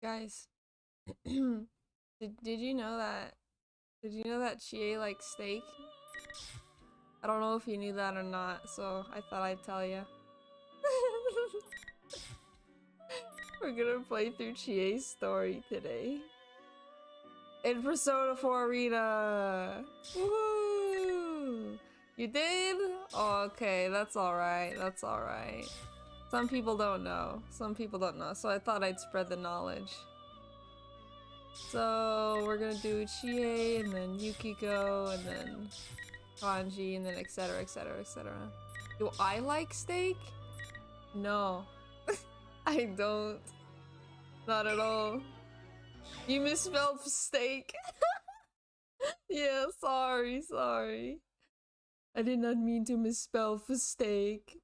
Guys, did you know that? Did you know that chie likes steak? I don't know if you knew that or not, so I thought I'd tell you. We're gonna play through Chie's story today. In Persona 4 Arena! Woohoo! You did? Oh, okay, that's alright, that's alright. Some people don't know. Some people don't know, so I thought I'd spread the knowledge. So we're gonna do Chie, and then Yukiko, and then Kanji, and then etc, etc, etc. Do I like steak? No. I don't. Not at all. You misspelled steak. Yeah, sorry. I did not mean to misspell for steak.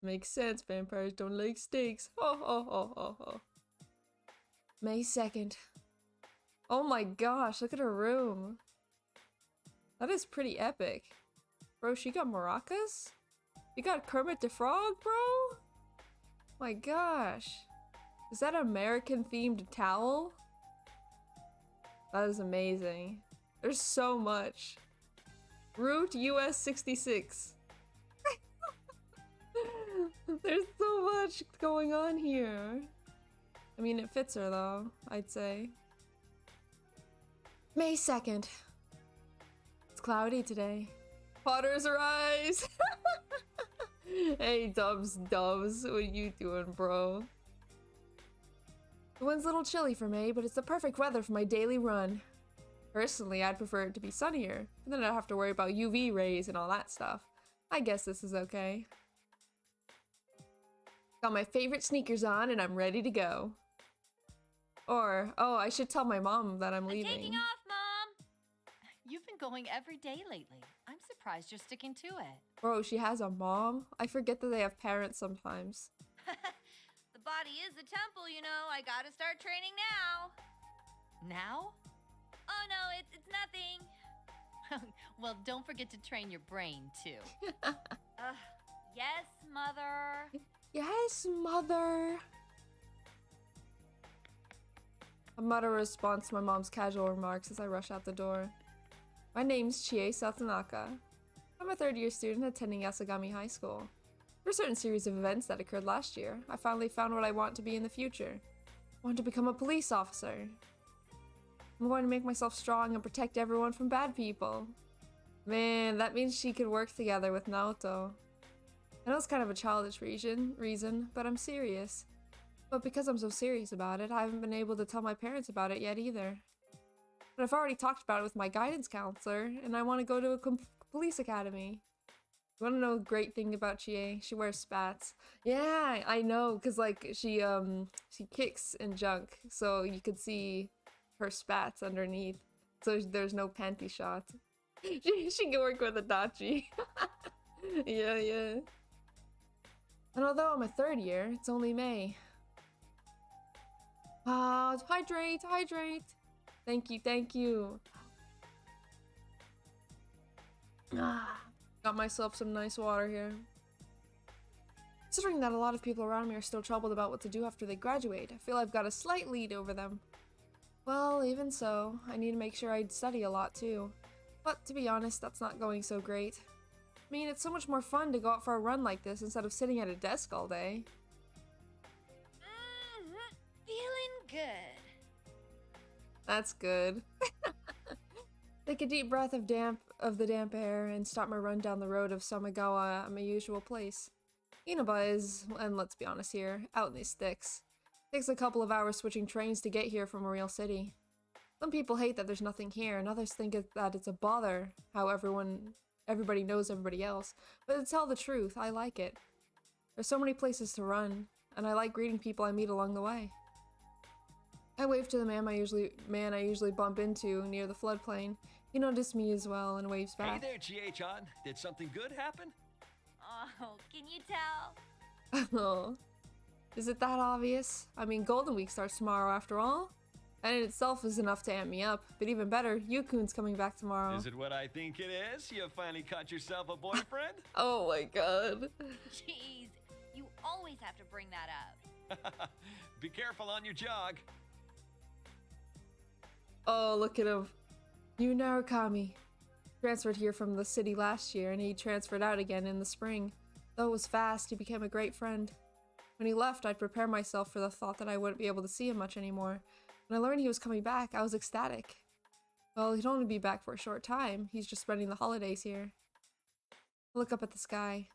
Makes sense, vampires don't like steaks. Ho ho ho ho ho. May 2nd. Oh my gosh, look at her room. That is pretty epic. Bro, she got maracas? You got Kermit the Frog, bro? My gosh. Is that an American themed towel? That is amazing. There's so much. Route US 66. There's so much going on here. I mean, it fits her though, I'd say. May 2nd. It's cloudy today. Potter's Rise! Hey, Dubs, what you doing, bro? The wind's a little chilly for May, but it's the perfect weather for my daily run. Personally, I'd prefer it to be sunnier, but then I'd have to worry about UV rays and all that stuff. I guess this is okay. Got my favorite sneakers on and I'm ready to go. Or, oh, I should tell my mom that I'm leaving. Taking off, Mom! You've been going every day lately. I'm surprised you're sticking to it. Bro, she has a mom? I forget that they have parents sometimes. The body is the temple, you know. I gotta start training now. Now? Oh, no, it's nothing. Well, don't forget to train your brain, too. Yes, Mother. Yes, Mother. I mutter a response to my mom's casual remarks as I rush out the door. My name's Chie Satonaka. I'm a third-year student attending Yasogami High School. For a certain series of events that occurred last year, I finally found what I want to be in the future. I want to become a police officer. I'm going to make myself strong and protect everyone from bad people. Man, that means she could work together with Naoto. I know it's kind of a childish reason, but I'm serious. But because I'm so serious about it, I haven't been able to tell my parents about it yet either. But I've already talked about it with my guidance counselor, and I want to go to a police academy. You want to know a great thing about Chie? She wears spats. Yeah, I know, because like she kicks in junk, so you could see her spats underneath. So there's no panty shot. She can work with a dachi. Yeah. And although I'm a third year, it's only May. Hydrate. Thank you. Got myself some nice water here. Considering that a lot of people around me are still troubled about what to do after they graduate, I feel I've got a slight lead over them. Well, even so, I need to make sure I study a lot too. But to be honest, that's not going so great. I mean, it's so much more fun to go out for a run like this instead of sitting at a desk all day. Feeling good. That's good. Take a deep breath of the damp air and start my run down the road of Samagawa, my usual place. Inaba is, and let's be honest here, out in the sticks. Takes a couple of hours switching trains to get here from a real city. Some people hate that there's nothing here, and others think that it's a bother how everybody knows everybody else. But to tell the truth, I like it. There's so many places to run, and I like greeting people I meet along the way. I wave to the man I usually bump into near the floodplain. He noticed me as well and waves back. Hey there, Chie-chan. Did something good happen? Oh, can you tell? Oh. Is it that obvious? I mean, Golden Week starts tomorrow after all. And in itself is enough to amp me up. But even better, Yukun's coming back tomorrow. Is it what I think it is? You finally caught yourself a boyfriend? Oh my god. Jeez, you always have to bring that up. Be careful on your jog. Oh, look at him. Yu Narukami. Transferred here from the city last year, and he transferred out again in the spring. Though it was fast, he became a great friend. When he left, I'd prepare myself for the thought that I wouldn't be able to see him much anymore. When I learned he was coming back, I was ecstatic. Well, he'd only be back for a short time. He's just spending the holidays here. I look up at the sky.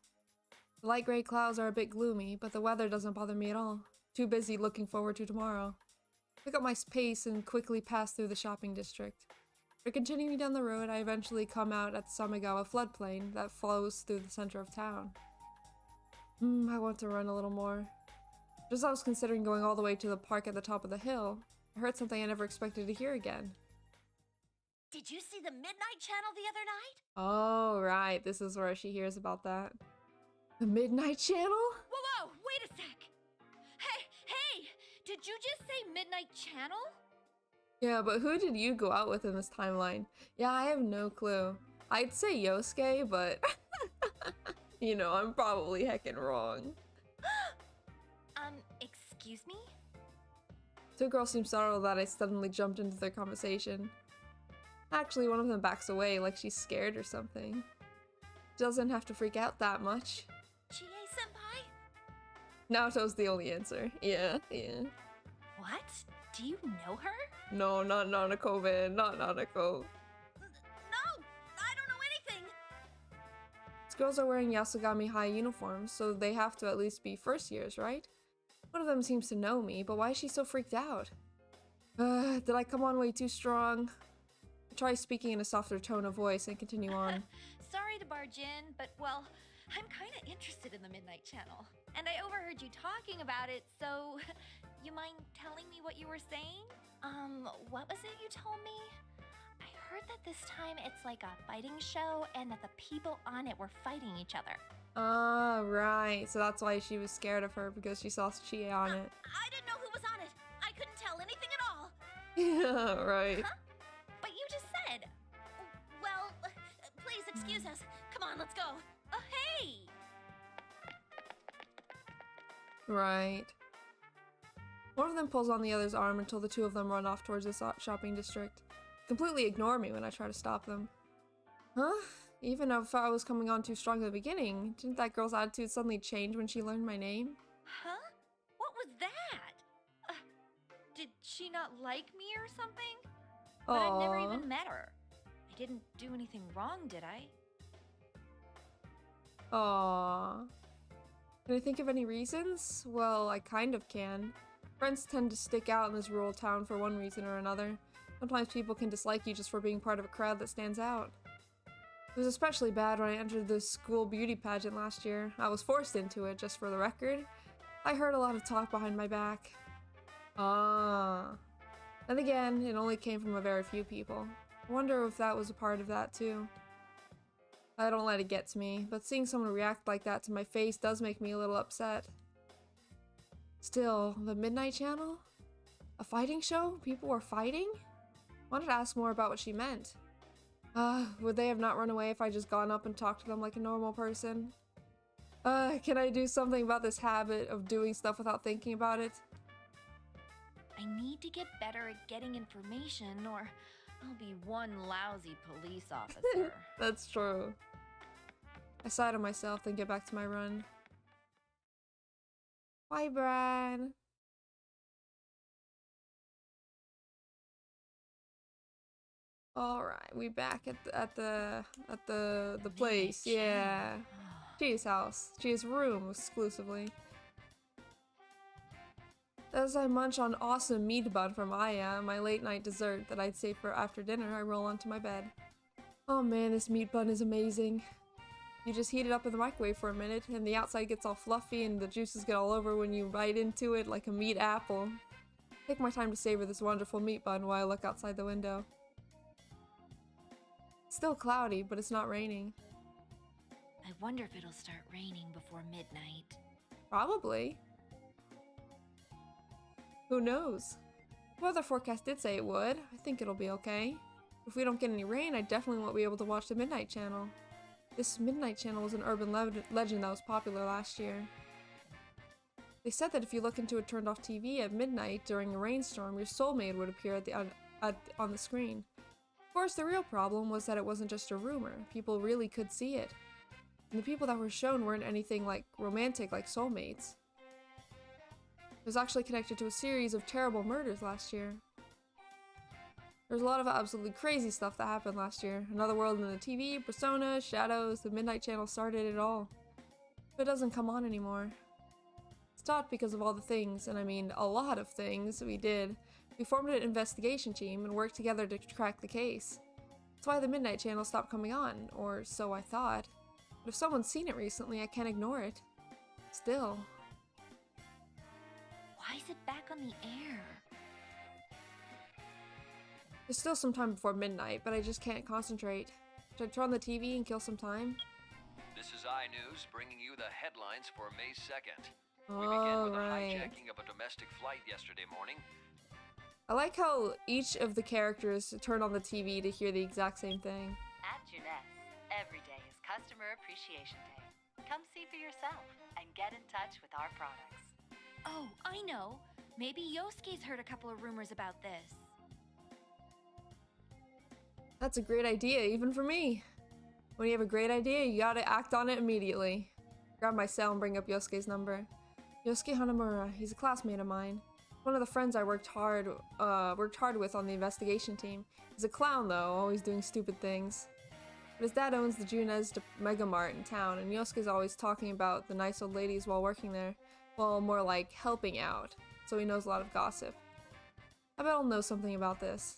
The light gray clouds are a bit gloomy, but the weather doesn't bother me at all. Too busy looking forward to tomorrow. Pick up my pace and quickly pass through the shopping district. After continuing down the road, I eventually come out at the Samigawa floodplain that flows through the center of town. I want to run a little more. Just as I was considering going all the way to the park at the top of the hill, I heard something I never expected to hear again. Did you see the Midnight Channel the other night? Oh, right. This is where she hears about that. The Midnight Channel? Whoa, wait a sec. Hey, did you just say Midnight Channel? Yeah, but who did you go out with in this timeline? Yeah, I have no clue. I'd say Yosuke, but you know, I'm probably heckin' wrong. Excuse me? Two girls seem startled that I suddenly jumped into their conversation. Actually, one of them backs away like she's scared or something. Doesn't have to freak out that much. Chie-senpai? Naoto's the only answer. Yeah. What? Do you know her? No, not Nanako, man. Not Nanako. No, I don't know anything. These girls are wearing Yasogami High uniforms, so they have to at least be first years, right? One of them seems to know me, but why is she so freaked out? Did I come on way too strong? I try speaking in a softer tone of voice and continue on. Sorry to barge in, but well, I'm kind of interested in the Midnight Channel. And I overheard you talking about it, so you mind telling me what you were saying? What was it you told me? I heard that this time it's like a fighting show and that the people on it were fighting each other. Ah, right. So that's why she was scared of her, because she saw Chie on it. I didn't know who was on it. I couldn't tell anything at all. Yeah, right. Huh? But you just said. Well, please excuse us. Come on, let's go. Hey! Right. One of them pulls on the other's arm until the two of them run off towards the shopping district. Completely ignore me when I try to stop them. Huh? Even if I was coming on too strong at the beginning, didn't that girl's attitude suddenly change when she learned my name? Huh? What was that? Did she not like me or something? But I've never even met her. I didn't do anything wrong, did I? Aww. Can I think of any reasons? Well, I kind of can. Friends tend to stick out in this rural town for one reason or another. Sometimes people can dislike you just for being part of a crowd that stands out. It was especially bad when I entered the school beauty pageant last year. I was forced into it, just for the record. I heard a lot of talk behind my back. Then again, it only came from a very few people. I wonder if that was a part of that too. I don't let it get to me, but seeing someone react like that to my face does make me a little upset. Still, the Midnight Channel? A fighting show? People were fighting? I wanted to ask more about what she meant. Would they have not run away if I just gone up and talked to them like a normal person? Can I do something about this habit of doing stuff without thinking about it? I need to get better at getting information, or I'll be one lousy police officer. That's true. I sigh to myself, then get back to my run. Bye, Brad. Alright, we back at the place, yeah. Chie's house. Chie's room, exclusively. As I munch on awesome meat bun from Aya, my late night dessert that I'd save for after dinner, I roll onto my bed. Oh man, this meat bun is amazing. You just heat it up in the microwave for a minute, and the outside gets all fluffy and the juices get all over when you bite into it like a meat apple. Take my time to savor this wonderful meat bun while I look outside the window. It's still cloudy, but it's not raining. I wonder if it'll start raining before midnight. Probably. Who knows? The weather forecast did say it would. I think it'll be okay. If we don't get any rain, I definitely won't be able to watch the Midnight Channel. This Midnight Channel was an urban legend that was popular last year. They said that if you look into a turned off TV at midnight during a rainstorm, your soulmate would appear on the screen. Of course, the real problem was that it wasn't just a rumor. People really could see it. And the people that were shown weren't anything like romantic like soulmates. It was actually connected to a series of terrible murders last year. There's a lot of absolutely crazy stuff that happened last year. Another World in the TV, Persona, Shadows, the Midnight Channel started it all. But it doesn't come on anymore. It's not because of all the things, and I mean a lot of things, we did. We formed an investigation team and worked together to crack the case. That's why the Midnight Channel stopped coming on, or so I thought. But if someone's seen it recently, I can't ignore it. Still. Why is it back on the air? There's still some time before midnight, but I just can't concentrate. Should I turn on the TV and kill some time? This is iNews bringing you the headlines for May 2nd. We began with the hijacking of a domestic flight yesterday morning. I like how each of the characters turn on the TV to hear the exact same thing. At Juness, every day is Customer Appreciation Day. Come see for yourself and get in touch with our products. Oh, I know. Maybe Yosuke's heard a couple of rumors about this. That's a great idea, even for me. When you have a great idea, you gotta act on it immediately. Grab my cell and bring up Yosuke's number. Yosuke Hanamura, he's a classmate of mine. One of the friends I worked hard with on the investigation team. He's a clown though, always doing stupid things. But his dad owns the Junez Mega Mart in town, and Yosuke's always talking about the nice old ladies while working there. Well, more like helping out, so he knows a lot of gossip. I bet I'll know something about this.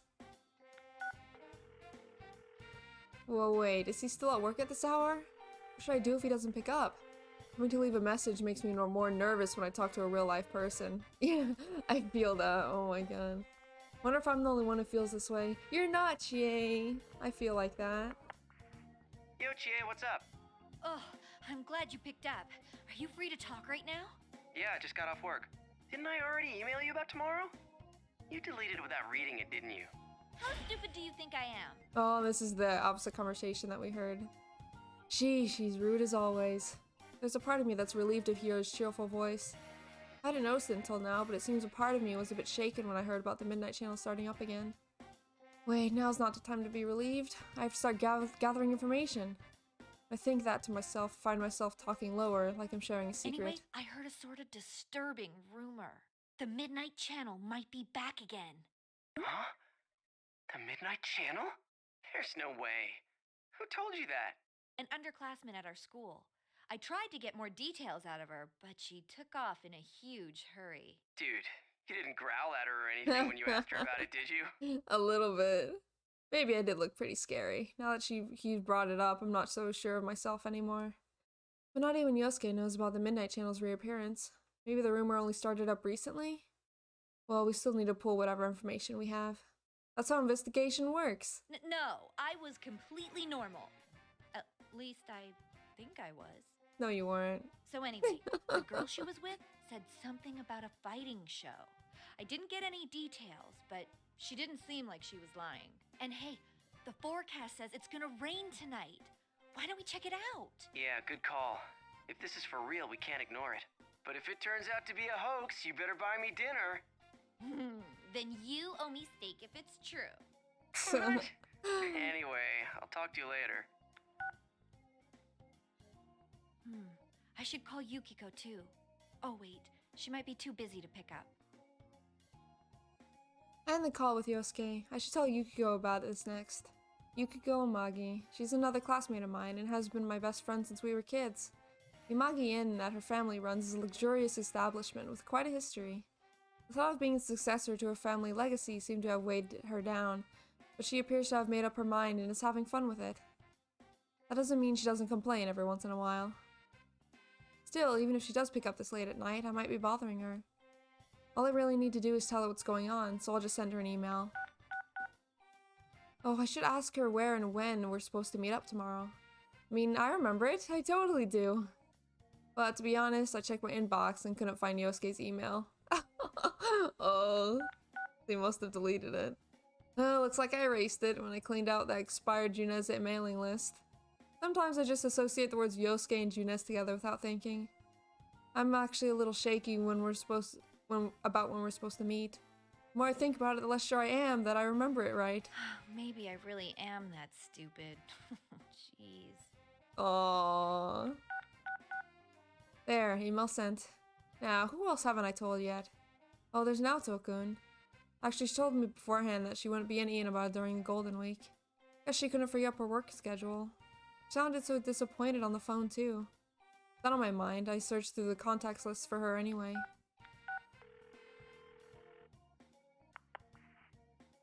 Whoa, wait, is he still at work at this hour? What should I do if he doesn't pick up? Having to leave a message makes me more nervous when I talk to a real-life person. Yeah, I feel that. Oh my god. Wonder if I'm the only one who feels this way. You're not, Chie. I feel like that. Yo, Chie, what's up? Oh, I'm glad you picked up. Are you free to talk right now? Yeah, I just got off work. Didn't I already email you about tomorrow? You deleted without reading it, didn't you? How stupid do you think I am? Oh, this is the opposite conversation that we heard. She's rude as always. There's a part of me that's relieved to hear his cheerful voice. I hadn't noticed it until now, but it seems a part of me was a bit shaken when I heard about the Midnight Channel starting up again. Wait, now's not the time to be relieved. I have to start gathering information. I think that to myself, find myself talking lower, like I'm sharing a secret. Anyway, I heard a sort of disturbing rumor. The Midnight Channel might be back again. Huh? The Midnight Channel? There's no way. Who told you that? An underclassman at our school. I tried to get more details out of her, but she took off in a huge hurry. Dude, you didn't growl at her or anything when you asked her about it, did you? A little bit. Maybe I did look pretty scary. Now that he brought it up, I'm not so sure of myself anymore. But not even Yosuke knows about the Midnight Channel's reappearance. Maybe the rumor only started up recently? Well, we still need to pull whatever information we have. That's how investigation works. No, I was completely normal. At least I think I was. No, you weren't. So anyway, the girl she was with said something about a fighting show. I didn't get any details, but she didn't seem like she was lying. And hey, the forecast says it's gonna rain tonight. Why don't we check it out? Yeah, good call. If this is for real, we can't ignore it. But if it turns out to be a hoax, you better buy me dinner. Then you owe me steak if it's true. What? Anyway, I'll talk to you later. I should call Yukiko too. Oh wait, she might be too busy to pick up. I had the call with Yosuke. I should tell Yukiko about this next. Yukiko Imagi. She's another classmate of mine and has been my best friend since we were kids. The Imagi Inn that her family runs is a luxurious establishment with quite a history. The thought of being the successor to her family legacy seemed to have weighed her down, but she appears to have made up her mind and is having fun with it. That doesn't mean she doesn't complain every once in a while. Still, even if she does pick up this late at night, I might be bothering her. All I really need to do is tell her what's going on, so I'll just send her an email. Oh, I should ask her where and when we're supposed to meet up tomorrow. I mean, I remember it. I totally do. But to be honest, I checked my inbox and couldn't find Yosuke's email. Oh, they must have deleted it. Oh, looks like I erased it when I cleaned out that expired Junez mailing list. Sometimes I just associate the words Yosuke and Junez together without thinking. I'm actually a little shaky when we're supposed to meet. The more I think about it, the less sure I am that I remember it right. Maybe I really am that stupid. Jeez. Aww. There, email sent. Now, who else haven't I told yet? Oh, there's Naoto-kun. Actually, she told me beforehand that she wouldn't be in Ian about it during the Golden Week. Guess she couldn't free up her work schedule. She sounded so disappointed on the phone, too. That on my mind, I searched through the contacts list for her anyway.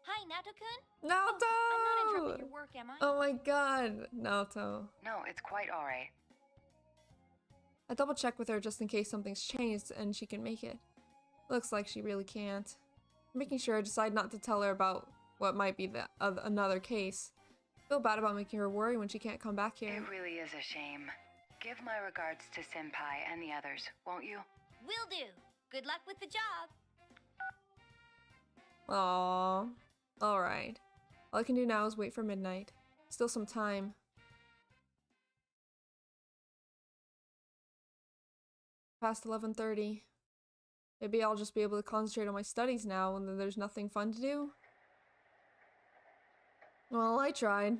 Hi, Naoto-kun? Naoto! Oh, I'm not interrupting your work, am I? Oh my god, Naoto. No, it's quite alright. I double-checked with her just in case something's changed and she can make it. Looks like she really can't. I'm making sure I decide not to tell her about what might be another case. Feel bad about making her worry when she can't come back here. It really is a shame. Give my regards to Senpai and the others, won't you? Will do. Good luck with the job. Aww. Alright. All I can do now is wait for midnight. Still some time. Past 11:30. Maybe I'll just be able to concentrate on my studies now when there's nothing fun to do. Well, I tried.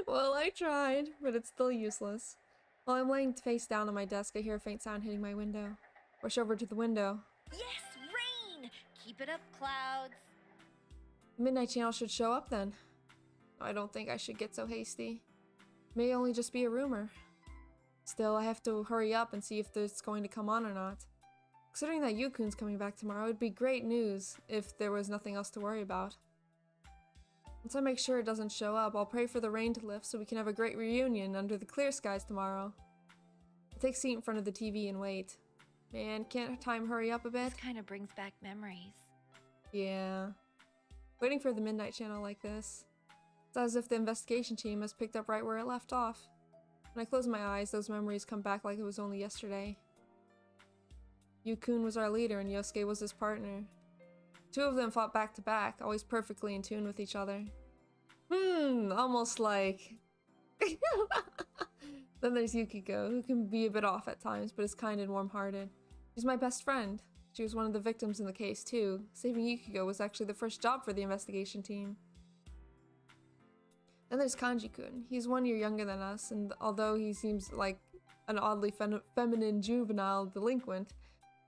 Well, I tried, but it's still useless. While I'm laying face down on my desk, I hear a faint sound hitting my window. Rush over to the window. Yes, rain! Keep it up, clouds. The Midnight Channel should show up then. I don't think I should get so hasty. It may only just be a rumor. Still, I have to hurry up and see if it's going to come on or not. Considering that Yukun's coming back tomorrow, it would be great news if there was nothing else to worry about. Once I make sure it doesn't show up, I'll pray for the rain to lift so we can have a great reunion under the clear skies tomorrow. I'll take a seat in front of the TV and wait. Man, can't time hurry up a bit? This kind of brings back memories. Yeah. Waiting for the Midnight Channel like this. It's as if the investigation team has picked up right where it left off. When I close my eyes, those memories come back like it was only yesterday. Yukun was our leader and Yosuke was his partner. Two of them fought back to back, always perfectly in tune with each other. Almost like... Then there's Yukiko, who can be a bit off at times, but is kind and warm-hearted. She's my best friend. She was one of the victims in the case, too. Saving Yukiko was actually the first job for the investigation team. Then there's Kanji-kun. He's 1 year younger than us, and although he seems like an oddly feminine juvenile delinquent,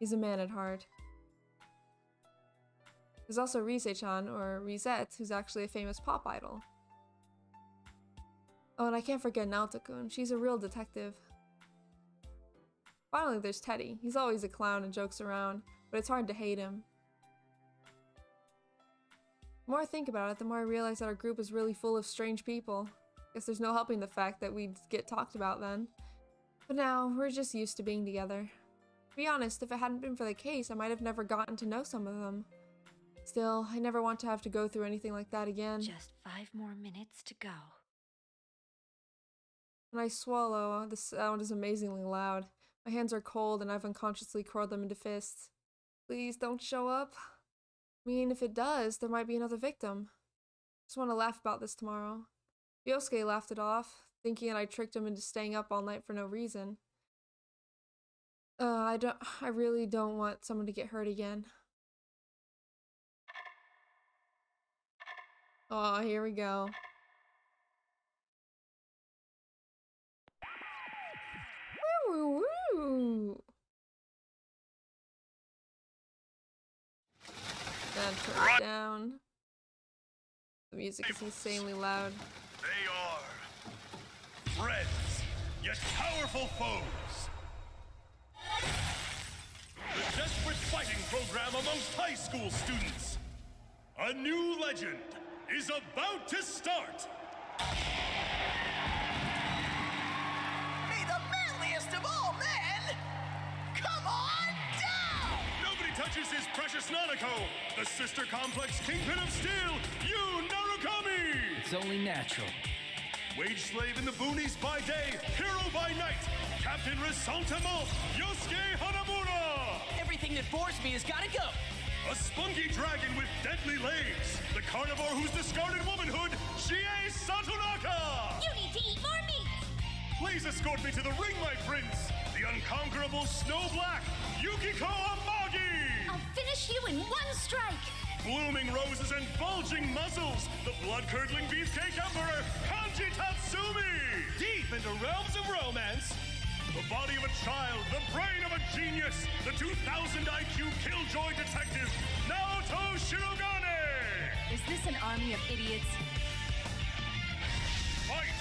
he's a man at heart. There's also Rise-chan, or Risette, who's actually a famous pop idol. Oh, and I can't forget Naoto-kun. She's a real detective. Finally, there's Teddy. He's always a clown and jokes around, but it's hard to hate him. The more I think about it, the more I realize that our group is really full of strange people. Guess there's no helping the fact that we'd get talked about then. But now, we're just used to being together. To be honest, if it hadn't been for the case, I might have never gotten to know some of them. Still, I never want to have to go through anything like that again. Just 5 more minutes to go. When I swallow, the sound is amazingly loud. My hands are cold and I've unconsciously curled them into fists. Please don't show up. I mean, if it does, there might be another victim. Just want to laugh about this tomorrow. Yosuke laughed it off, thinking that I tricked him into staying up all night for no reason. I really don't want someone to get hurt again. Oh, here we go. Woo woo! And turn it down. The music is insanely loud. They are friends, yet powerful foes. The desperate fighting program amongst high school students. A new legend is about to start. May the manliest of all men come on down! Nobody touches his precious Nanako, the sister complex kingpin of steel, Yu Narukami! It's only natural. Wage slave in the boonies by day, hero by night, Captain Resentiment, Yosuke Hanamura! Everything that bores me has gotta go! A spunky dragon with deadly legs, the carnivore who's discarded womanhood, Chie Satonaka! You need to eat more meat! Please escort me to the ring, my prince, the unconquerable Snow Black, Yukiko Amagi! I'll finish you in one strike! Blooming roses and bulging muzzles, the blood-curdling beefcake emperor, Kanji Tatsumi! Deep into realms of romance. The body of a child, the brain of a genius, the 2000 IQ killjoy detective, Naoto Shirogane! Is this an army of idiots? Fight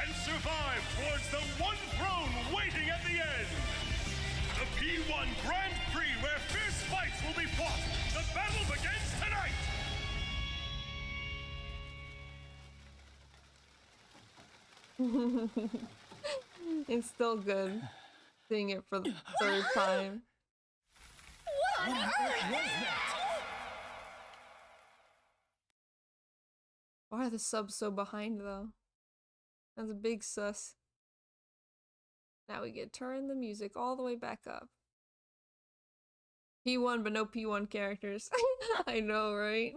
and survive towards the one throne waiting at the end! The P1 Grand Prix where fierce fights will be fought! The battle begins tonight! It's still good. Seeing it for the third time. What on earth? Why are the subs so behind though? That's a big sus. Now we get turn the music all the way back up. P1 but no P1 characters. I know, right?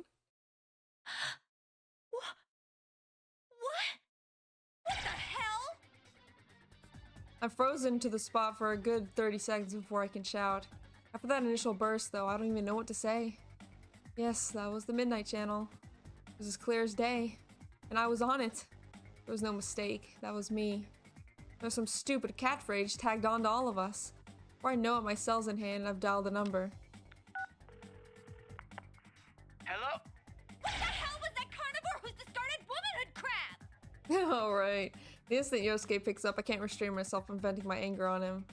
What? What the hell? I'm frozen to the spot for a good 30 seconds before I can shout. After that initial burst though, I don't even know what to say. Yes, that was the Midnight Channel. It was as clear as day. And I was on it. There was no mistake. That was me. There's some stupid cat phrase tagged on to all of us. Before I know it, my cell's in hand and I've dialed the number. Hello? What the hell was that carnivore who's discarded womanhood crap? Alright. The instant Yosuke picks up, I can't restrain myself from venting my anger on him.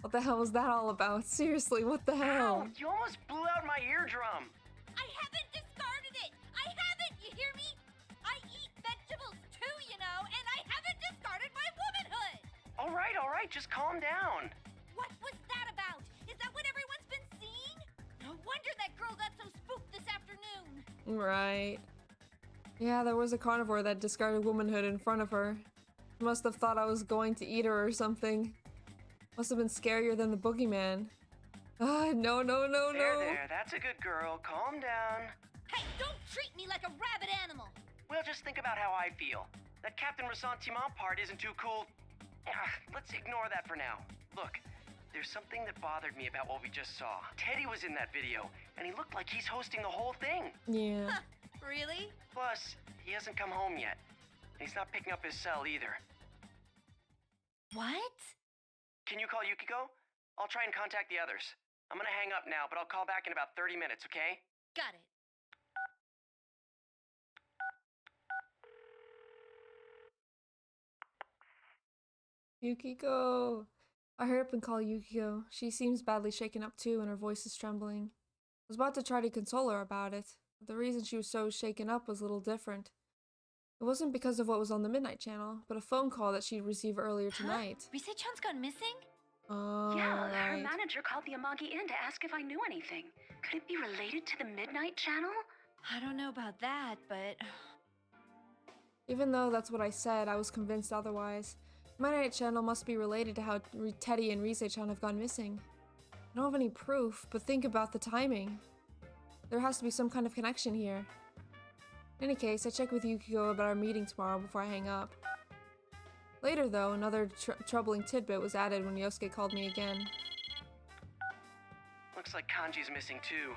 What the hell was that all about? Seriously, what the hell? Ow, you almost blew out my eardrum. I haven't discarded it! I haven't, you hear me? I eat vegetables too, you know, and I haven't discarded my womanhood! All right, just calm down. What was that about? Is that what everyone's been seeing? No wonder that girl got so spooked this afternoon. Right. Yeah, there was a carnivore that discarded womanhood in front of her. She must have thought I was going to eat her or something. Must have been scarier than the boogeyman. Ah, no. There, that's a good girl. Calm down. Hey, don't treat me like a rabid animal! Well, just think about how I feel. That Captain Ressentiment part isn't too cool. Let's ignore that for now. Look, there's something that bothered me about what we just saw. Teddy was in that video, and he looked like he's hosting the whole thing. Yeah. Really? Plus, he hasn't come home yet. And he's not picking up his cell either. What? Can you call Yukiko? I'll try and contact the others. I'm gonna hang up now, but I'll call back in about 30 minutes, okay? Got it. Yukiko! I hurry up and call Yukiko. She seems badly shaken up too, and her voice is trembling. I was about to try to console her about it, but the reason she was so shaken up was a little different. It wasn't because of what was on the Midnight Channel, but a phone call that she'd received earlier tonight. Rise-chan's gone missing? Oh, Yeah, her right. manager called the Amagi in to ask if I knew anything. Could it be related to the Midnight Channel? I don't know about that, but... Even though that's what I said, I was convinced otherwise. Midnight Channel must be related to how Teddy and Rise-chan have gone missing. I don't have any proof, but think about the timing. There has to be some kind of connection here. In any case, I check with Yukiko about our meeting tomorrow before I hang up. Later though, another troubling tidbit was added when Yosuke called me again. Looks like Kanji's missing too.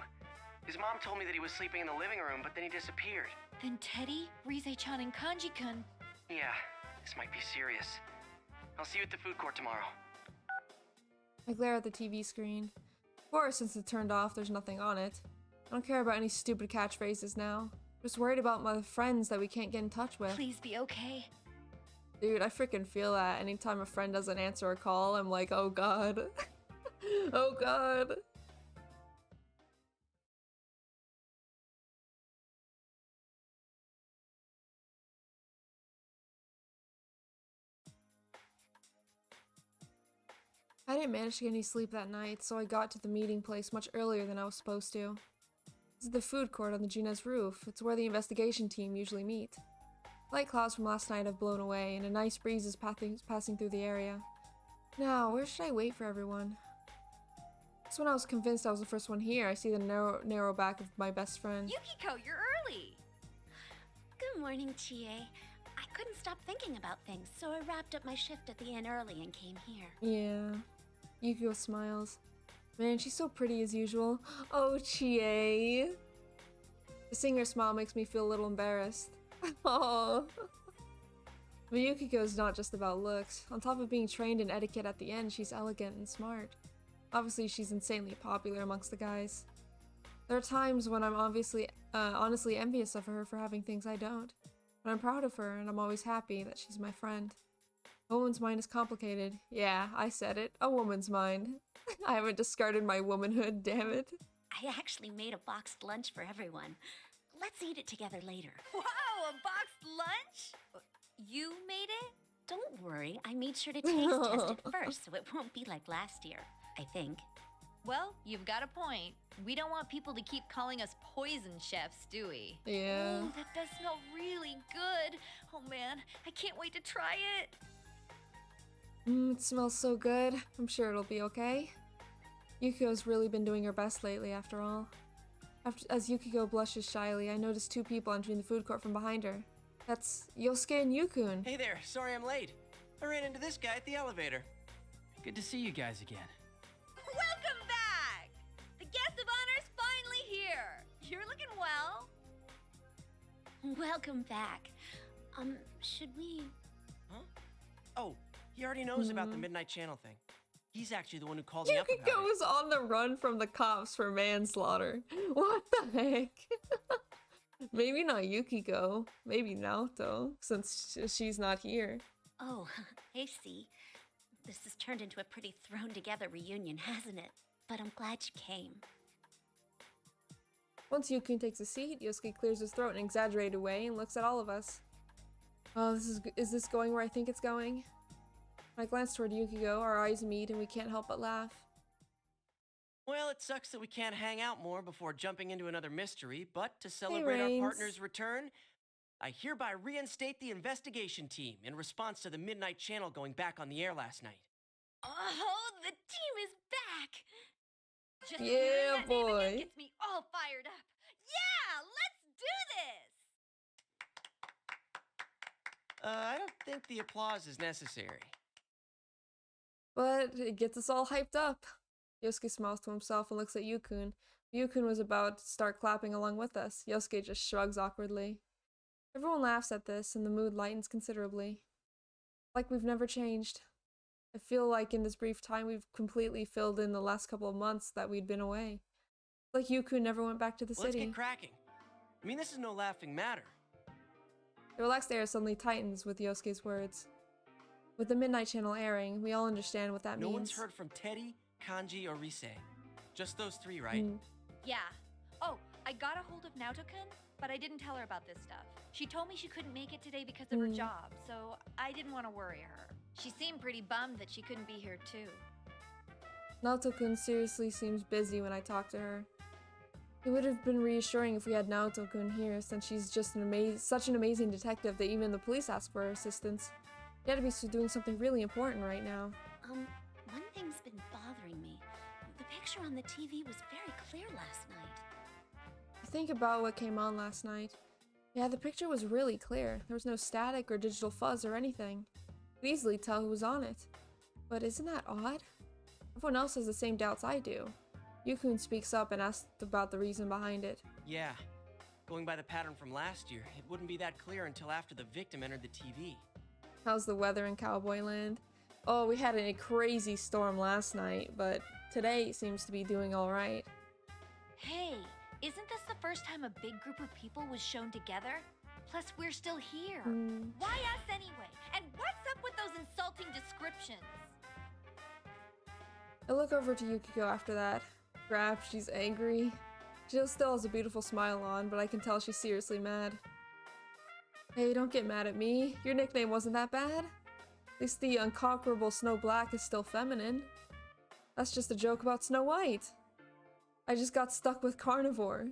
His mom told me that he was sleeping in the living room, but then he disappeared. Then Teddy, Rise-chan, and Kanji-kun... Yeah, this might be serious. I'll see you at the food court tomorrow. I glare at the TV screen. Of course, since it's turned off, there's nothing on it. I don't care about any stupid catchphrases now. Just worried about my friends that we can't get in touch with. Please be okay. Dude, I freaking feel that. Anytime a friend doesn't answer a call, I'm like, oh god. Oh god. I didn't manage to get any sleep that night, so I got to the meeting place much earlier than I was supposed to. This is the food court on the Juna's roof. It's where the investigation team usually meet. Light clouds from last night have blown away, and a nice breeze is passing through the area. Now, where should I wait for everyone? Just when I was convinced I was the first one here, I see the narrow back of my best friend. Yukiko, you're early! Good morning, Chie. I couldn't stop thinking about things, so I wrapped up my shift at the inn early and came here. Yeah. Yukiko smiles. Man, she's so pretty as usual. Oh, Chie. Seeing her smile makes me feel a little embarrassed. Oh. But Yukiko's not just about looks. On top of being trained in etiquette at the end, she's elegant and smart. Obviously, she's insanely popular amongst the guys. There are times when I'm honestly envious of her for having things I don't. But I'm proud of her, and I'm always happy that she's my friend. A woman's mind is complicated. Yeah, I said it. A woman's mind. I haven't discarded my womanhood, damn it. I actually made a boxed lunch for everyone. Let's eat it together later. Wow, a boxed lunch? You made it? Don't worry, I made sure to taste test it first, so it won't be like last year, I think. Well, you've got a point. We don't want people to keep calling us poison chefs, do we? Yeah. Ooh, that does smell really good. Oh man, I can't wait to try it. It smells so good. I'm sure it'll be okay. Yukiko's really been doing her best lately, after all. As Yukiko blushes shyly, I notice two people entering the food court from behind her. That's Yosuke and Yukun. Hey there, sorry I'm late. I ran into this guy at the elevator. Good to see you guys again. Welcome back! The guest of honor's finally here. You're looking well. Welcome back. Should we... Huh? Oh, he already knows about the Midnight Channel thing. He's actually the one who called me up about Yukiko it. was on the run from the cops for manslaughter. What the heck? Maybe not Yukiko. Maybe Naoto, since she's not here. Oh, I see. This has turned into a pretty thrown-together reunion, hasn't it? But I'm glad you came. Once Yukun takes a seat, Yosuke clears his throat in an exaggerated way and looks at all of us. Oh, is this going where I think it's going? When I glance toward Yukiko, our eyes meet and we can't help but laugh. Well, it sucks that we can't hang out more before jumping into another mystery, but to celebrate our partner's return, I hereby reinstate the investigation team in response to the Midnight Channel going back on the air last night. Oh, the team is back! Just Yeah, hearing that name boy. again gets me all fired up. Yeah, let's do this! I don't think the applause is necessary. But it gets us all hyped up. Yosuke smiles to himself and looks at Yukun. Yukun was about to start clapping along with us. Yosuke just shrugs awkwardly. Everyone laughs at this, and the mood lightens considerably. Like we've never changed. I feel like in this brief time we've completely filled in the last couple of months that we'd been away. Like Yukun never went back to the Let's city. get cracking. I mean, this is no laughing matter. The relaxed air suddenly tightens with Yosuke's words. With the Midnight Channel airing, we all understand what that means. No one's heard from Teddy, Kanji, or Rise. Just those three, right? Yeah. Oh, I got a hold of Naoto-kun, but I didn't tell her about this stuff. She told me she couldn't make it today because of her job, so I didn't want to worry her. She seemed pretty bummed that she couldn't be here too. Naoto-kun seriously seems busy when I talk to her. It would have been reassuring if we had Naoto-kun here, since she's just such an amazing detective that even the police ask for her assistance. She had to be doing something really important right now. One thing's been bothering me. The picture on the TV was very clear last night. Think about what came on last night. Yeah, the picture was really clear. There was no static or digital fuzz or anything. You could easily tell who was on it. But isn't that odd? Everyone else has the same doubts I do. Yukun speaks up and asks about the reason behind it. Yeah. Going by the pattern from last year, it wouldn't be that clear until after the victim entered the TV. How's the weather in Cowboy Land? Oh, we had a crazy storm last night, but today seems to be doing alright. Hey, isn't this the first time a big group of people was shown together? Plus, we're still here. Why us anyway? And what's up with those insulting descriptions? I look over to Yukiko after that. Perhaps she's angry. She still has a beautiful smile on, but I can tell she's seriously mad. Hey, don't get mad at me. Your nickname wasn't that bad. At least the unconquerable Snow Black is still feminine. That's just a joke about Snow White. I just got stuck with Carnivore.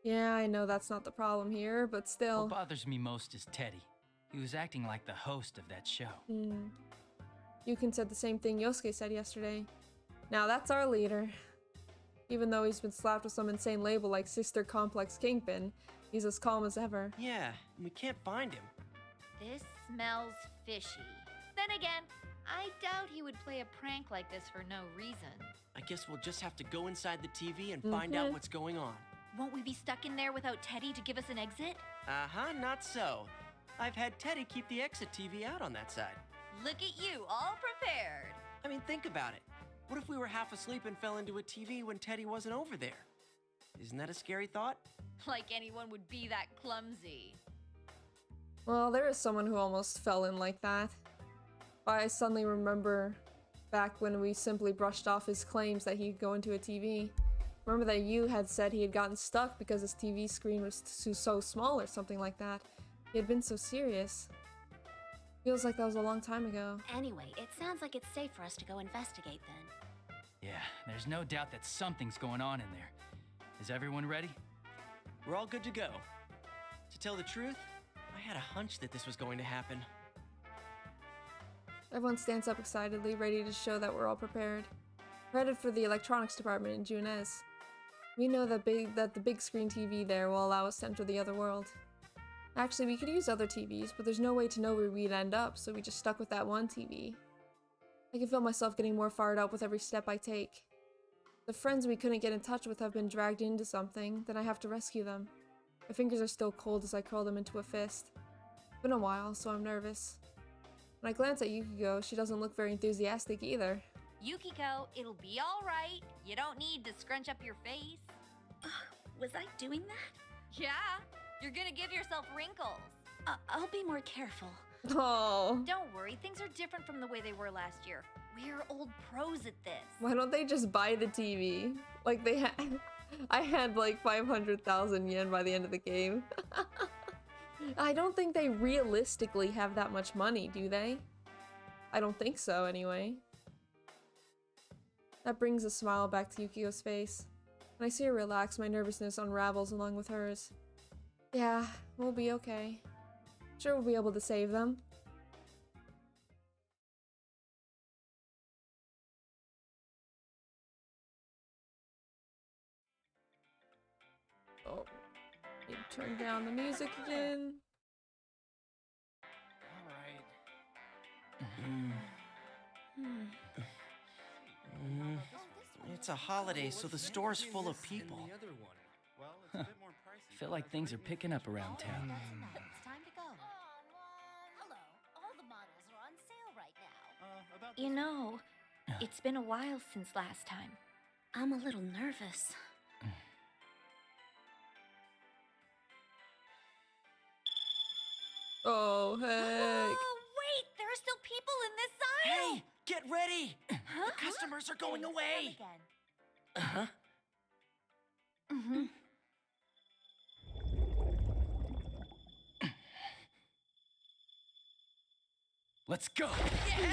Yeah, I know that's not the problem here, but still. What bothers me most is Teddy. He was acting like the host of that show. Yukun said the same thing Yosuke said yesterday. Now that's our leader. Even though he's been slapped with some insane label like Sister Complex Kingpin, he's as calm as ever. Yeah, we can't find him. This smells fishy. Then again, I doubt he would play a prank like this for no reason. I guess we'll just have to go inside the TV and find out what's going on. Won't we be stuck in there without Teddy to give us an exit? Uh-huh, not so. I've had Teddy keep the exit TV out on that side. Look at you, all prepared. I mean, think about it. What if we were half asleep and fell into a TV when Teddy wasn't over there? Isn't that a scary thought? Like anyone would be that clumsy. Well, there is someone who almost fell in like that. I suddenly remember back when we simply brushed off his claims that he'd go into a TV. Remember that you had said he had gotten stuck because his TV screen was so small or something like that. He had been so serious. Feels like that was a long time ago. Anyway, it sounds like it's safe for us to go investigate then. Yeah, there's no doubt that something's going on in there. Is everyone ready? We're all good to go. To tell the truth, I had a hunch that this was going to happen. Everyone stands up excitedly, ready to show that we're all prepared. We're headed for the electronics department in Junes. We know that the big screen TV there will allow us to enter the other world. Actually, we could use other TVs, but there's no way to know where we'd end up, so we just stuck with that one TV. I can feel myself getting more fired up with every step I take. The friends we couldn't get in touch with have been dragged into something, then I have to rescue them. My fingers are still cold as I curl them into a fist. It's been a while, so I'm nervous. When I glance at Yukiko, she doesn't look very enthusiastic either. Yukiko, it'll be all right. You don't need to scrunch up your face. Was I doing that? Yeah, you're gonna give yourself wrinkles. I'll be more careful. Oh, Don't worry, things are different from the way they were last year. We're old pros at this. why don't they just buy the TV? Like they had, I had like 500,000 yen by the end of the game. I don't think they realistically have that much money, do they? I don't think so, anyway. That brings a smile back to Yukiko's face. When I see her relax, my nervousness unravels along with hers. Yeah, we'll be okay. Sure, we'll be able to save them. Oh, need to turn down the music again. It's a holiday, so the store's full of people. I feel like things are picking up around town. It's time to go. Hello. All the models are on sale right now. You know, it's been a while since last time. I'm a little nervous. Oh, heck. Oh, wait! There are still people in this aisle! Hey, get ready! The customers are going away! Uh-huh. Let's go! Yeah!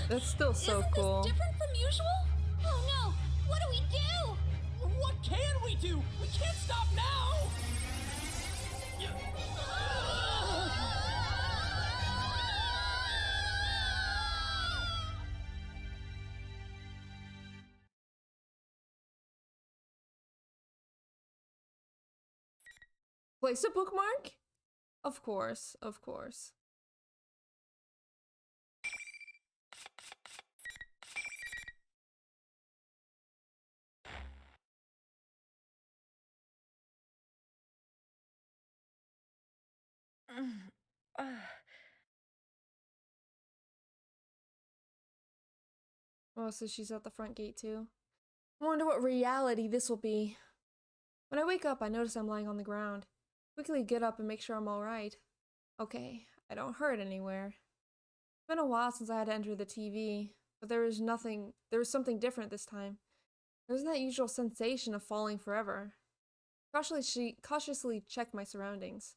That's still so Isn't cool. this different from usual? Oh no! What do we do? What can we do? We can't stop now! Place a bookmark? Of course, of course. Oh, so she's at the front gate too. I wonder what reality this will be. When I wake up, I notice I'm lying on the ground. Quickly get up and make sure I'm alright. Okay, I don't hurt anywhere. It's been a while since I had to enter the TV, but there was something different this time. There wasn't that usual sensation of falling forever. Cautiously check my surroundings.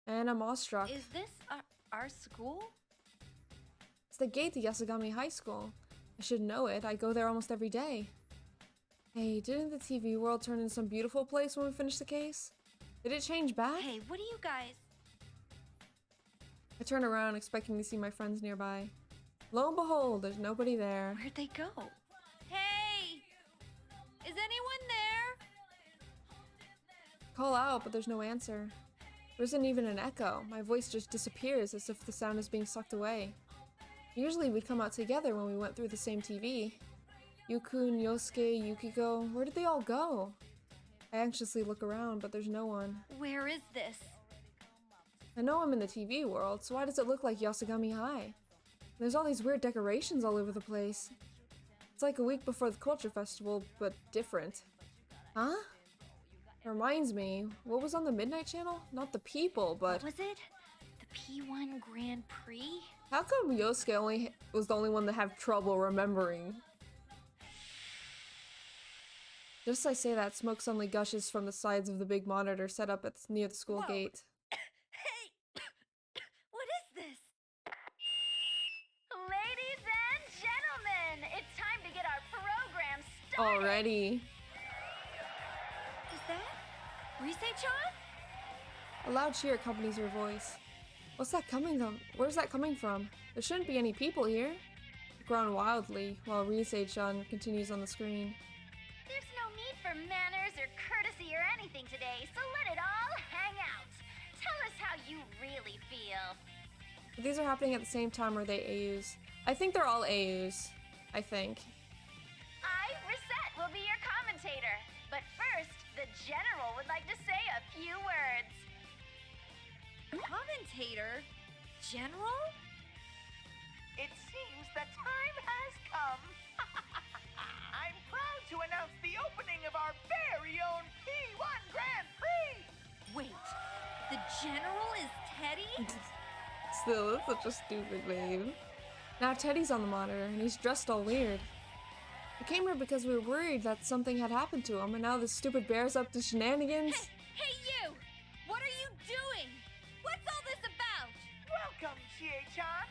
And I'm awestruck. Is this our school? It's the gate to Yasugami High School. I should know it. I go there almost every day. Hey, didn't the TV world turn into some beautiful place when we finished the case? Did it change back? Hey, what do you guys... I turn around expecting to see my friends nearby. Lo and behold, there's nobody there. Where'd they go? Hey! Is anyone there? Call out, but there's no answer. There isn't even an echo. My voice just disappears as if the sound is being sucked away. Usually we'd come out together when we went through the same TV. Yukun, Yosuke, Yukiko, where did they all go? I anxiously look around, but there's no one. Where is this? I know I'm in the TV world, so why does it look like Yasugami High? There's all these weird decorations all over the place. It's like a week before the culture festival, but different. Huh? It reminds me, what was on the Midnight Channel? Not the people, but... What was it? The P1 Grand Prix? How come Yosuke was the only one that had trouble remembering? Just as I say that, smoke suddenly gushes from the sides of the big monitor set up near the school gate. Hey! What is this? Ladies and gentlemen, it's time to get our program started. Already. Is that Rise-chan? A loud cheer accompanies her voice. What's that coming from? Where's that coming from? There shouldn't be any people here. I groan wildly while Rise-chan continues on the screen. There's no need for manners or courtesy or anything today, so let it all hang out. Tell us how you really feel. But these are happening at the same time, or are they AUs? I think they're all AUs. I think. I, Reset, will be your commentator. But first, the General would like to say a few words. Commentator? General? It seems that time has come. I'm proud to announce the opening of our very own P1 Grand Prix! Wait, the General is Teddy? Still, that's such a stupid name. Now Teddy's on the monitor, and he's dressed all weird. We came here because we were worried that something had happened to him, and now this stupid bear's up to shenanigans. Hey you! What are you doing? What's all this about? Welcome, Chie-chan!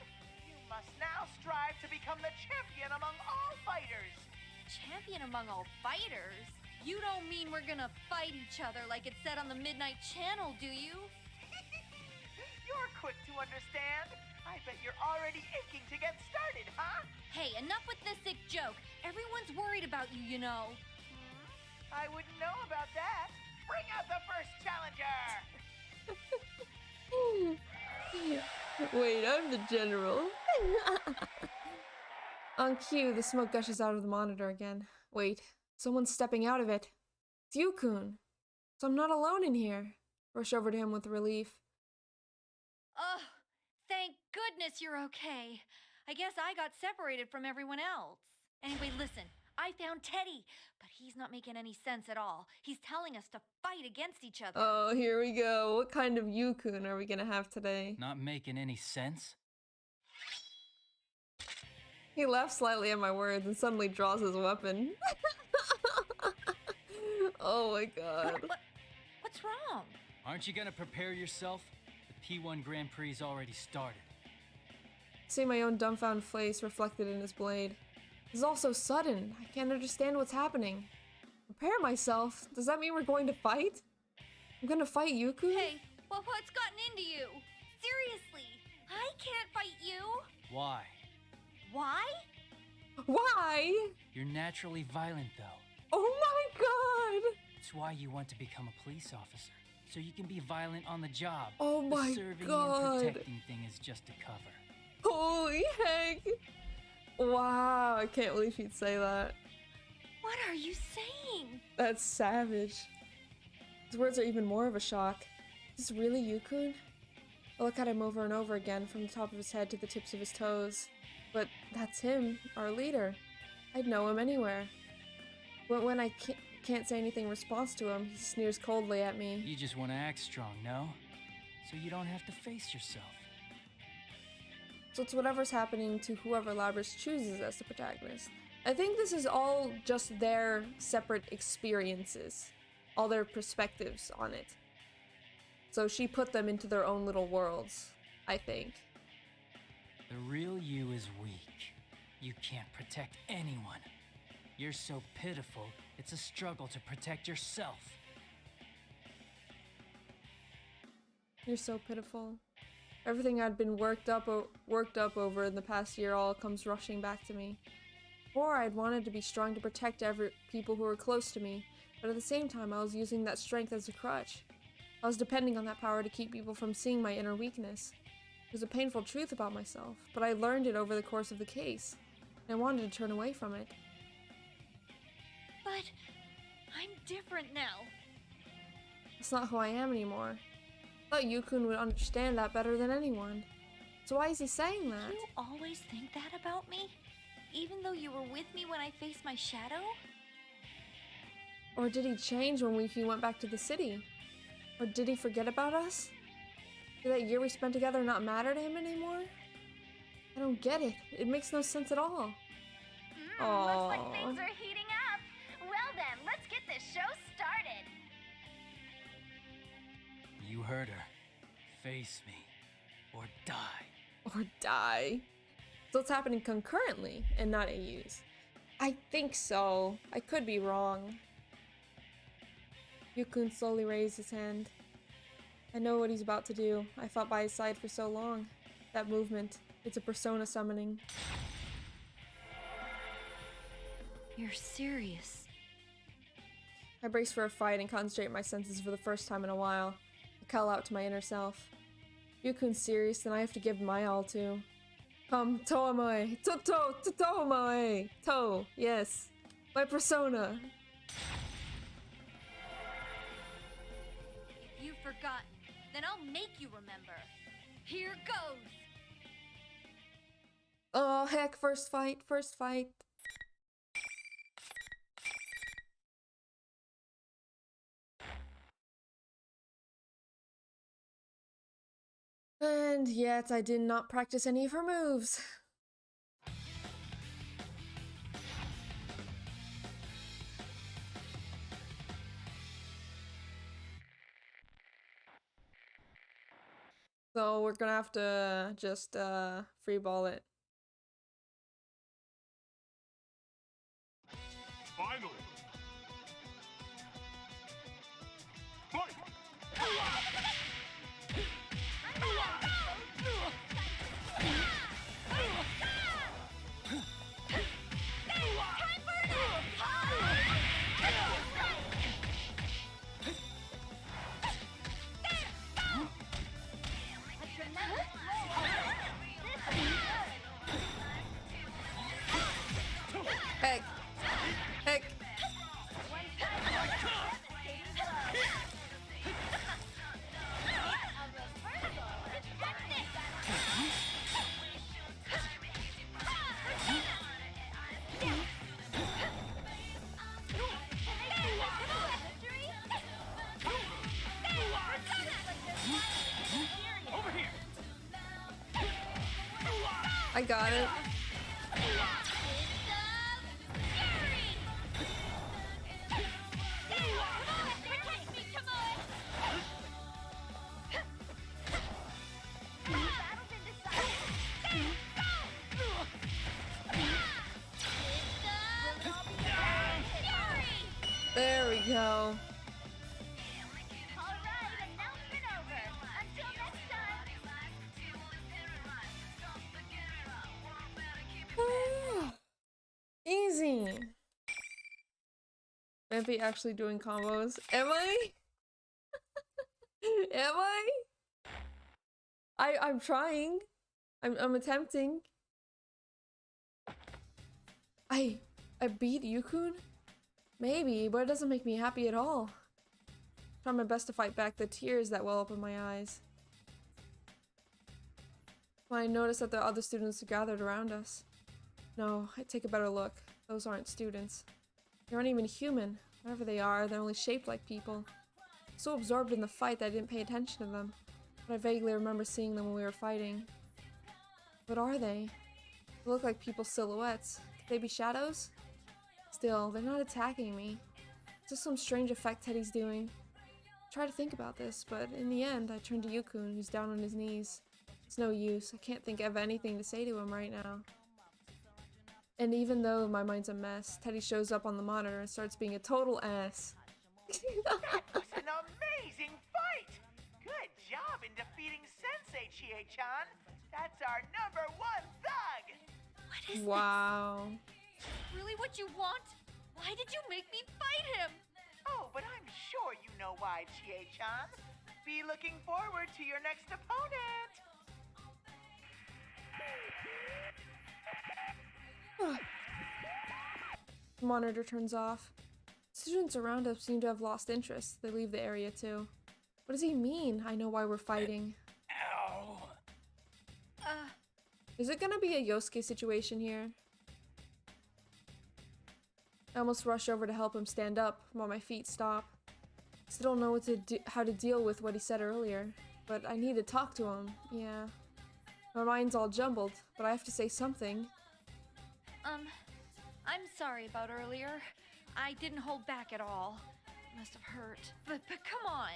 You must now strive to become the champion among all fighters! Champion among all fighters? You don't mean we're gonna fight each other like it said on the Midnight Channel, do you? You're quick to understand. I bet you're already aching to get started, huh? Hey, enough with this sick joke. Everyone's worried about you, you know. I wouldn't know about that. Bring out the first challenger! Wait, I'm the General. On cue, the smoke gushes out of the monitor again. Wait, someone's stepping out of it. It's Yukun. So I'm not alone in here. Rush over to him with relief. Oh, thank goodness you're okay. I guess I got separated from everyone else. Anyway, listen, I found Teddy, but he's not making any sense at all. He's telling us to fight against each other. Oh, here we go. What kind of Yukun are we gonna have today? Not making any sense? He laughs slightly at my words and suddenly draws his weapon. Oh my god. What's wrong? Aren't you gonna prepare yourself? The P1 Grand Prix already started. See my own dumbfounded face reflected in his blade. This is all so sudden. I can't understand what's happening. Prepare myself? Does that mean we're going to fight? I'm gonna fight Yukun? Hey, well, what's gotten into you? Seriously, I can't fight you. Why? Why? Why? You're naturally violent, though. Oh my god! It's why you want to become a police officer, so you can be violent on the job. Oh my the serving god! and protecting thing is just a cover. Holy heck! Wow, I can't believe he'd say that. What are you saying? That's savage. His words are even more of a shock. Is this really Yukun? I look at him over and over again, from the top of his head to the tips of his toes. But that's him, our leader. I'd know him anywhere. But when I can't say anything in response to him, he sneers coldly at me. You just want to act strong, no? So you don't have to face yourself. So it's whatever's happening to whoever Labrys chooses as the protagonist. I think this is all just their separate experiences, all their perspectives on it. So she put them into their own little worlds, I think. The real you is weak. You can't protect anyone. You're so pitiful, it's a struggle to protect yourself. You're so pitiful. Everything I'd been worked up over in the past year all comes rushing back to me. Before, I'd wanted to be strong to protect people who were close to me, but at the same time, I was using that strength as a crutch. I was depending on that power to keep people from seeing my inner weakness. It was a painful truth about myself, but I learned it over the course of the case, and I wanted to turn away from it. But I'm different now. That's not who I am anymore. I thought Yukun would understand that better than anyone. So why is he saying that? You always think that about me? Even though you were with me when I faced my shadow? Or did he change when he went back to the city? Or did he forget about us? Did that year we spent together not matter to him anymore? I don't get it. It makes no sense at all. Looks like things are heating up. Well then, let's get this show started. You heard her. Face me, or die. Or die. So it's happening concurrently and not AUs. I think so. I could be wrong. Yukun slowly raised his hand. I know what he's about to do. I fought by his side for so long. That movement, it's a persona summoning. You're serious. I brace for a fight and concentrate my senses for the first time in a while. I call out to my inner self. Yukun's serious, then I have to give my all to. Come, Toamae! Toamae! To, yes. My persona! If you've forgotten, then I'll make you remember. Here goes! Oh, heck, first fight. And yet, I did not practice any of her moves. So we're gonna have to just free ball it. Finally. Fight! Heck. I got it. There we go. Easy. Maybe actually doing combos. Am I? Am I? I'm trying. I'm attempting. I beat Yukun? Maybe, but it doesn't make me happy at all. Try my best to fight back the tears that well up in my eyes. When I notice that the other students are gathered around us. No, I take a better look. Those aren't students. They aren't even human. Whatever they are, they're only shaped like people. So absorbed in the fight that I didn't pay attention to them. But I vaguely remember seeing them when we were fighting. What are they? They look like people's silhouettes. Could they be shadows? Still, they're not attacking me. It's just some strange effect Teddy's doing. I try to think about this, but in the end, I turn to Yukun, who's down on his knees. It's no use. I can't think of anything to say to him right now. And even though my mind's a mess, Teddy shows up on the monitor and starts being a total ass. That was an amazing fight! Good job, job in defeating Sensei, Chie-chan. That's our #1 thug. What is Wow. this? Really what you want? Why did you make me fight him? Oh, but I'm sure you know why, Chie-chan. Be looking forward to your next opponent. The monitor turns off. Students around us seem to have lost interest. They leave the area too. What does he mean? I know why we're fighting. Ow. Is it gonna be a Yosuke situation here? I almost rush over to help him stand up while my feet stop. Still don't know how to deal with what he said earlier, but I need to talk to him. Yeah. My mind's all jumbled, but I have to say something. I'm sorry about earlier. I didn't hold back at all. It must have hurt. But come on.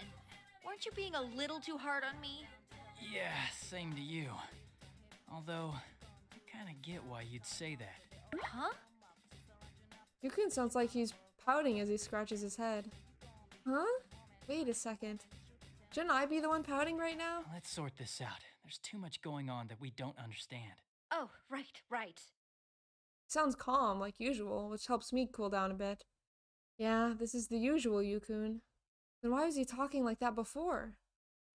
Weren't you being a little too hard on me? Yeah, same to you. Although, I kinda get why you'd say that. Huh? Yukun sounds like he's pouting as he scratches his head. Huh? Wait a second. Shouldn't I be the one pouting right now? Let's sort this out. There's too much going on that we don't understand. Oh, right. Sounds calm, like usual, which helps me cool down a bit. Yeah, this is the usual Yukun. Then why was he talking like that before?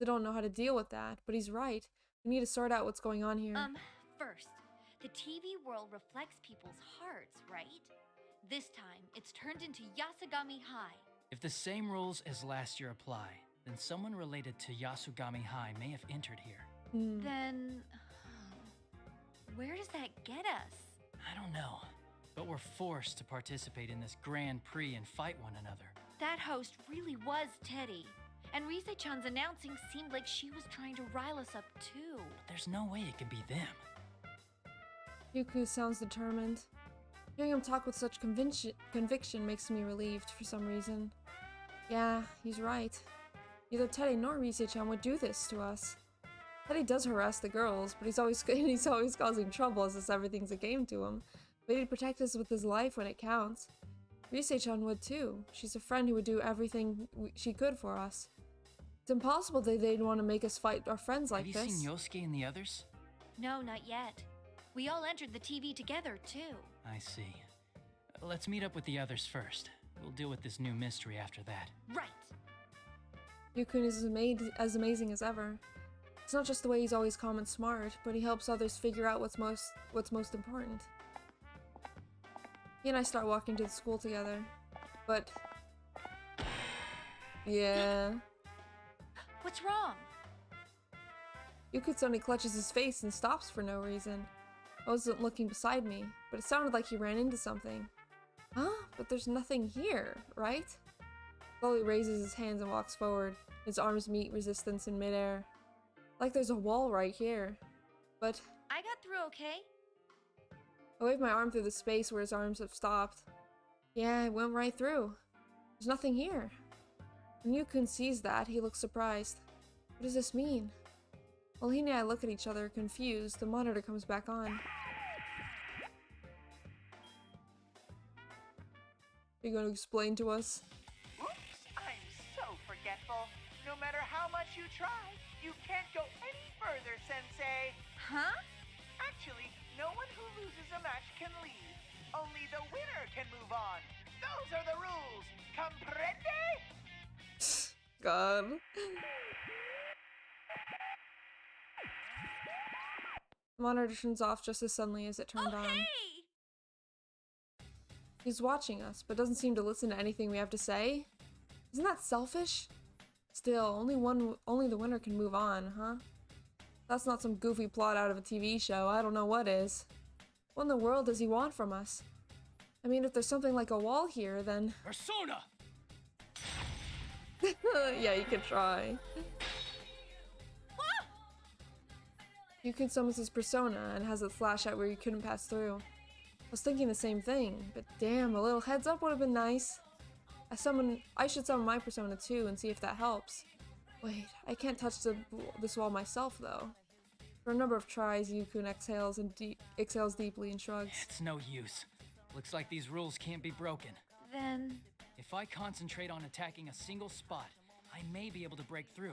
They don't know how to deal with that, but he's right. We need to sort out what's going on here. First, the TV world reflects people's hearts, right? This time, it's turned into Yasugami High. If the same rules as last year apply, then someone related to Yasugami High may have entered here. Then... where does that get us? I don't know, but we're forced to participate in this Grand Prix and fight one another. That host really was Teddy. And Rise-chan's announcing seemed like she was trying to rile us up too. There's no way it can be them. Yuku sounds determined. Hearing him talk with such conviction makes me relieved for some reason. Yeah, he's right. Neither Teddy nor Rise-chan would do this to us. Teddy does harass the girls, but he's always causing trouble as if everything's a game to him. But he'd protect us with his life when it counts. Rise-chan would too. She's a friend who would do everything she could for us. It's impossible that they'd want to make us fight our friends like this. Have you seen Yosuke and the others? No, not yet. We all entered the TV together, too. I see. Let's meet up with the others first. We'll deal with this new mystery after that. Right. Yukun is as amazing as ever. It's not just the way he's always calm and smart, but he helps others figure out what's most important. He and I start walking to the school together, but... yeah... What's wrong? Yukun suddenly clutches his face and stops for no reason. I wasn't looking beside me, but it sounded like he ran into something. Huh? But there's nothing here, right? Slowly raises his hands and walks forward. His arms meet resistance in midair. Like there's a wall right here. But... I got through okay. I wave my arm through the space where his arms have stopped. Yeah, it went right through. There's nothing here. When Yukun sees that, he looks surprised. What does this mean? While he and I look at each other, confused, the monitor comes back on. Are you going to explain to us? Oops, I'm so forgetful. No matter how much you try, you can't go any further, Sensei. Huh? Actually, no one who loses a match can leave. Only the winner can move on. Those are the rules. Comprende? God. The monitor turns off just as suddenly as it turned on. Hey! He's watching us, but doesn't seem to listen to anything we have to say. Isn't that selfish? Still, only the winner can move on, huh? That's not some goofy plot out of a TV show. I don't know what is. What in the world does he want from us? I mean, if there's something like a wall here, then... Persona! Yeah, you could try. You can summon his persona and has it flash out where you couldn't pass through. I was thinking the same thing, but damn, a little heads up would have been nice. I should summon my persona too and see if that helps. Wait, I can't touch this wall myself though. For a number of tries, Yukun exhales deeply and shrugs. It's no use. Looks like these rules can't be broken. Then... If I concentrate on attacking a single spot, I may be able to break through.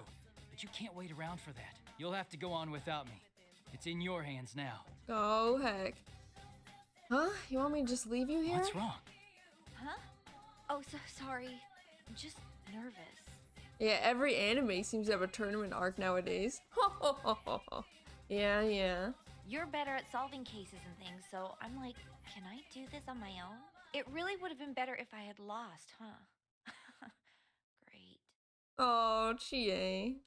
but you can't wait around for that. You'll have to go on without me. It's in your hands now. Oh, heck. Huh? You want me to just leave you here? What's wrong? Huh? Oh, so sorry. I'm just nervous. Yeah, every anime seems to have a tournament arc nowadays. Yeah. You're better at solving cases and things, so I'm like, can I do this on my own? It really would have been better if I had lost, huh? Great. Oh, chie.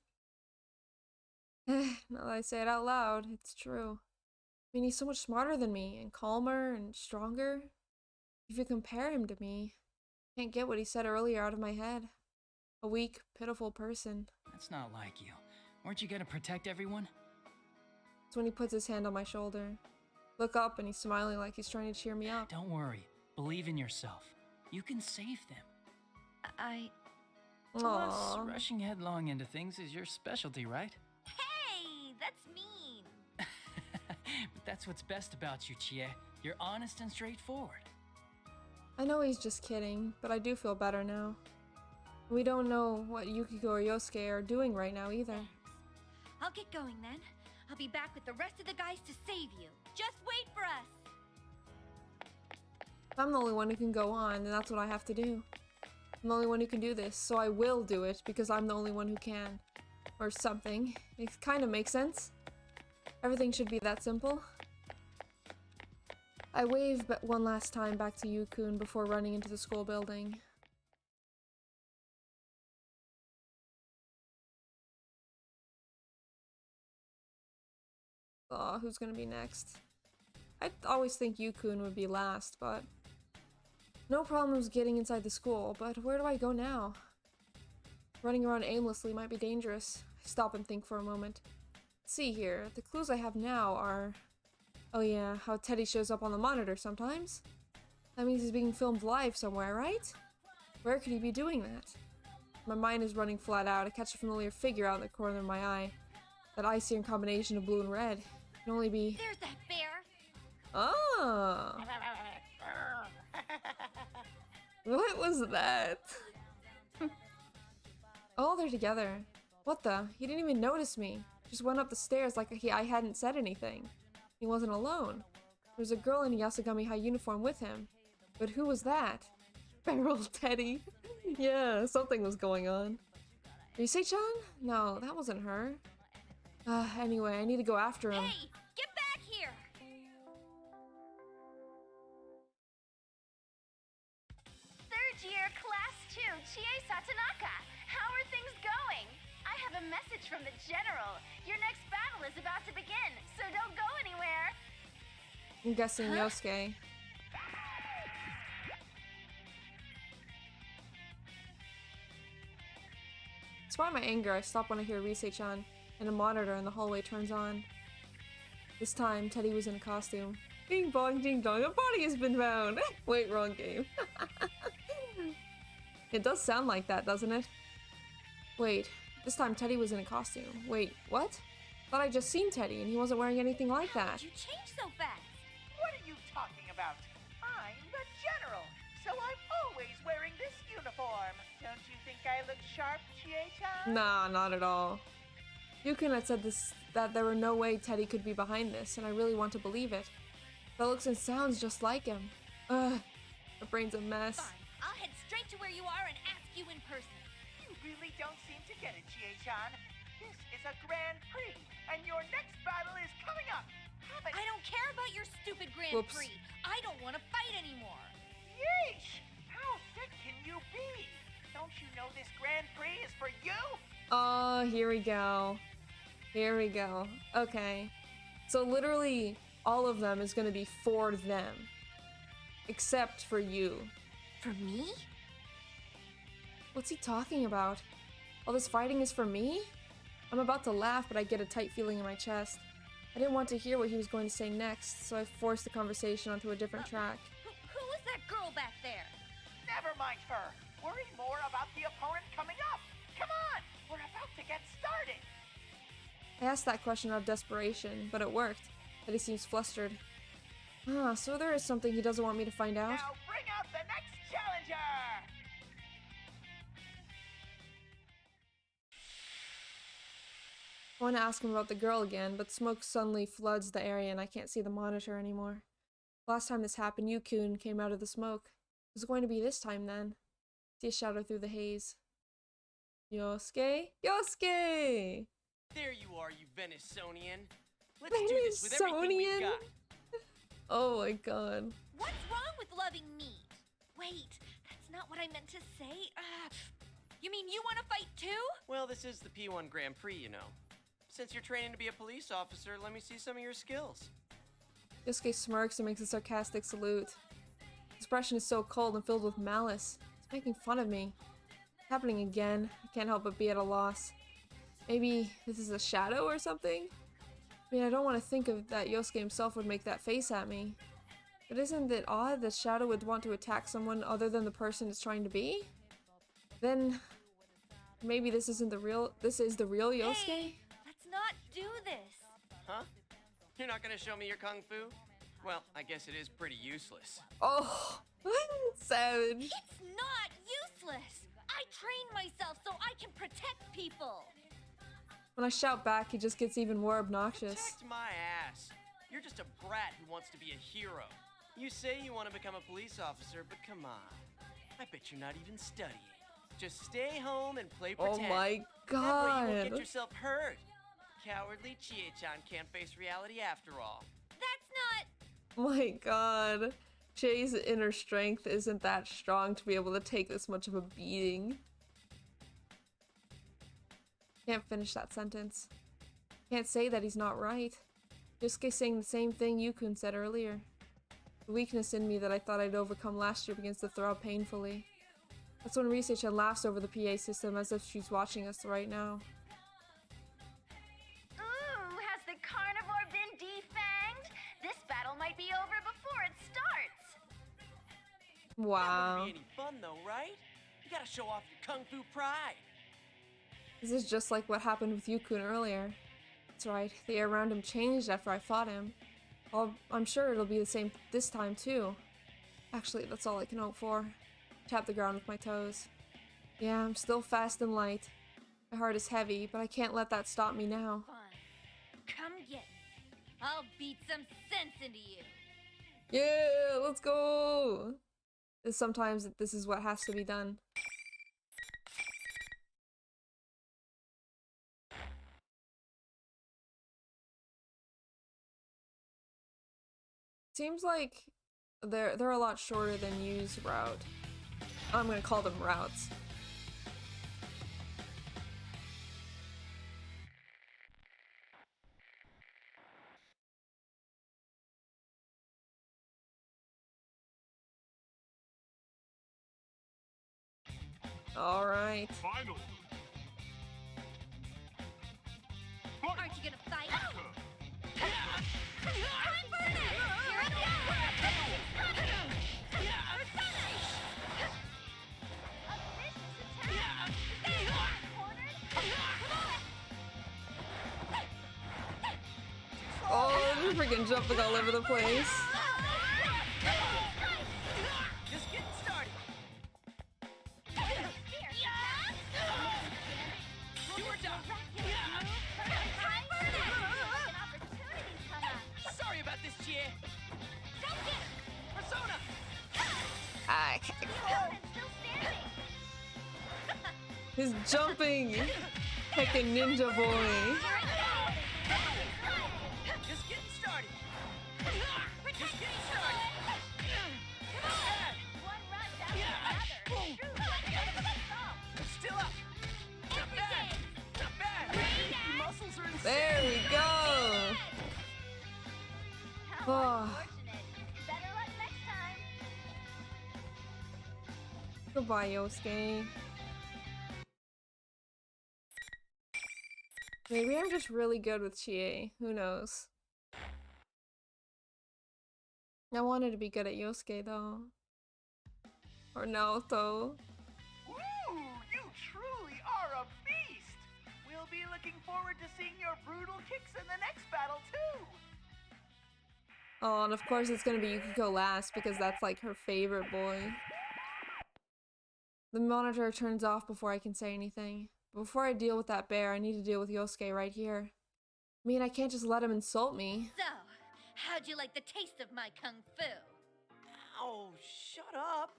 Now that I say it out loud, it's true. I mean, he's so much smarter than me, and calmer, and stronger. If you compare him to me, I can't get what he said earlier out of my head. A weak, pitiful person. That's not like you. Weren't you gonna protect everyone? It's when he puts his hand on my shoulder. Look up and he's smiling like he's trying to cheer me up. Don't worry. Believe in yourself. You can save them. Plus, Aww. rushing headlong into things is your specialty, right? Hey, that's mean. But that's what's best about you, Chie. You're honest and straightforward. I know he's just kidding, but I do feel better now. We don't know what Yukiko or Yosuke are doing right now either. I'll get going then. I'll be back with the rest of the guys to save you. Just wait for us. If I'm the only one who can go on, then that's what I have to do. I'm the only one who can do this, so I will do it because I'm the only one who can. Or something. It kind of makes sense. Everything should be that simple. I wave one last time back to Yukun before running into the school building. Aw, who's gonna be next? I'd always think Yukun would be last, but... No problems getting inside the school, but where do I go now? Running around aimlessly might be dangerous. I stop and think for a moment. Let's see here, the clues I have now are... Oh yeah, how Teddy shows up on the monitor sometimes. That means he's being filmed live somewhere, right? Where could he be doing that? My mind is running flat out. I catch a familiar figure out in the corner of my eye. That eye-searing combination of blue and red. It can only be... There's that bear. Ah! What was that? Oh, they're together. What the? He didn't even notice me. Just went up the stairs like I hadn't said anything. He wasn't alone. There was a girl in a Yasugami High uniform with him. But who was that? Feral Teddy. Yeah, something was going on. Rise-chan? No, that wasn't her. Anyway, I need to go after him. Hey, get back here! Third year, class 2, Chie Satanaka. How are things going? I have a message from the general. Your next battle is about to begin, so don't go anywhere. I'm guessing Yosuke. Despite my anger, I stop when I hear Rise-chan, and a monitor in the hallway turns on. This time, Teddy was in a costume. Bing bong ding dong, a body has been found! Wait, wrong game. It does sound like that, doesn't it? Wait, this time Teddy was in a costume. Wait, what? Thought I just seen Teddy and he wasn't wearing anything like How that. did you change so fast? What are you talking about? I'm the general, so I'm always wearing this uniform. Don't you think I look sharp, Chie-chan? Nah, not at all. Yukun had said that there were no way Teddy could be behind this, and I really want to believe it. That looks and sounds just like him. Ugh, my brain's a mess. Fine, I'll head straight to where you are and ask you in person. You really don't seem to get it, Chie-chan. This is a Grand Prix, and your next battle is coming up. I don't care about your stupid Grand Whoops. Prix. I don't want to fight anymore. Yeesh! How thick can you be? Don't you know this Grand Prix is for you? Oh, here we go. Here we go. Okay. So literally, all of them is gonna be for them. Except for you. For me? What's he talking about? All this fighting is for me? I'm about to laugh, but I get a tight feeling in my chest. I didn't want to hear what he was going to say next, so I forced the conversation onto a different track. Who is that girl back there? Never mind her. Worry more about the opponent coming up. Come on, we're about to get started. I asked that question out of desperation, but it worked. But he seems flustered. Ah, so there is something he doesn't want me to find out? Now bring out the next challenger! I want to ask him about the girl again, but smoke suddenly floods the area and I can't see the monitor anymore. Last time this happened, Yukun came out of the smoke. It was going to be this time then. See a shadow through the haze. Yosuke? Yosuke! There you are, you Venisonian. Let's do this with everything we got. Oh my god. What's wrong with loving meat? Wait, that's not what I meant to say. You mean you want to fight too? Well, this is the P1 Grand Prix, you know. Since you're training to be a police officer, let me see some of your skills. Yosuke smirks and makes a sarcastic salute. His expression is so cold and filled with malice. He's making fun of me. It's happening again. I can't help but be at a loss. Maybe this is a shadow or something? I mean, I don't want to think of that Yosuke himself would make that face at me. But isn't it odd that Shadow would want to attack someone other than the person it's trying to be? Then maybe this is the real Yosuke? Hey, let's not do this. Huh? You're not gonna show me your kung fu? Well, I guess it is pretty useless. Oh, savage. It's not useless. I train myself so I can protect people. When I shout back, he just gets even more obnoxious. Protect my ass. You're just a brat who wants to be a hero. You say you want to become a police officer, but come on. I bet you're not even studying. Just stay home and play pretend. Oh my god. That way you won't get yourself hurt. Cowardly Chie-chan can't face reality after all. That's not... My god. Chie's inner strength isn't that strong to be able to take this much of a beating. Can't finish that sentence. Can't say that he's not right. Yosuke's saying the same thing Yukun said earlier. The weakness in me that I thought I'd overcome last year begins to throb painfully. That's when Risei-chan laughs over the PA system as if she's watching us right now. Ooh, has the carnivore been defanged? This battle might be over before it starts. Wow. That wouldn't be any fun though, right? You gotta show off your kung fu pride. This is just like what happened with Yukun earlier. That's right, the air around him changed after I fought him. I'm sure it'll be the same this time too. Actually, that's all I can hope for. Tap the ground with my toes. Yeah, I'm still fast and light. My heart is heavy, but I can't let that stop me now. Fine. Come get me. I'll beat some sense into you. Yeah, let's go! Sometimes this is what has to be done. Seems like they're a lot shorter than Yu's route. I'm gonna call them routes. All right. Final. Aren't you gonna fight? Oh, they're freaking jumping all over the place. Just getting started. You were done. Sorry about this, Chie. Persona. He's jumping. Heckin' ninja boy. Just getting started. Just getting started. Still up. Not bad. Not bad. Your muscles are insane. There we go. Oh. Goodbye, Yosuke. Maybe I'm just really good with Chie. Who knows? I wanted to be good at Yosuke though. Or Naoto. Ooh, you truly are a beast! We'll be looking forward to seeing your brutal kicks in the next battle, too! Oh, and of course it's gonna be Yukiko last because that's like her favorite boy. The monitor turns off before I can say anything. Before I deal with that bear, I need to deal with Yosuke right here. I mean, I can't just let him insult me. So, how'd you like the taste of my kung fu? Oh, shut up.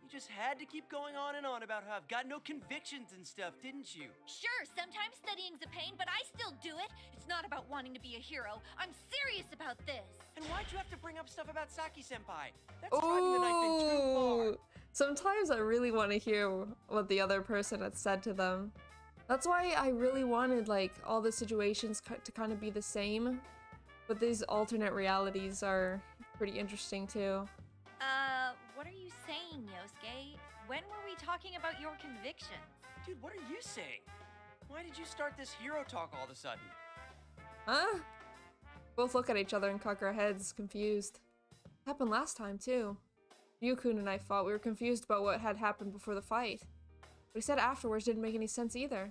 You just had to keep going on and on about how I've got no convictions and stuff, didn't you? Sure, sometimes studying's a pain, but I still do it. It's not about wanting to be a hero. I'm serious about this. And why'd you have to bring up stuff about Saki-senpai? That's driving the knife in too far. Sometimes I really want to hear what the other person had said to them. That's why I really wanted, like, all the situations to kind of be the same. But these alternate realities are pretty interesting, too. What are you saying, Yosuke? When were we talking about your convictions? Dude, what are you saying? Why did you start this hero talk all of a sudden? Huh? Both look at each other and cock our heads, confused. Happened last time, too. Ryukun and I fought. We were confused about what had happened before the fight. What he said afterwards didn't make any sense either.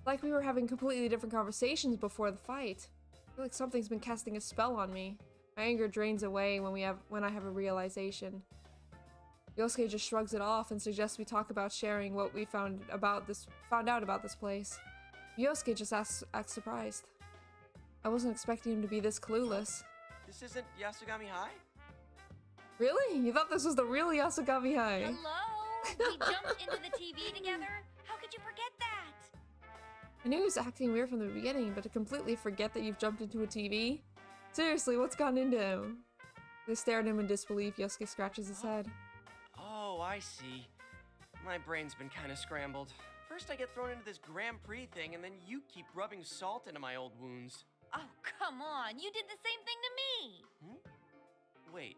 Like we were having completely different conversations before the fight. I feel like something's been casting a spell on me. My anger drains away when I have a realization. Yosuke just shrugs it off and suggests we talk about sharing what we found out about this place. Yosuke just acts surprised. I wasn't expecting him to be this clueless. This isn't Yasugami High? Really? You thought this was the real Yasugami High? Hello? We jumped into the TV together? How could you forget that? I knew he was acting weird from the beginning, but to completely forget that you've jumped into a TV? Seriously, what's gone into him? They stare at him in disbelief. Yosuke scratches his head. Oh, I see. My brain's been kind of scrambled. First I get thrown into this Grand Prix thing, and then you keep rubbing salt into my old wounds. Oh, come on. You did the same thing to me. Hmm? Wait,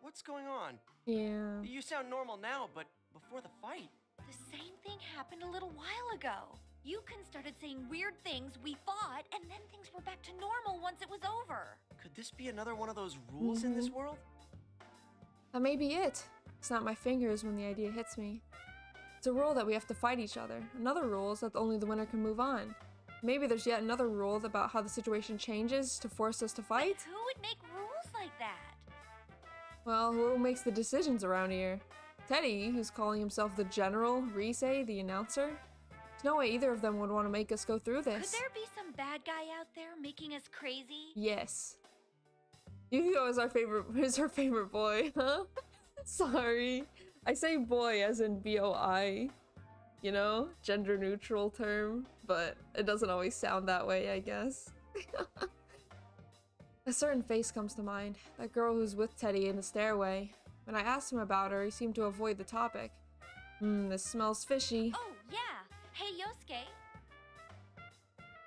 what's going on? Yeah. You sound normal now, but before the fight. The same thing happened a little while ago. Yukon started saying weird things, we fought, and then things were back to normal once it was over. Could this be another one of those rules in this world? That may be it. Snap my fingers when the idea hits me. It's a rule that we have to fight each other. Another rule is that only the winner can move on. Maybe there's yet another rule about how the situation changes to force us to fight? But who would make rules like that? Well, who makes the decisions around here? Teddy, who's calling himself the General, Rise, the announcer? There's no way either of them would want to make us go through this. Could there be some bad guy out there making us crazy? Yes. Yu-Gi-Oh is our favorite boy, huh? Sorry. I say boy as in B-O-I. You know? Gender neutral term. But it doesn't always sound that way, I guess. A certain face comes to mind. That girl who's with Teddy in the stairway. When I asked him about her, he seemed to avoid the topic. This smells fishy. Oh, yeah. Hey, Yosuke.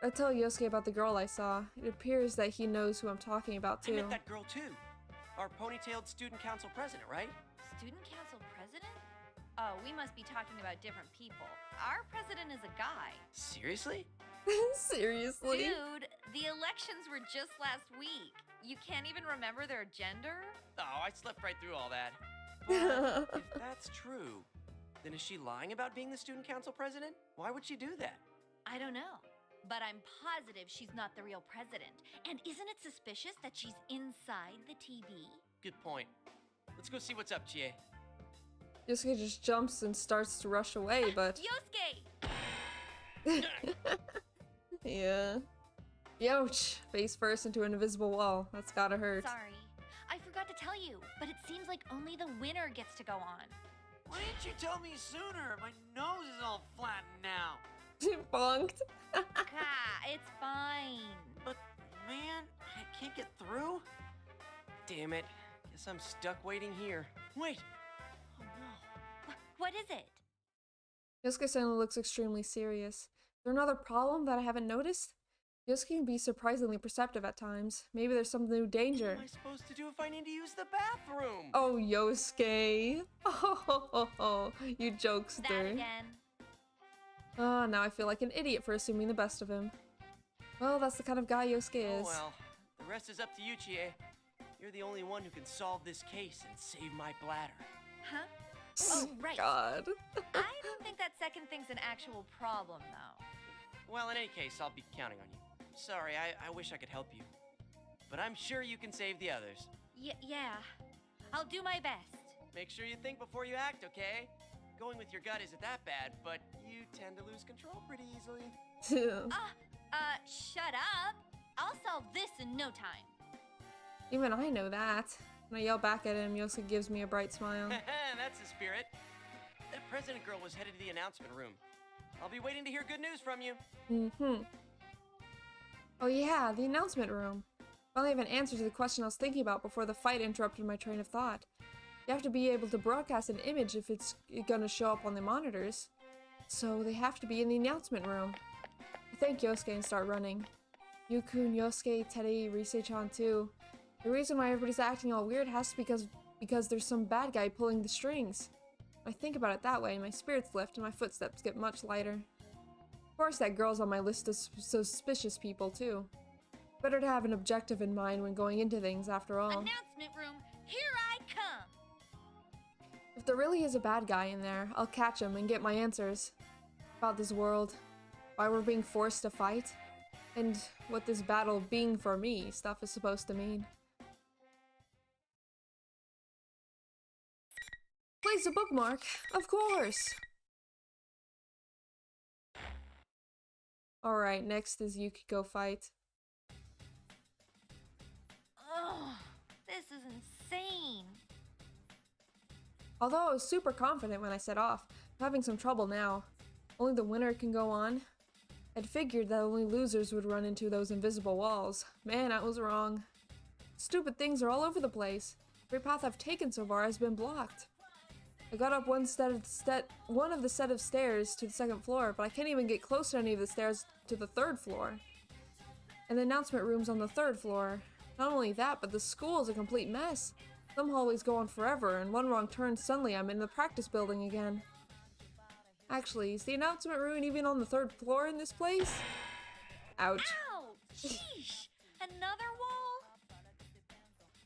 I tell Yosuke about the girl I saw. It appears that he knows who I'm talking about, too. I met that girl, too. Our ponytailed student council president, right? Student council president? Oh, we must be talking about different people. Our president is a guy. Seriously? Seriously? Dude, the elections were just last week. You can't even remember their gender? Oh, I slept right through all that. But if that's true, then is she lying about being the student council president? Why would she do that? I don't know. But I'm positive she's not the real president. And isn't it suspicious that she's inside the TV? Good point. Let's go see what's up, Chie. Yosuke just jumps and starts to rush away, but... Yosuke! Yeah. Youch! Face first into an invisible wall. That's gotta hurt. Sorry. I forgot to tell you, but it seems like only the winner gets to go on. Why didn't you tell me sooner? My nose is all flattened now. Bonked. It's fine. But, man, I can't get through? Damn it. Guess I'm stuck waiting here. Wait! Oh no. What is it? Yosuke suddenly looks extremely serious. Is there another problem that I haven't noticed? Yosuke can be surprisingly perceptive at times. Maybe there's some new danger. What am I supposed to do if I need to use the bathroom? Oh, Yosuke. Oh, you jokester. That again. Oh, now I feel like an idiot for assuming the best of him. Well, that's the kind of guy Yosuke is. Oh well, the rest is up to you, Chie. You're the only one who can solve this case and save my bladder. Huh? Oh, right. God. I don't think that second thing's an actual problem, though. Well, in any case, I'll be counting on you. Sorry, I wish I could help you. But I'm sure you can save the others. Yeah. I'll do my best. Make sure you think before you act, okay? Going with your gut isn't that bad, but you tend to lose control pretty easily. Shut up. I'll solve this in no time. Even I know that. When I yell back at him, Yosuke gives me a bright smile. That's the spirit. That president girl was headed to the announcement room. I'll be waiting to hear good news from you. Oh yeah, the announcement room. Finally have an answer to the question I was thinking about before the fight interrupted my train of thought. You have to be able to broadcast an image if it's gonna show up on the monitors. So they have to be in the announcement room. I thank Yosuke and start running. Yukun, Yosuke, Teddy, Rise-chan too. The reason why everybody's acting all weird has to be because there's some bad guy pulling the strings. When I think about it that way, my spirits lift and my footsteps get much lighter. Of course, that girl's on my list of suspicious people too. Better to have an objective in mind when going into things, after all. Announcement room, here I come! If there really is a bad guy in there, I'll catch him and get my answers. About this world, why we're being forced to fight, and what this battle being for me stuff is supposed to mean. Place a bookmark, of course! Alright, next is Yukiko fight. Ugh, this is insane. Although I was super confident when I set off, I'm having some trouble now. Only the winner can go on. I'd figured that only losers would run into those invisible walls. Man, I was wrong. Stupid things are all over the place. Every path I've taken so far has been blocked. I got up one of the set of stairs to the second floor, but I can't even get close to any of the stairs to the third floor. And the announcement room's on the third floor. Not only that, but the school is a complete mess. Some hallways go on forever, and one wrong turn, suddenly I'm in the practice building again. Actually, is the announcement room even on the third floor in this place? Ouch. Ow! Sheesh! Another wall?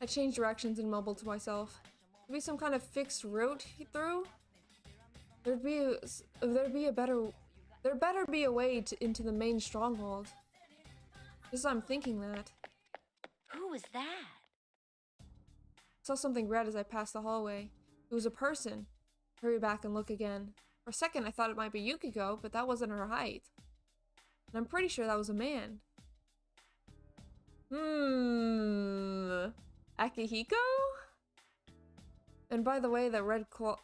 I changed directions and mumbled to myself. Maybe some kind of fixed route through? There better be a way into the main stronghold. Just I'm thinking that. Who was that? I saw something red as I passed the hallway. It was a person. Hurry back and look again. For a second I thought it might be Yukiko, but that wasn't her height. And I'm pretty sure that was a man. Akihiko? And by the way that red cloth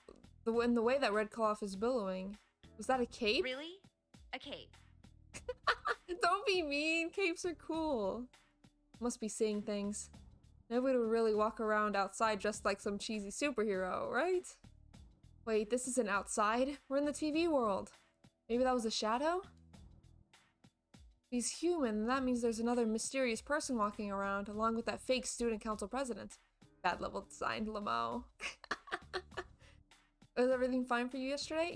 is billowing, was that a cape? Really? A cape. Don't be mean, capes are cool. Must be seeing things. Nobody would really walk around outside dressed like some cheesy superhero, right? Wait, this isn't outside. We're in the TV world. Maybe that was a shadow? If he's human, that means there's another mysterious person walking around, along with that fake student council president. Bad level design, Lamo. Was everything fine for you yesterday?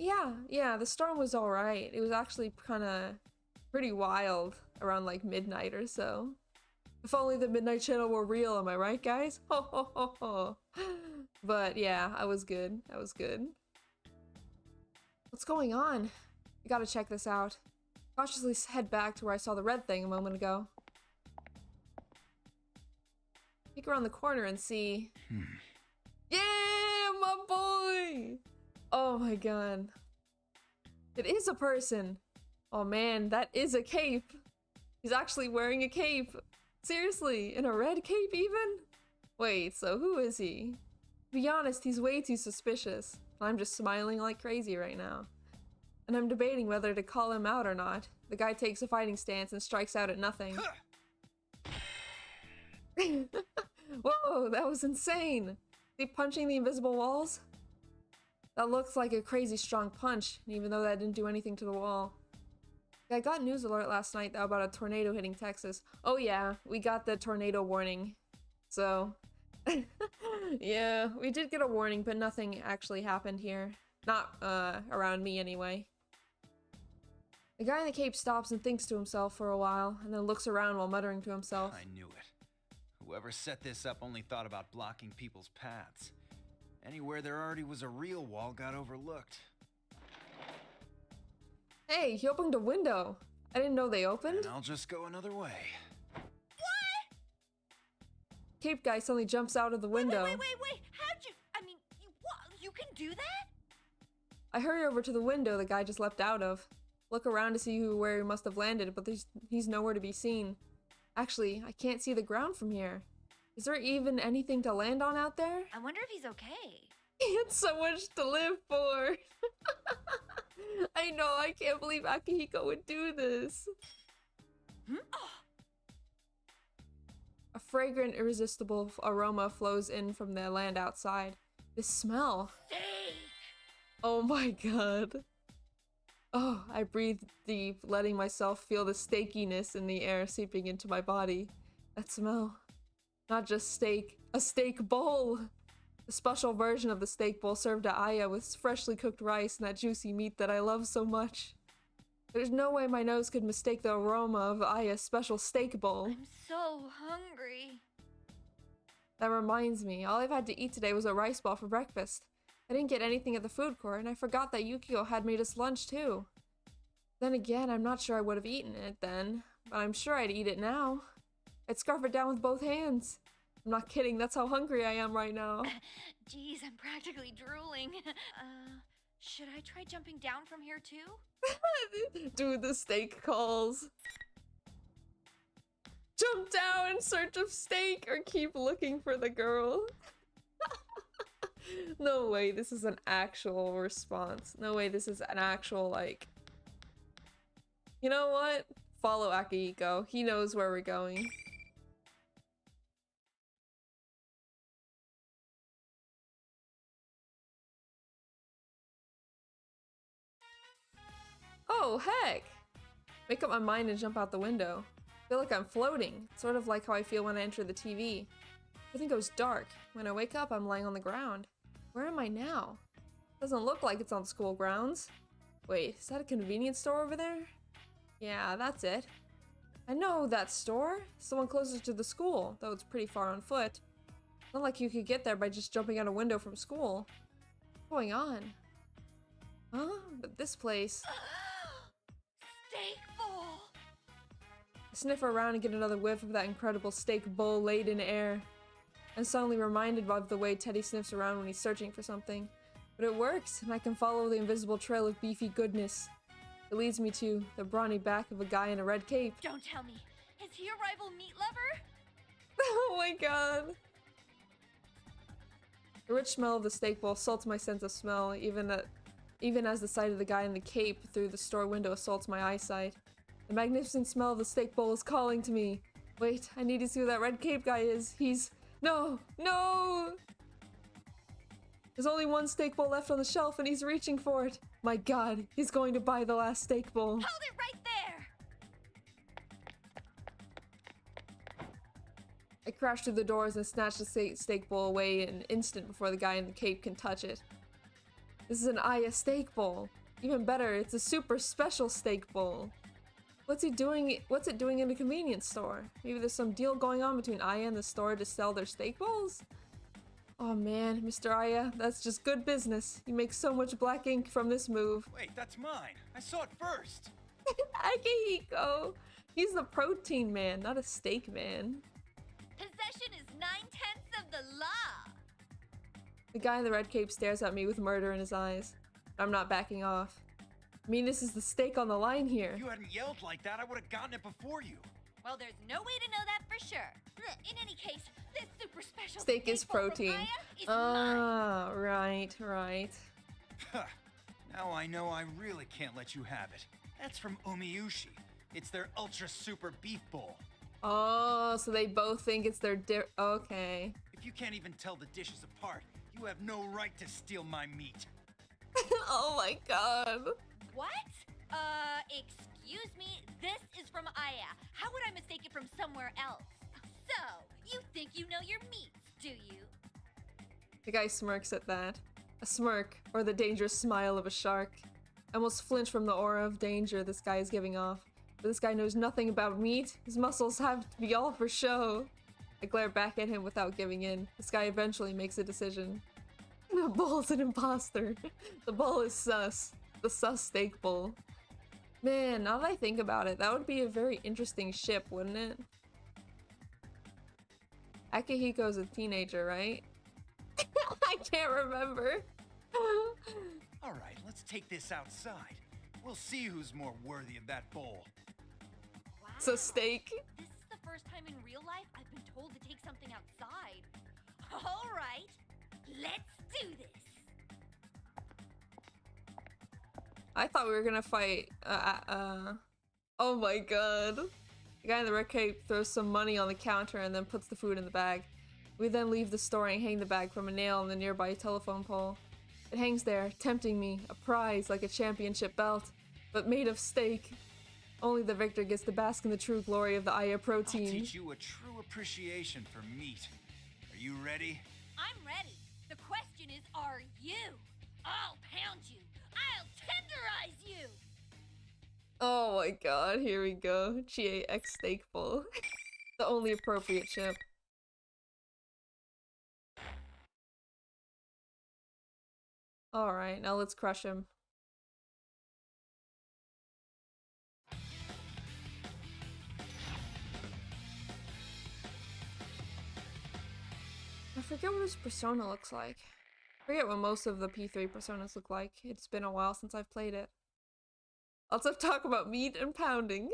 Yeah, the storm was alright. It was actually kinda pretty wild around like midnight or so. If only the Midnight Channel were real, am I right, guys? Ho ho ho ho. But yeah, I was good. What's going on? I gotta check this out. Cautiously head back to where I saw the red thing a moment ago. Peek around the corner and see... Yeah, my boy! Oh my god. It is a person. Oh man, that is a cape. He's actually wearing a cape. Seriously, in a red cape even? Wait, so who is he? To be honest, he's way too suspicious. I'm just smiling like crazy right now. And I'm debating whether to call him out or not. The guy takes a fighting stance and strikes out at nothing. Whoa, that was insane! Is he punching the invisible walls? That looks like a crazy strong punch, even though that didn't do anything to the wall. I got news alert last night though about a tornado hitting Texas. Oh yeah, we got the tornado warning. So, yeah, we did get a warning, but nothing actually happened here. Not, around me anyway. The guy in the cape stops and thinks to himself for a while, and then looks around while muttering to himself. I knew it. Whoever set this up only thought about blocking people's paths. Anywhere there already was a real wall got overlooked. Hey, he opened a window. I didn't know they opened. And I'll just go another way. What? Cape guy suddenly jumps out of the window. Wait. How'd you... I mean, you can do that? I hurry over to the window the guy just leapt out of. Look around to see where he must have landed, but he's nowhere to be seen. Actually, I can't see the ground from here. Is there even anything to land on out there? I wonder if he's okay. He had so much to live for. I know, I can't believe Akihiko would do this. A fragrant, irresistible aroma flows in from the land outside. This smell. Steak! Oh my god. Oh, I breathe deep, letting myself feel the steakiness in the air seeping into my body. That smell. Not just steak, a steak bowl! A special version of the steak bowl served to Aya with freshly cooked rice and that juicy meat that I love so much. There's no way my nose could mistake the aroma of Aya's special steak bowl. I'm so hungry. That reminds me, all I've had to eat today was a rice ball for breakfast. I didn't get anything at the food court, and I forgot that Yukio had made us lunch too. Then again, I'm not sure I would have eaten it then, but I'm sure I'd eat it now. I'd scarf it down with both hands. I'm not kidding, that's how hungry I am right now. Jeez, I'm practically drooling. Should I try jumping down from here too? Dude, the steak calls. Jump down in search of steak or keep looking for the girl. No way, this is an actual response. No way, this is an actual, like... You know what? Follow Akihiko. He knows where we're going. Oh, heck! Make up my mind and jump out the window. Feel like I'm floating, sort of like how I feel when I enter the TV. Everything goes dark. When I wake up, I'm lying on the ground. Where am I now? Doesn't look like it's on school grounds. Wait, is that a convenience store over there? Yeah, that's it. I know that store. It's the one closest to the school, though it's pretty far on foot. Not like you could get there by just jumping out a window from school. What's going on? Huh? But this place... Steak bowl! I sniff around and get another whiff of that incredible steak bowl laid in air. I'm suddenly reminded of the way Teddy sniffs around when he's searching for something. But it works, and I can follow the invisible trail of beefy goodness. It leads me to the brawny back of a guy in a red cape. Don't tell me. Is he a rival meat lover? Oh my god. The rich smell of the steak bowl assaults my sense of smell, even as the sight of the guy in the cape through the store window assaults my eyesight. The magnificent smell of the steak bowl is calling to me. Wait, I need to see who that red cape guy is. No! No! There's only one steak bowl left on the shelf and he's reaching for it. My god, he's going to buy the last steak bowl. Hold it right there! I crash through the doors and snatch the steak bowl away in an instant before the guy in the cape can touch it. This is an Aya steak bowl. Even better, it's a super special steak bowl. What's it doing in a convenience store? Maybe there's some deal going on between Aya and the store to sell their steak bowls? Oh man, Mr. Aya, that's just good business. You make so much black ink from this move. Wait, that's mine. I saw it first. Akihiko! He's the protein man, not a steak man. Possession is 9/10 of the law! The guy in the red cape stares at me with murder in his eyes. I'm not backing off. I mean, this is the stake on the line here. If you hadn't yelled like that, I would have gotten it before you. Well, there's no way to know that for sure. In any case, this super special steak is protein. Ah, right. Now I know I really can't let you have it. That's from Umiyushi. It's their ultra super beef bowl. Oh, so they both think it's their okay. If you can't even tell the dishes apart, you have no right to steal my meat. Oh my god. What? Excuse me? This is from Aya. How would I mistake it from somewhere else? So, you think you know your meats, do you? The guy smirks at that. A smirk, or the dangerous smile of a shark. I almost flinch from the aura of danger this guy is giving off. But this guy knows nothing about meat. His muscles have to be all for show. I glare back at him without giving in. This guy eventually makes a decision. The bull's an imposter. The bull is sus. The sus steak bull. Man, now that I think about it, that would be a very interesting ship, wouldn't it? Akihiko's a teenager, right? I can't remember. All right, let's take this outside. We'll see who's more worthy of that bowl. Wow. It's a steak. This is the first time in real life I've been told to take something outside. All right, let's do this. I thought we were gonna fight. Oh my god. The guy in the red cape throws some money on the counter and then puts the food in the bag. We then leave the store and hang the bag from a nail on the nearby telephone pole. It hangs there, tempting me, a prize like a championship belt, but made of steak. Only the victor gets to bask in the true glory of the Aya protein. I'll teach you a true appreciation for meat. Are you ready? I'm ready. The question is, are you? I'll pound you. I'll tenderize you. Oh my god, here we go. Chie X steak bowl. The only appropriate chip. Alright, now let's crush him. I forget what his persona looks like. I forget what most of the P3 personas look like. It's been a while since I've played it. Lots of talk about meat and pounding.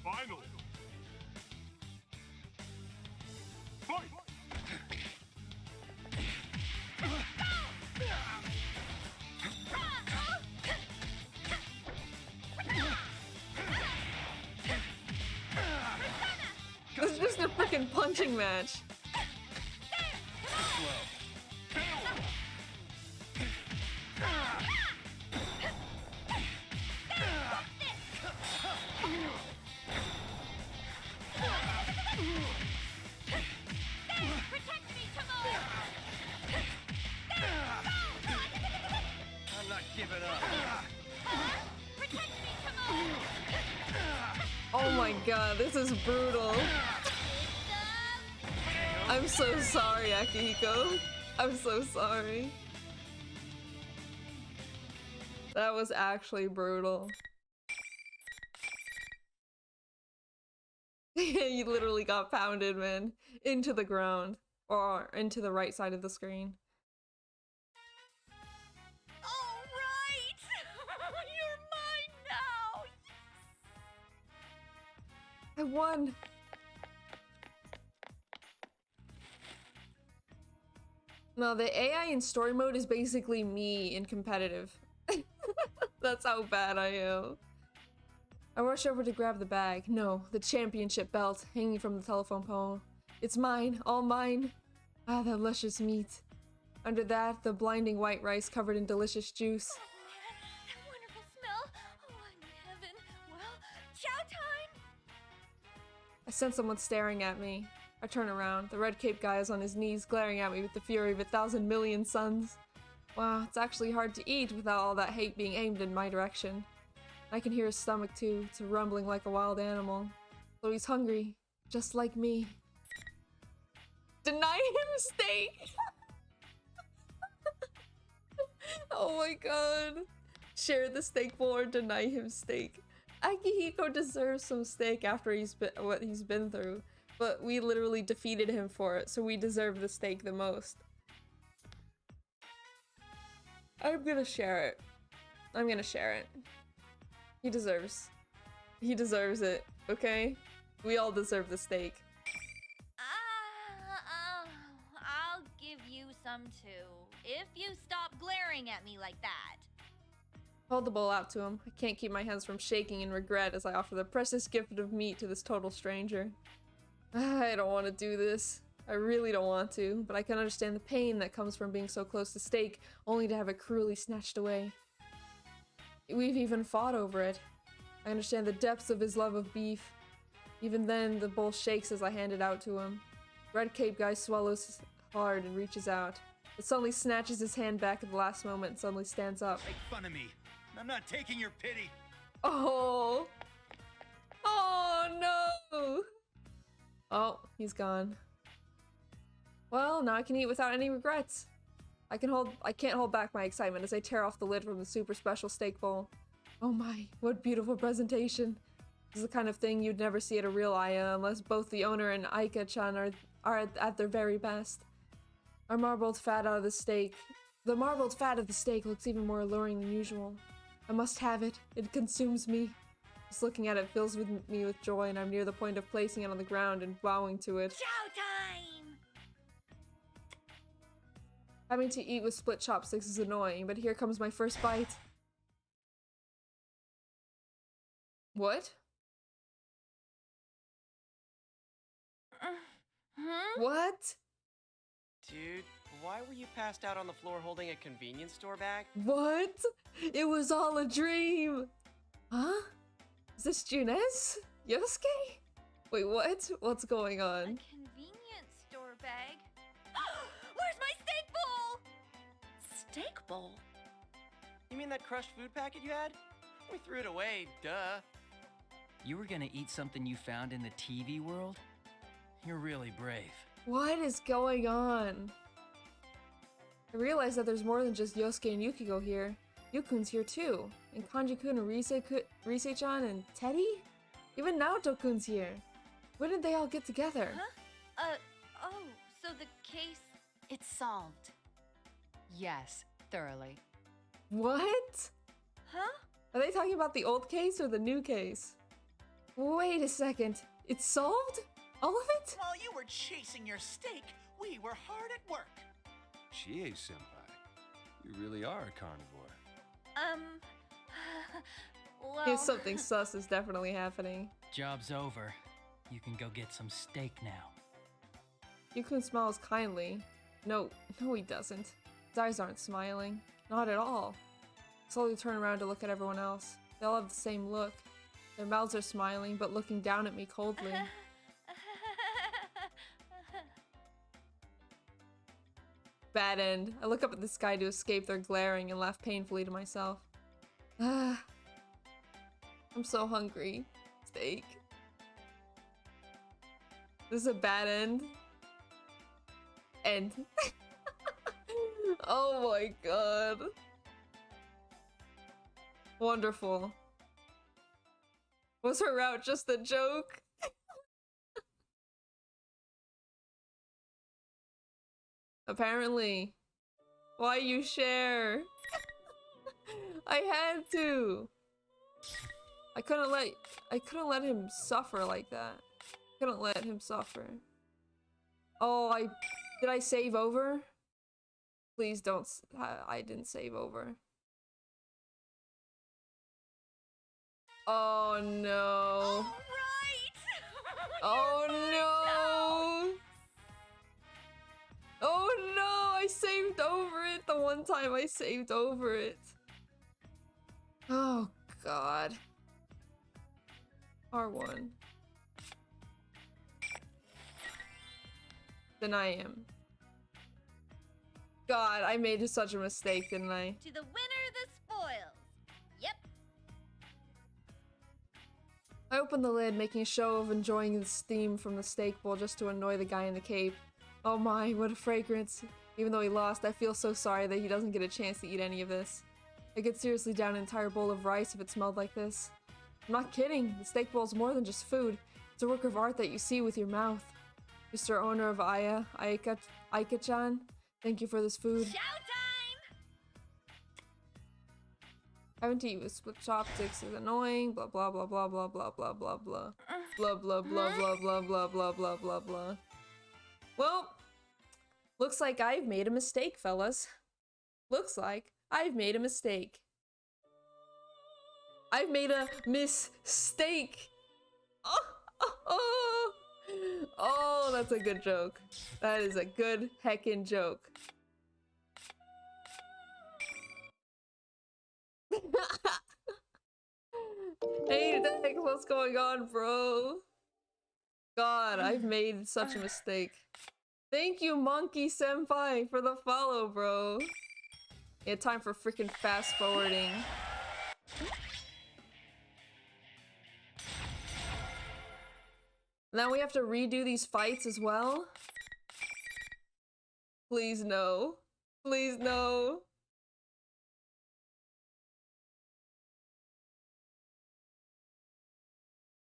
Final. Fight. This is just a freaking punching match. I'm not giving up. Oh my god, this is brutal. I'm so sorry, Akihiko. I'm so sorry. That was actually brutal. You literally got pounded, man. Into the ground. Or into the right side of the screen. All right. You're mine now. I won. No, the AI in story mode is basically me in competitive. That's how bad I am. I rush over to grab the bag. No, the championship belt hanging from the telephone pole. It's mine, all mine. Ah, that luscious meat. Under that, the blinding white rice covered in delicious juice. Oh man, that wonderful smell. Oh, I'm in heaven. Well, chow time. I sense someone staring at me. I turn around. The red cape guy is on his knees, glaring at me with the fury of 1,000 million suns. Wow, it's actually hard to eat without all that hate being aimed in my direction. I can hear his stomach too. It's rumbling like a wild animal. So he's hungry, just like me. Deny him steak! Oh my god. Share the steak bowl or deny him steak. Akihiko deserves some steak after what he's been through. But we literally defeated him for it, so we deserve the steak the most. I'm gonna share it. I'm gonna share it. He deserves it, okay? We all deserve the steak. I'll give you some too, if you stop glaring at me like that. Hold the bowl out to him. I can't keep my hands from shaking in regret as I offer the precious gift of meat to this total stranger. I don't want to do this. I really don't want to, but I can understand the pain that comes from being so close to steak, only to have it cruelly snatched away. We've even fought over it. I understand the depths of his love of beef. Even then, the bowl shakes as I hand it out to him. Red cape guy swallows hard and reaches out, but suddenly snatches his hand back at the last moment and suddenly stands up. Make fun of me. I'm not taking your pity. Oh! Oh no! Oh, he's gone. Well, now I can eat without any regrets. I can't hold back my excitement as I tear off the lid from the super special steak bowl. Oh my, what beautiful presentation. This is the kind of thing you'd never see at a real Aya unless both the owner and Aika-chan are at their very best. Our marbled fat out of the steak. The marbled fat of the steak looks even more alluring than usual. I must have it. It consumes me. Just looking at it fills me with joy, and I'm near the point of placing it on the ground and bowing to it. Chow time! Having to eat with split chopsticks is annoying, but here comes my first bite. What? What? Dude, why were you passed out on the floor holding a convenience store bag? What? It was all a dream! Huh? Is this Junez? Yosuke? Wait, what? What's going on? A convenience store bag? Where's my steak bowl? Steak bowl? You mean that crushed food packet you had? We threw it away, duh. You were gonna eat something you found in the TV world? You're really brave. What is going on? I realize that there's more than just Yosuke and Yukiko here. Yukun's here too. And Kanji-kun and Rise-chan and Teddy? Even Naoto-kun's here. When did they all get together? Huh? Oh, so the case... It's solved. Yes, thoroughly. What? Huh? Are they talking about the old case or the new case? Wait a second. It's solved? All of it? While you were chasing your steak, we were hard at work. Chie-senpai, you really are a carnivore. Well... If something sus is definitely happening. Job's over. You can go get some steak now. Yukun smiles kindly. No, he doesn't. His eyes aren't smiling. Not at all. I slowly turn around to look at everyone else. They all have the same look. Their mouths are smiling, but looking down at me coldly. Bad end. I look up at the sky to escape their glaring and laugh painfully to myself. I'm so hungry. Steak. This is a bad end. End. Oh my god. Wonderful. Was her route just a joke? Apparently. Why you share? I had to. I couldn't let him suffer like that. Couldn't let him suffer. Oh, did I save over? Please don't. I didn't save over. Oh no. Oh no. Oh no, I saved over it the one time I saved over it. Oh god. R1. Deny him. God, I made such a mistake, didn't I? To the winner, the spoils. Yep. I opened the lid, making a show of enjoying the steam from the steak bowl just to annoy the guy in the cape. Oh my, what a fragrance. Even though he lost, I feel so sorry that he doesn't get a chance to eat any of this. I could seriously down an entire bowl of rice if it smelled like this. I'm not kidding. The steak bowl is more than just food. It's a work of art that you see with your mouth. Mr. Owner of Aika-chan, thank you for this food. Showtime! Having to eat with split chopsticks is annoying. Blah blah blah blah blah blah blah blah blah. Blah blah blah blah blah blah blah blah blah blah. Well, looks like I've made a mistake, fellas. Looks like I've made a mistake. I've made a mistake. Oh, that's a good joke. That is a good heckin' joke. Hey, Dex, what's going on, bro? God, I've made such a mistake. Thank you, Monkey Senpai, for the follow, bro. Yeah, time for freaking fast forwarding. Now we have to redo these fights as well? Please no. Please no.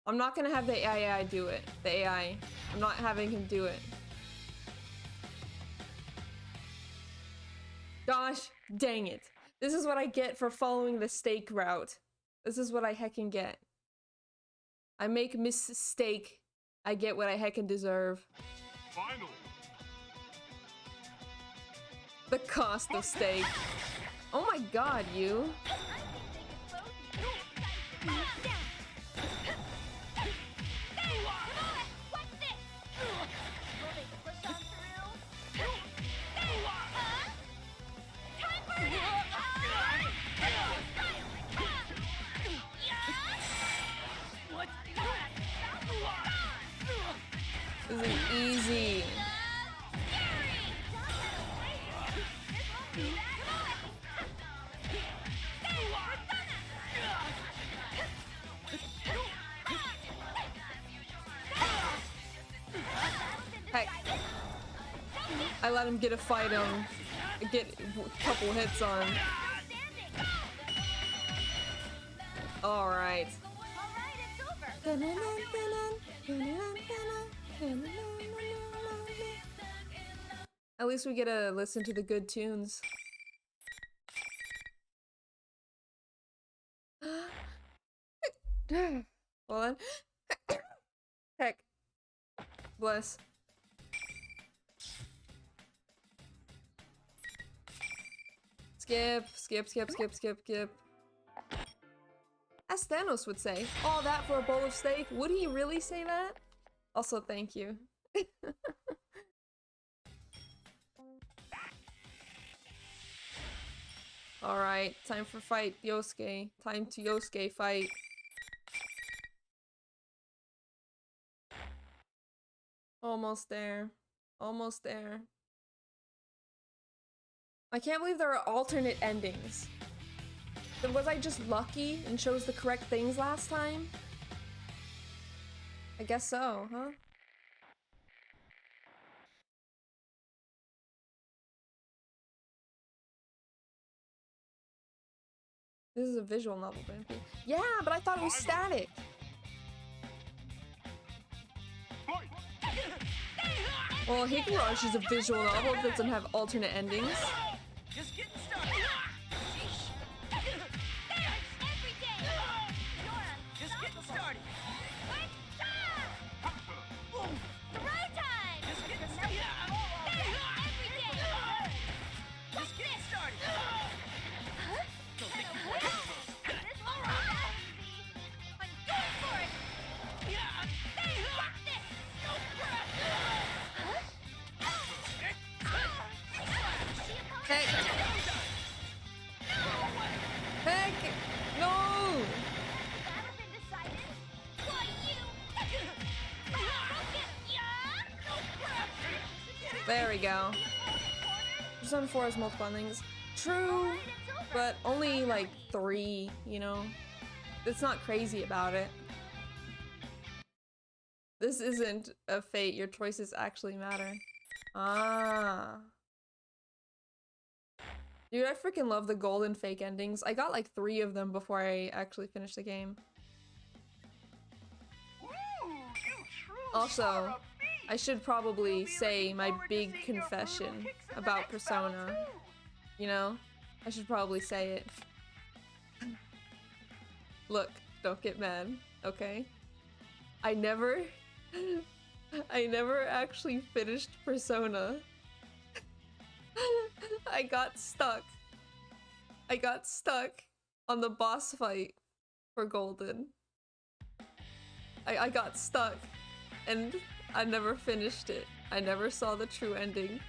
I'm not gonna have the AI do it. The AI. I'm not having him do it. Gosh, dang it. This is what I get for following the steak route. This is what I heckin' get. I make mistake. I get what I heckin' deserve. Finally. The cost of steak. Oh my god, you. This is easy. Heck. I let him get a fight on. Get a couple hits on. Alright. At least we get to listen to the good tunes. Hold on. Heck. Bless. Skip, skip, skip, skip, skip, skip. As Thanos would say, all that for a bowl of steak? Would he really say that? Also, thank you. Alright, time for fight, Yosuke. Time to Yosuke fight. Almost there. Almost there. I can't believe there are alternate endings. Then was I just lucky and chose the correct things last time? I guess so, huh? This is a visual novel, Bambi. Yeah, but I thought it was static. Well, HEWWO is a visual novel that doesn't have alternate endings. Just getting started. Just getting started. Just getting started. Just getting started. Heck. Heck. No. There we go. Persona 4 has multiple endings. True, but only like 3, you know? It's not crazy about it. This isn't a fate, your choices actually matter. Ah. Dude, I freaking love the golden fake endings. I got like 3 of them before I actually finished the game. Also, I should probably say my big confession about Persona. You know? I should probably say it. Look, don't get mad, okay? I never actually finished Persona. I got stuck. I got stuck on the boss fight for Golden. I got stuck and I never finished it. I never saw the true ending.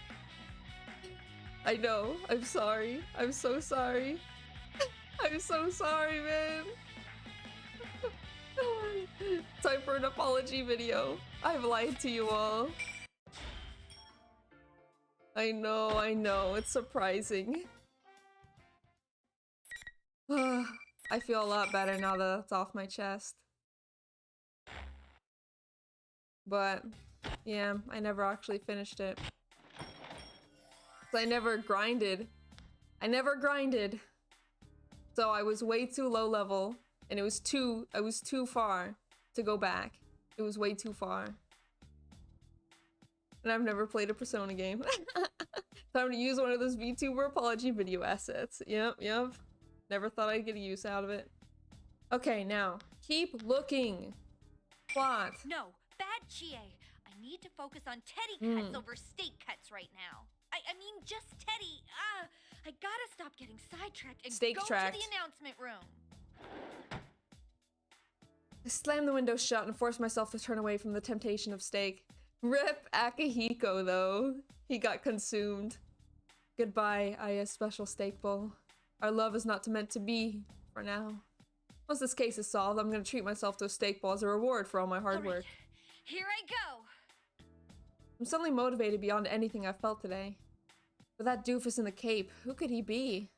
I know, I'm sorry. I'm so sorry. I'm so sorry, man. Time for an apology video. I've lied to you all. I know, it's surprising. I feel a lot better now that that's off my chest. But, yeah, I never actually finished it. 'Cause I never grinded. I never grinded. So I was way too low level, and I was too far to go back. It was way too far. And I've never played a Persona game. Time to use one of those VTuber apology video assets. Yep. Never thought I'd get a use out of it. Okay, now, keep looking. Plot. No, bad chie. I need to focus on teddy cuts over steak cuts right now. I mean, just teddy. I gotta stop getting sidetracked and Steak go tracked. to the announcement room. I slammed the window shut and forced myself to turn away from the temptation of steak. Rip Akihiko, though. He got consumed. Goodbye, Aya's special steak bowl. Our love is not meant to be, for now. Once this case is solved, I'm gonna treat myself to a steak bowl as a reward for all my hard work. Here I go. I'm suddenly motivated beyond anything I've felt today. With that doofus in the cape, who could he be?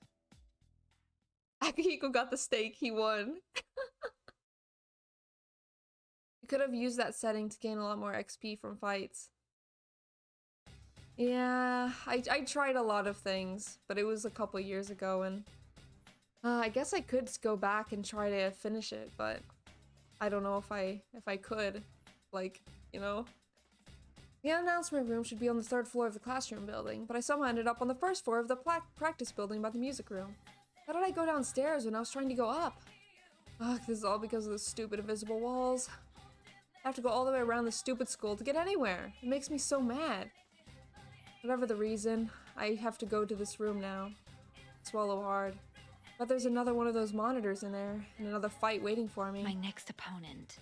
Akihiko got the steak, he won. You could have used that setting to gain a lot more XP from fights. Yeah, I tried a lot of things, but it was a couple years ago, and I guess I could go back and try to finish it, but I don't know if I could, like, you know. The announcement room should be on the 3rd floor of the classroom building, but I somehow ended up on the 1st floor of the practice building by the music room. How did I go downstairs when I was trying to go up? Ugh, this is all because of the stupid invisible walls. I have to go all the way around the stupid school to get anywhere. It makes me so mad. Whatever the reason, I have to go to this room now. Swallow hard. But there's another one of those monitors in there, and another fight waiting for me. My next opponent.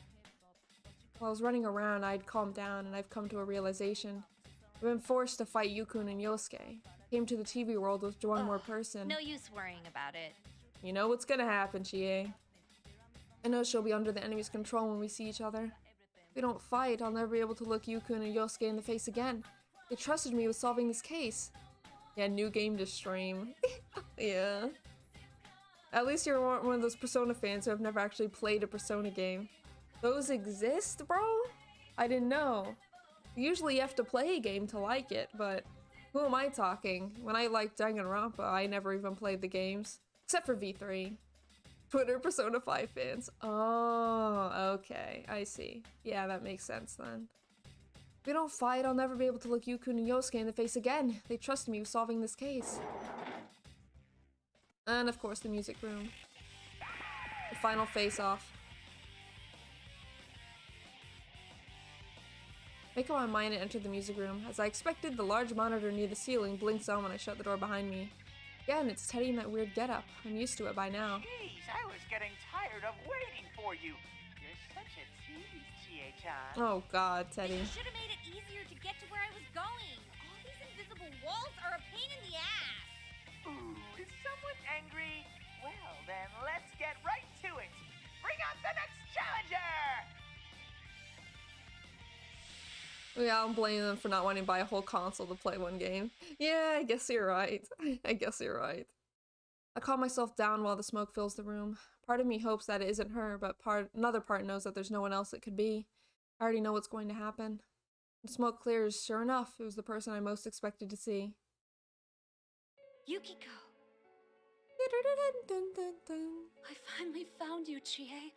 While I was running around, I'd calmed down, and I've come to a realization. I've been forced to fight Yukun and Yosuke. Came to the TV world with one more person. No use worrying about it. You know what's gonna happen, Chie. I know she'll be under the enemy's control when we see each other. If we don't fight, I'll never be able to look Yukun and Yosuke in the face again. They trusted me with solving this case. Yeah, new game to stream. Yeah. At least you're one of those Persona fans who have never actually played a Persona game. Those exist, bro? I didn't know. Usually you have to play a game to like it, but who am I talking? When I liked Danganronpa, I never even played the games. Except for V3. Twitter Persona 5 fans. Oh, okay. I see. Yeah, that makes sense then. If we don't fight, I'll never be able to look Yukun and Yosuke in the face again. They trusted me with solving this case. And of course the music room. The final face-off. Make up my mind and enter the music room. As I expected, the large monitor near the ceiling blinks on when I shut the door behind me. Again, it's Teddy in that weird getup. I'm used to it by now. Jeez, I was getting tired of waiting for you. You're such a tease, Chie-chan. Oh god, Teddy. They should have made it easier to get to where I was going. All these invisible walls are a pain in the ass. Ooh, is someone angry? Well, then let's get right to it. Bring out the next challenger! Yeah, I don't blame them for not wanting to buy a whole console to play one game. Yeah, I guess you're right. I guess you're right. I calm myself down while the smoke fills the room. Part of me hopes that it isn't her, but another part knows that there's no one else it could be. I already know what's going to happen. When smoke clears, sure enough, it was the person I most expected to see. Yukiko. I finally found you, Chie.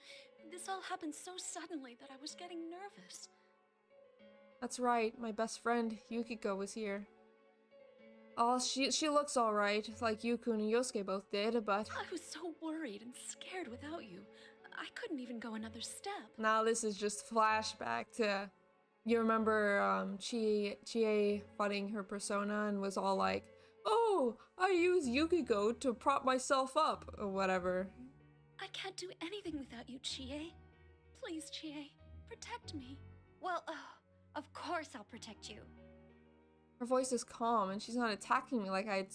This all happened so suddenly that I was getting nervous. That's right, my best friend, Yukiko, was here. Oh, she looks alright, like Yukun and Yosuke both did, but... I was so worried and scared without you. I couldn't even go another step. Now this is just flashback to... You remember Chie fighting her persona and was all like, oh, I use Yukiko to prop myself up, or whatever. I can't do anything without you, Chie. Please, Chie, protect me. Well, of course I'll protect you. Her voice is calm, and she's not attacking me like I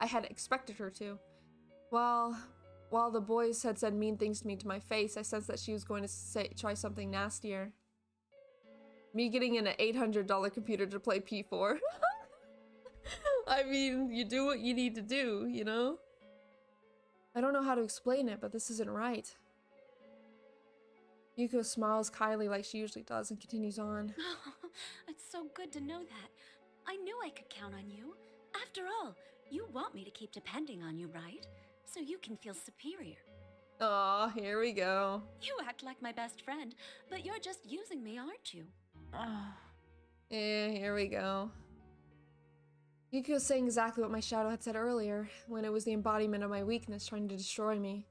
had expected her to. While the boys had said mean things to me to my face, I sensed that she was going to try something nastier. Me getting in an $800 computer to play P4. I mean, you do what you need to do, you know? I don't know how to explain it, but this isn't right. Yuko smiles kindly like she usually does and continues on. It's so good to know that. I knew I could count on you. After all, you want me to keep depending on you, right? So you can feel superior. Aw, here we go. You act like my best friend, but you're just using me, aren't you? Yeah, here we go. Yukio's saying exactly what my shadow had said earlier, when it was the embodiment of my weakness trying to destroy me.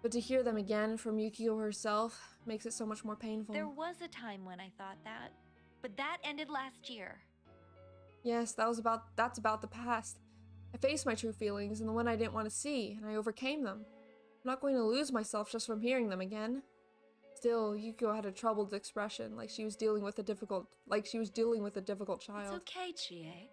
But to hear them again from Yukio herself makes it so much more painful. There was a time when I thought that, but that ended last year. Yes, that's about the past. I faced my true feelings and the one I didn't want to see, and I overcame them. I'm not going to lose myself just from hearing them again. Still, Yukio had a troubled expression, like she was dealing with a difficult child. It's okay, Chie.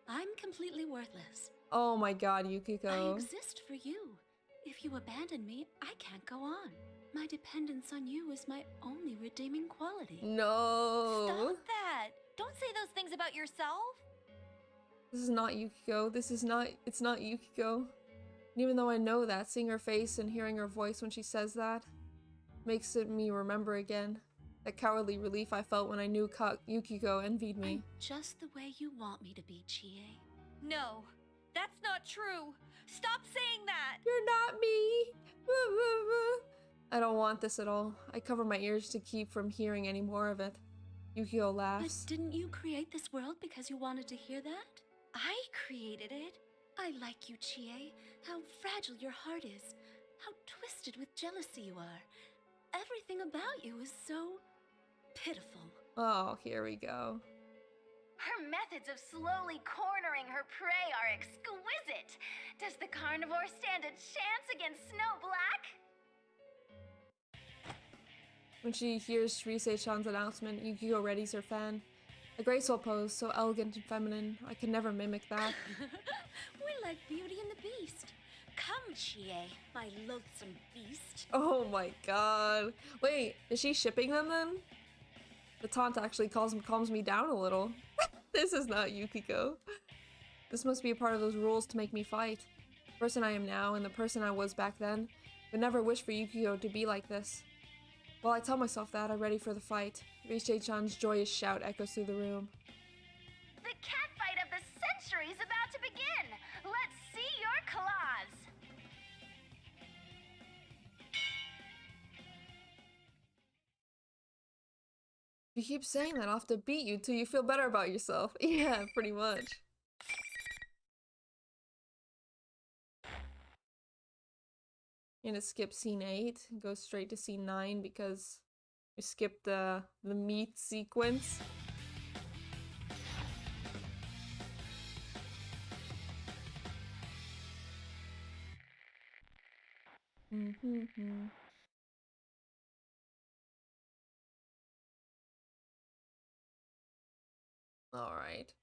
I'm completely worthless. Oh my god, Yukiko. I exist for you. If you abandon me, I can't go on. My dependence on you is my only redeeming quality. No. Stop that! Don't say those things about yourself. This is not Yukiko. It's not Yukiko. And even though I know that, seeing her face and hearing her voice when she says that makes me remember again that cowardly relief I felt when I knew Yukiko envied me. I'm just the way you want me to be, Chie. No, that's not true. Stop saying that. You're not me. I don't want this at all. I cover my ears to keep from hearing any more of it. Yukio laughs. But didn't you create this world because you wanted to hear that? I created it. I like you, Chie. How fragile your heart is. How twisted with jealousy you are. Everything about you is so pitiful. Oh, here we go. Her methods of slowly cornering her prey are exquisite. Does the carnivore stand a chance against Snow Black? When she hears Shirase-chan's announcement, Yukio readies her fan. A graceful pose, so elegant and feminine. I could never mimic that. We're like Beauty and the Beast. Come, Chie, my loathsome beast. Oh my god. Wait, is she shipping them then? The taunt actually calms me down a little. This is not Yukiko. This must be a part of those rules to make me fight. The person I am now and the person I was back then would never wish for Yukiko to be like this. While I tell myself that, I'm ready for the fight. Shirase-chan's joyous shout echoes through the room. The catfight of the century is about to begin! Let's see your claws! You keep saying that, I'll have to beat you till you feel better about yourself. Yeah, pretty much. I'm gonna skip scene 8 and go straight to scene 9 because we skipped the meat sequence. Alright.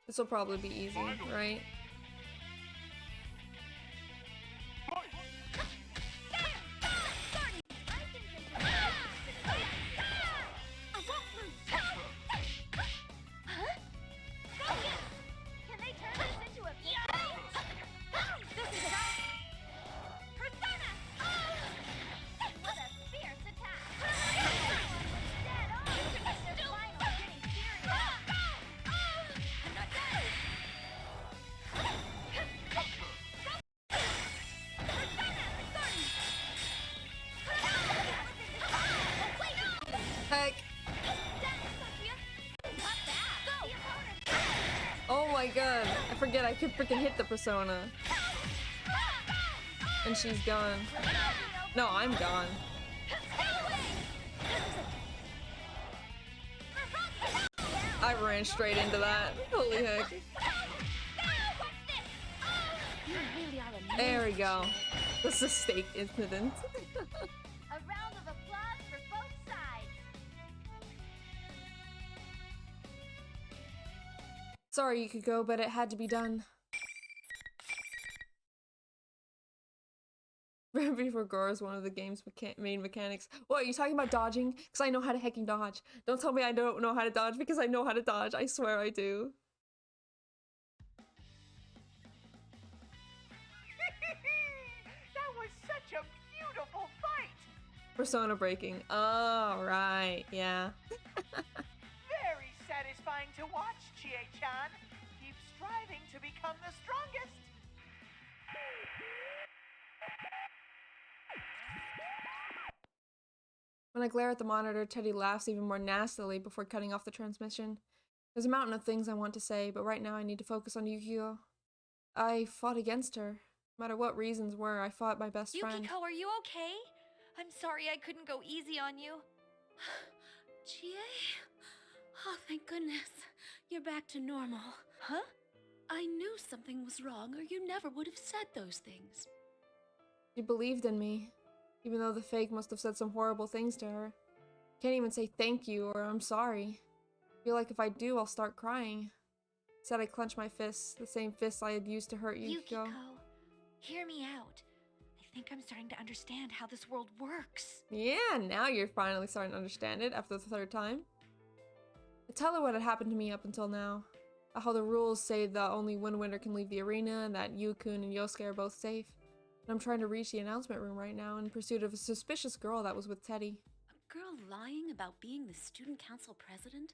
This will probably be easy, right? Can they turn this into a This is it! Persona! What a fierce attack! Dead on! Their final getting serious! I'm not done! Heck! Oh my god, I forget I could freaking hit the persona. And she's gone. No, I'm gone. I ran straight into that. Holy heck. There we go. This is steak incident. A round of applause for both sides! Sorry, Yukiko, but it had to be done. Before Gore is one of the game's main mechanics. What, are you talking about dodging? Because I know how to hecking dodge. Don't tell me I don't know how to dodge because I know how to dodge. I swear I do. That was such a beautiful fight! Persona breaking. Oh, right. Yeah. Very satisfying to watch, Chie-chan. Keep striving to become the strongest. When I glare at the monitor, Teddy laughs even more nastily before cutting off the transmission. There's a mountain of things I want to say, but right now I need to focus on Yukiko. I fought against her. No matter what reasons were, I fought my best friend. Yukiko, are you okay? I'm sorry I couldn't go easy on you. Chie? Oh, thank goodness. You're back to normal. Huh? I knew something was wrong, or you never would have said those things. She believed in me, even though the fake must have said some horrible things to her. Can't even say thank you or I'm sorry. I feel like if I do, I'll start crying. Instead, I clenched my fists, the same fists I had used to hurt Yukiko. Yukiko, hear me out. I think I'm starting to understand how this world works. Yeah, now you're finally starting to understand it after the third time. I tell her what had happened to me up until now. How the rules say that only one winner can leave the arena and that Yu-kun and Yosuke are both safe. And I'm trying to reach the announcement room right now in pursuit of a suspicious girl that was with Teddy. A girl lying about being the student council president?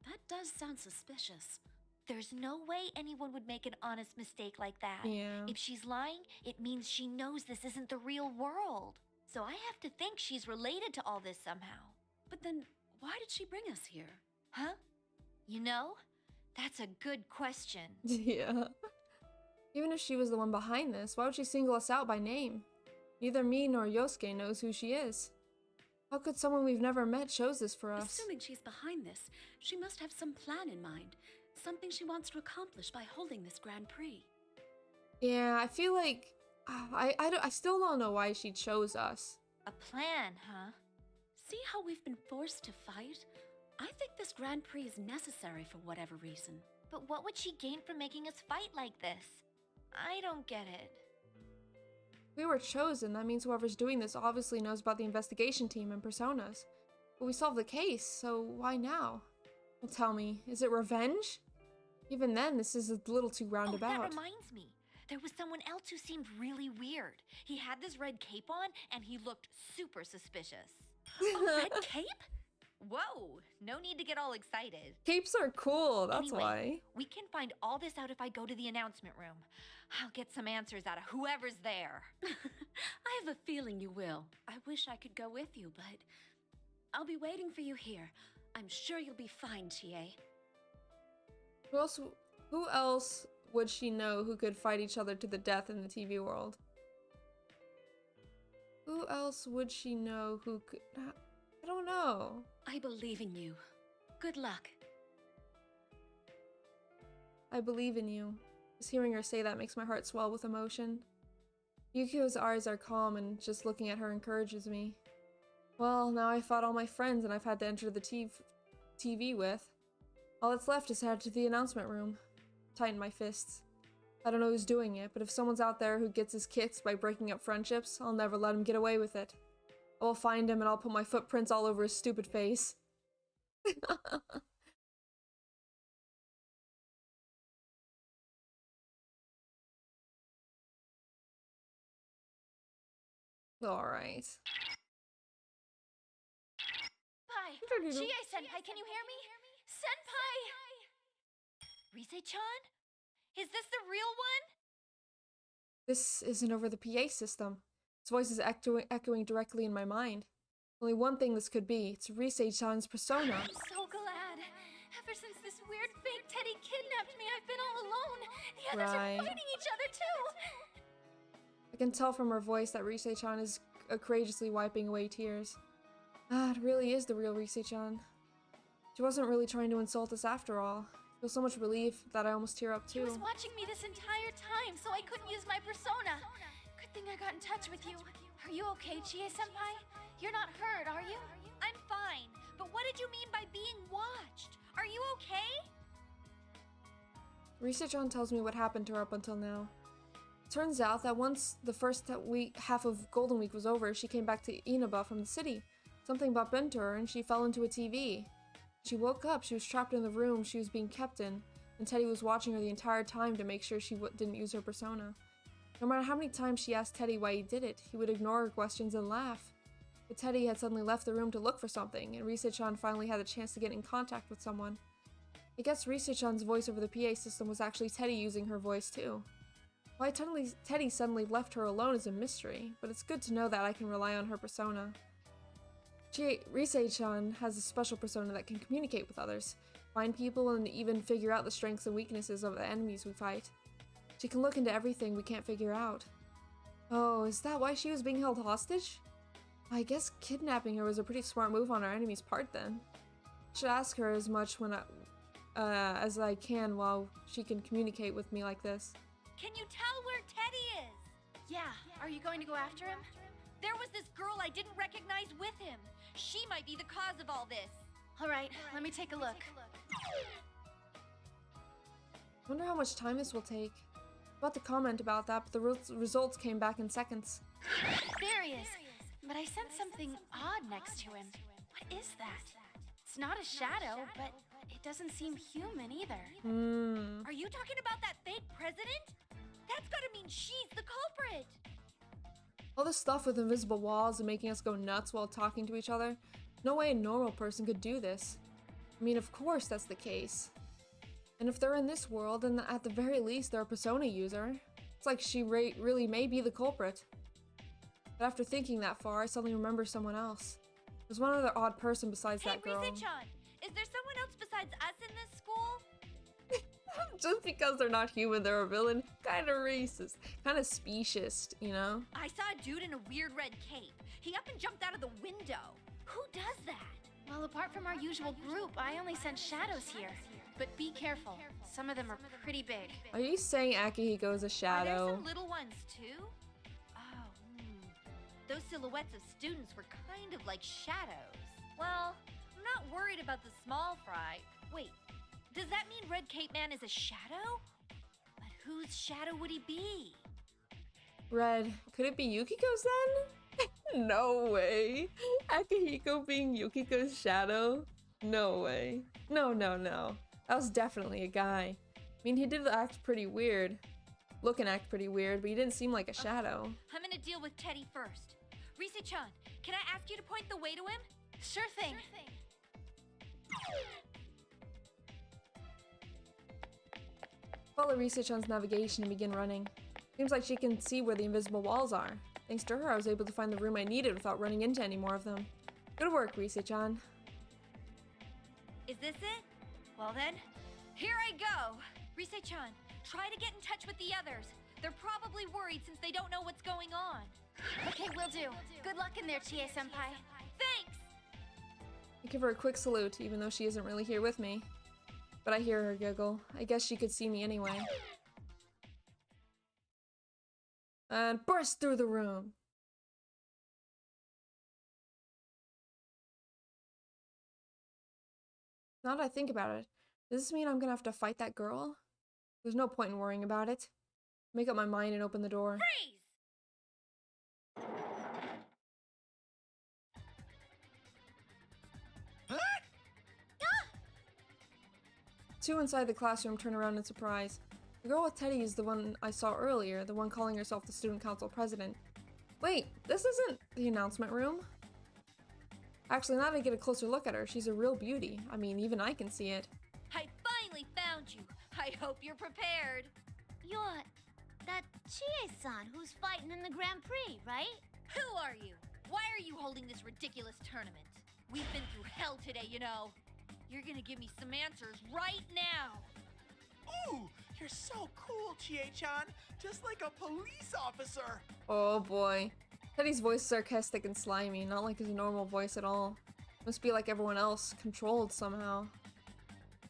That does sound suspicious. There's no way anyone would make an honest mistake like that. Yeah. If she's lying, it means she knows this isn't the real world. So I have to think she's related to all this somehow. But then, why did she bring us here? Huh? You know, that's a good question. Yeah. Even if she was the one behind this, why would she single us out by name? Neither me nor Yosuke knows who she is. How could someone we've never met chose this for us? Assuming she's behind this, she must have some plan in mind. Something she wants to accomplish by holding this Grand Prix. Yeah, I feel like... I still don't know why she chose us. A plan, huh? See how we've been forced to fight? I think this Grand Prix is necessary for whatever reason. But what would she gain from making us fight like this? I don't get it. We were chosen. That means whoever's doing this obviously knows about the investigation team and personas. But we solved the case, so why now? Well, tell me, is it revenge? Even then, this is a little too roundabout. Oh, that reminds me. There was someone else who seemed really weird. He had this red cape on, and he looked super suspicious. A red cape? Whoa, no need to get all excited. Capes are cool, that's anyway, why. We can find all this out if I go to the announcement room. I'll get some answers out of whoever's there. I have a feeling you will. I wish I could go with you, but I'll be waiting for you here. I'm sure you'll be fine, Chie. Who else would she know who could fight each other to the death in the TV world? Who else would she know who could... I don't know. I believe in you. Good luck. I believe in you. Just hearing her say that makes my heart swell with emotion. Yukio's eyes are calm and just looking at her encourages me. Well, now I fought all my friends and I've had to enter the TV with. All that's left is head to the announcement room. Tighten my fists. I don't know who's doing it, but if someone's out there who gets his kicks by breaking up friendships, I'll never let him get away with it. I will find him and I'll put my footprints all over his stupid face. Alright. Chie-senpai, can you hear me? Senpai! Rise-chan? Is this the real one? This isn't over the PA system. His voice is echoing directly in my mind. Only one thing this could be. It's Rise-chan's persona. I'm so glad. Ever since this weird fake Teddy kidnapped me, I've been all alone. The others are fighting each other too. I can tell from her voice that Rise-chan is courageously wiping away tears. Ah, it really is the real Rise-chan. She wasn't really trying to insult us after all. I feel so much relief that I almost tear up too. He was watching me this entire time, so I couldn't use my persona. Good thing I got in touch with you. Are you okay, Chie-senpai? You're not hurt, are you? I'm fine, but what did you mean by being watched? Are you okay? Rise-chan tells me what happened to her up until now. Turns out that once the first half of Golden Week was over, she came back to Inaba from the city. Something bumped into her and she fell into a TV. She woke up, she was trapped in the room she was being kept in, and Teddy was watching her the entire time to make sure she didn't use her persona. No matter how many times she asked Teddy why he did it, he would ignore her questions and laugh. But Teddy had suddenly left the room to look for something, and Rise-chan finally had the chance to get in contact with someone. I guess Rise-chan's voice over the PA system was actually Teddy using her voice too. Why Teddy suddenly left her alone is a mystery, but it's good to know that I can rely on her persona. Rise-chan has a special persona that can communicate with others, find people, and even figure out the strengths and weaknesses of the enemies we fight. She can look into everything we can't figure out. Oh, is that why she was being held hostage? I guess kidnapping her was a pretty smart move on our enemy's part then. Should ask her as much as I can while she can communicate with me like this. Can you tell where Teddy is? Yeah, are you going to go after him? There was this girl I didn't recognize with him. She might be the cause of all this. All right, let me take a look. Wonder how much time this will take. About to comment about that, but the results came back in seconds. There he is. But I sense something odd next to him. What is that? It's not a shadow, but it doesn't seem human either. Are you talking about that fake president? That's gotta mean she's the culprit. All this stuff with invisible walls and making us go nuts while talking to each other. No way a normal person could do this. I mean, of course that's the case. And if they're in this world, then at the very least they're a persona user. It's like she really may be the culprit. But after thinking that far, I suddenly remember someone else. There's one other odd person besides that girl. Hey, Rise-chan, is there someone else besides us in this school? Just because they're not human, they're a villain. Kind of racist. Kind of speciest, you know? I saw a dude in a weird red cape. He up and jumped out of the window. Who does that? Well, apart from our usual group, I only sense shadows here. But be careful. Some of them are pretty big. Are you saying Akihiko is a shadow? Are there some little ones too? Those silhouettes of students were kind of like shadows. Well, I'm not worried about the small fry. Wait, does that mean Red Cape Man is a shadow? But whose shadow would he be? Red, could it be Yukiko's then? No way. Akihiko being Yukiko's shadow? No way. No. That was definitely a guy. I mean, he did act pretty weird. Look and act pretty weird, but he didn't seem like a shadow. I'm gonna deal with Teddy first. Rise-chan, can I ask you to point the way to him? Sure thing. Follow Rise-chan's navigation and begin running. Seems like she can see where the invisible walls are. Thanks to her, I was able to find the room I needed without running into any more of them. Good work, Rise-chan. Is this it? Well then, here I go! Rise-chan, try to get in touch with the others. They're probably worried since they don't know what's going on. Okay, will do. Good luck in there, Chie-senpai. Thanks! I give her a quick salute, even though she isn't really here with me. But I hear her giggle. I guess she could see me anyway. And burst through the room. Now that I think about it, does this mean I'm gonna have to fight that girl? There's no point in worrying about it. Make up my mind and open the door. Freeze! Two inside the classroom turn around in surprise. The girl with Teddy is the one I saw earlier, the one calling herself the student council president. Wait, this isn't the announcement room. Actually, now that I get a closer look at her, she's a real beauty. I mean, even I can see it. I finally found you. I hope you're prepared. You're that Chie-san who's fighting in the Grand Prix, right? Who are you? Why are you holding this ridiculous tournament? We've been through hell today, you know. You're gonna give me some answers right now. Ooh, you're so cool, Chie-chan. Just like a police officer. Oh boy. Teddy's voice is sarcastic and slimy, not like his normal voice at all. Must be like everyone else, controlled somehow.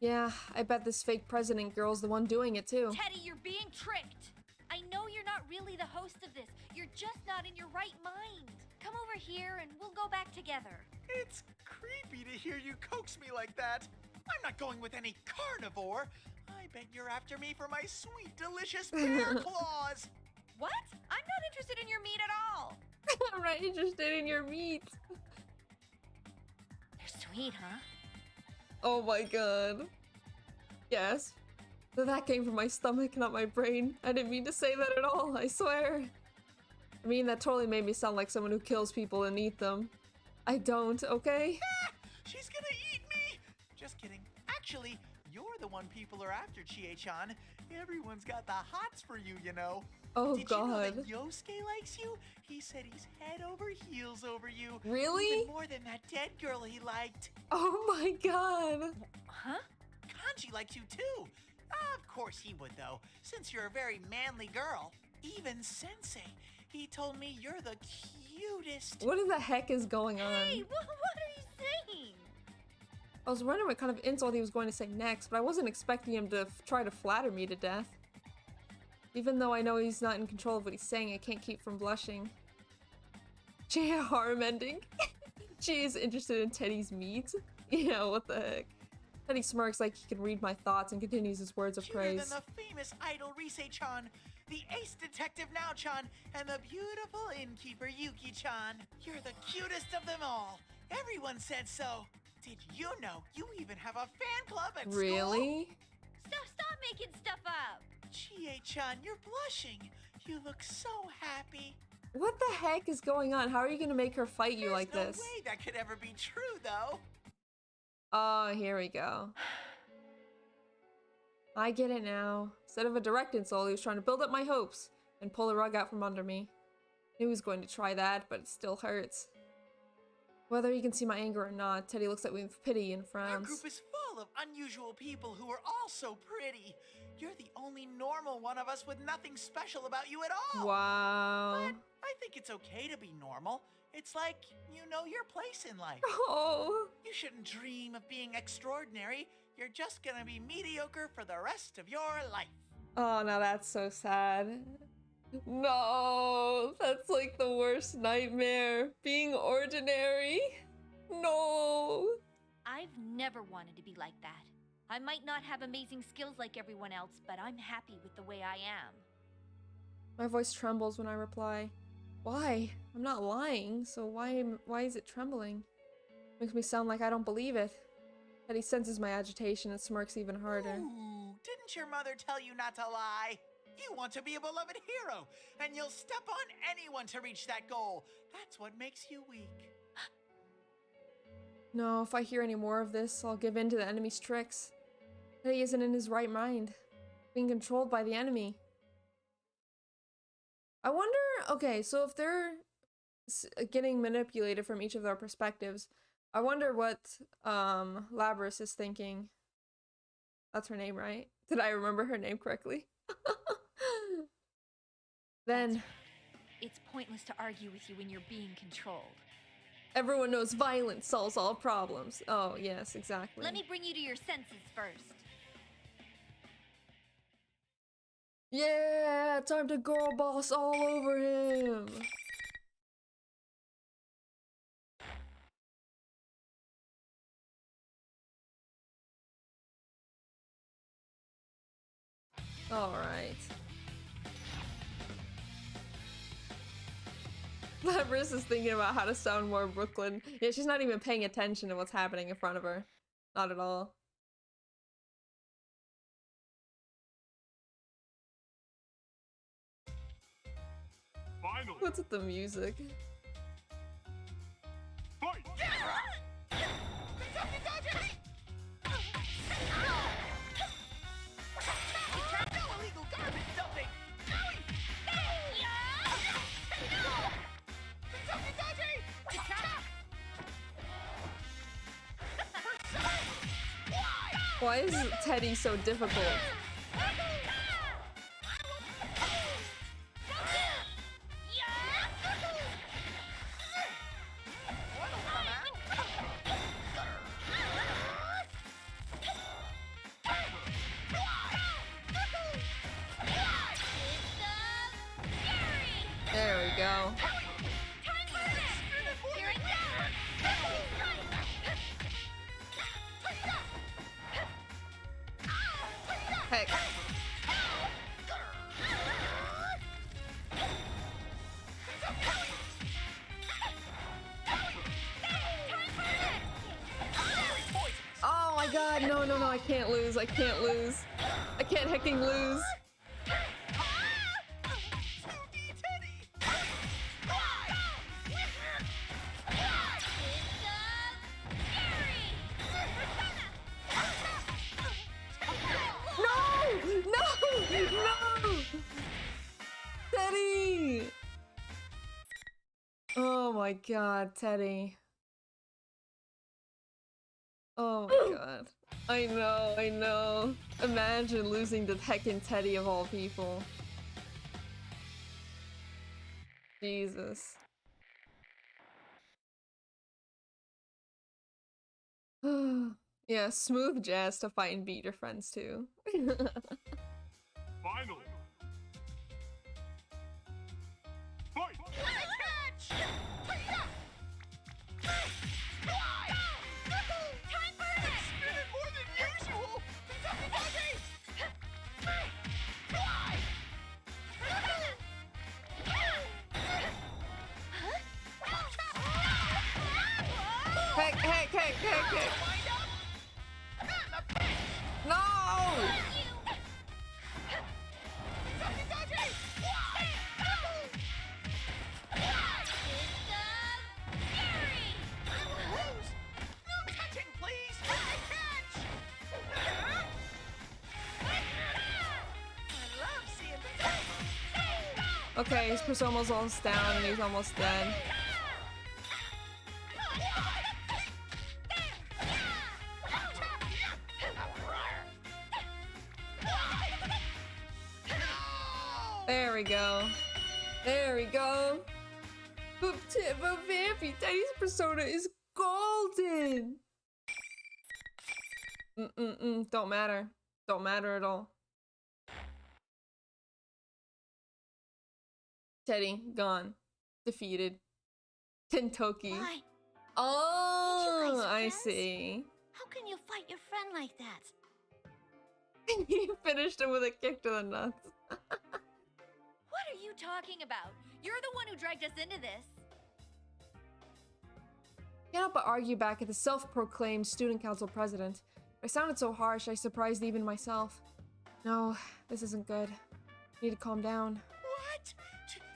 Yeah, I bet this fake president girl's the one doing it too. Teddy, you're being tricked. I know you're not really the host of this. You're just not in your right mind. Come over here and we'll go back together. It's creepy to hear you coax me like that. I'm not going with any carnivore. I bet you're after me for my sweet, delicious bear claws. What? I'm not interested in your meat at all. I'm not interested in your meat. They're sweet, huh? Oh my god. Yes. That came from my stomach, not my brain. I didn't mean to say that at all, I swear. I mean, that totally made me sound like someone who kills people and eat them. I don't, okay? Ah, she's gonna eat me! Just kidding. Actually, you're the one people are after, Chie-chan. Everyone's got the hots for you, you know. Oh, Did God. you know that Yosuke likes you? He said he's head over heels over you. Really? Even more than that dead girl he liked. Oh my God. Huh? Kanji likes you too. Of course he would though, since you're a very manly girl. Even Sensei, he told me you're the cutest. What the heck is going on? Hey, what are you saying? I was wondering what kind of insult he was going to say next, but I wasn't expecting him to try to flatter me to death. Even though I know he's not in control of what he's saying, I can't keep from blushing. Chie harm ending? Chie is interested in Teddy's meat? Yeah, what the heck? Teddy smirks like he can read my thoughts and continues his words of praise. Cuter than the famous idol Rise-chan, the ace detective Now-chan, and the beautiful innkeeper Yuki-chan. You're the cutest of them all. Everyone said so. Did you know you even have a fan club at school? Really? Stop making stuff up. Chie-chan, you're blushing. You look so happy. What the heck is going on? How are you gonna make her fight you like There's this? no way that could ever be true, though. Oh, here we go. I get it now. Instead of a direct insult, he was trying to build up my hopes and pull the rug out from under me. He was going to try that, but it still hurts. Whether he can see my anger or not, Teddy looks at me with pity and Our frowns. group is full of unusual people who are all so pretty. You're the only normal one of us with nothing special about you at all. Wow. But I think it's okay to be normal. It's like you know your place in life. Oh. You shouldn't dream of being extraordinary. You're just gonna be mediocre for the rest of your life. Oh, now that's so sad. No, that's like the worst nightmare. Being ordinary. No. I've never wanted to be like that. I might not have amazing skills like everyone else, but I'm happy with the way I am. My voice trembles when I reply. Why? I'm not lying, so why is it trembling? Makes me sound like I don't believe it. Teddy senses my agitation and smirks even harder. Ooh, didn't your mother tell you not to lie? You want to be a beloved hero, and you'll step on anyone to reach that goal. That's what makes you weak. No, if I hear any more of this, I'll give in to the enemy's tricks. Teddy isn't in his right mind. Being controlled by the enemy. I wonder, okay, so if they're getting manipulated from each of their perspectives, I wonder what Labris is thinking. That's her name, right? Did I remember her name correctly? Then it's pointless to argue with you when you're being controlled. Everyone knows violence solves all problems. Oh, yes, exactly. Let me bring you to your senses first. Yeah, time to girl boss all over him. All right. Labris is thinking about how to sound more Brooklyn. Yeah, she's not even paying attention to what's happening in front of her. Not at all. Finally. What's with the music? Fight! No illegal garbage dumping! Why is Teddy so difficult? There we go. Heck. Oh my god, no, I can't lose, I can't lose. I can't hecking lose. my god, Teddy. Oh my god. I know, I know. Imagine losing the heckin' Teddy of all people. Jesus. Yeah, smooth jazz to fight and beat your friends too. Finally. Fight! Time for it! Spinning more than usual! Hey. No! Okay, his Persoma's almost down and he's almost dead. There we go. There we go. But Vampy, Teddy's persona is golden. Don't matter. Don't matter at all. Teddy, gone. Defeated. Tentoki. Why? Oh, I friends? see. How can you fight your friend like that? He finished him with a kick to the nuts. What are you talking about? You're the one who dragged us into this. Can't help but argue back at the self-proclaimed student council president. I sounded so harsh, I surprised even myself. No, this isn't good. Need to calm down. What?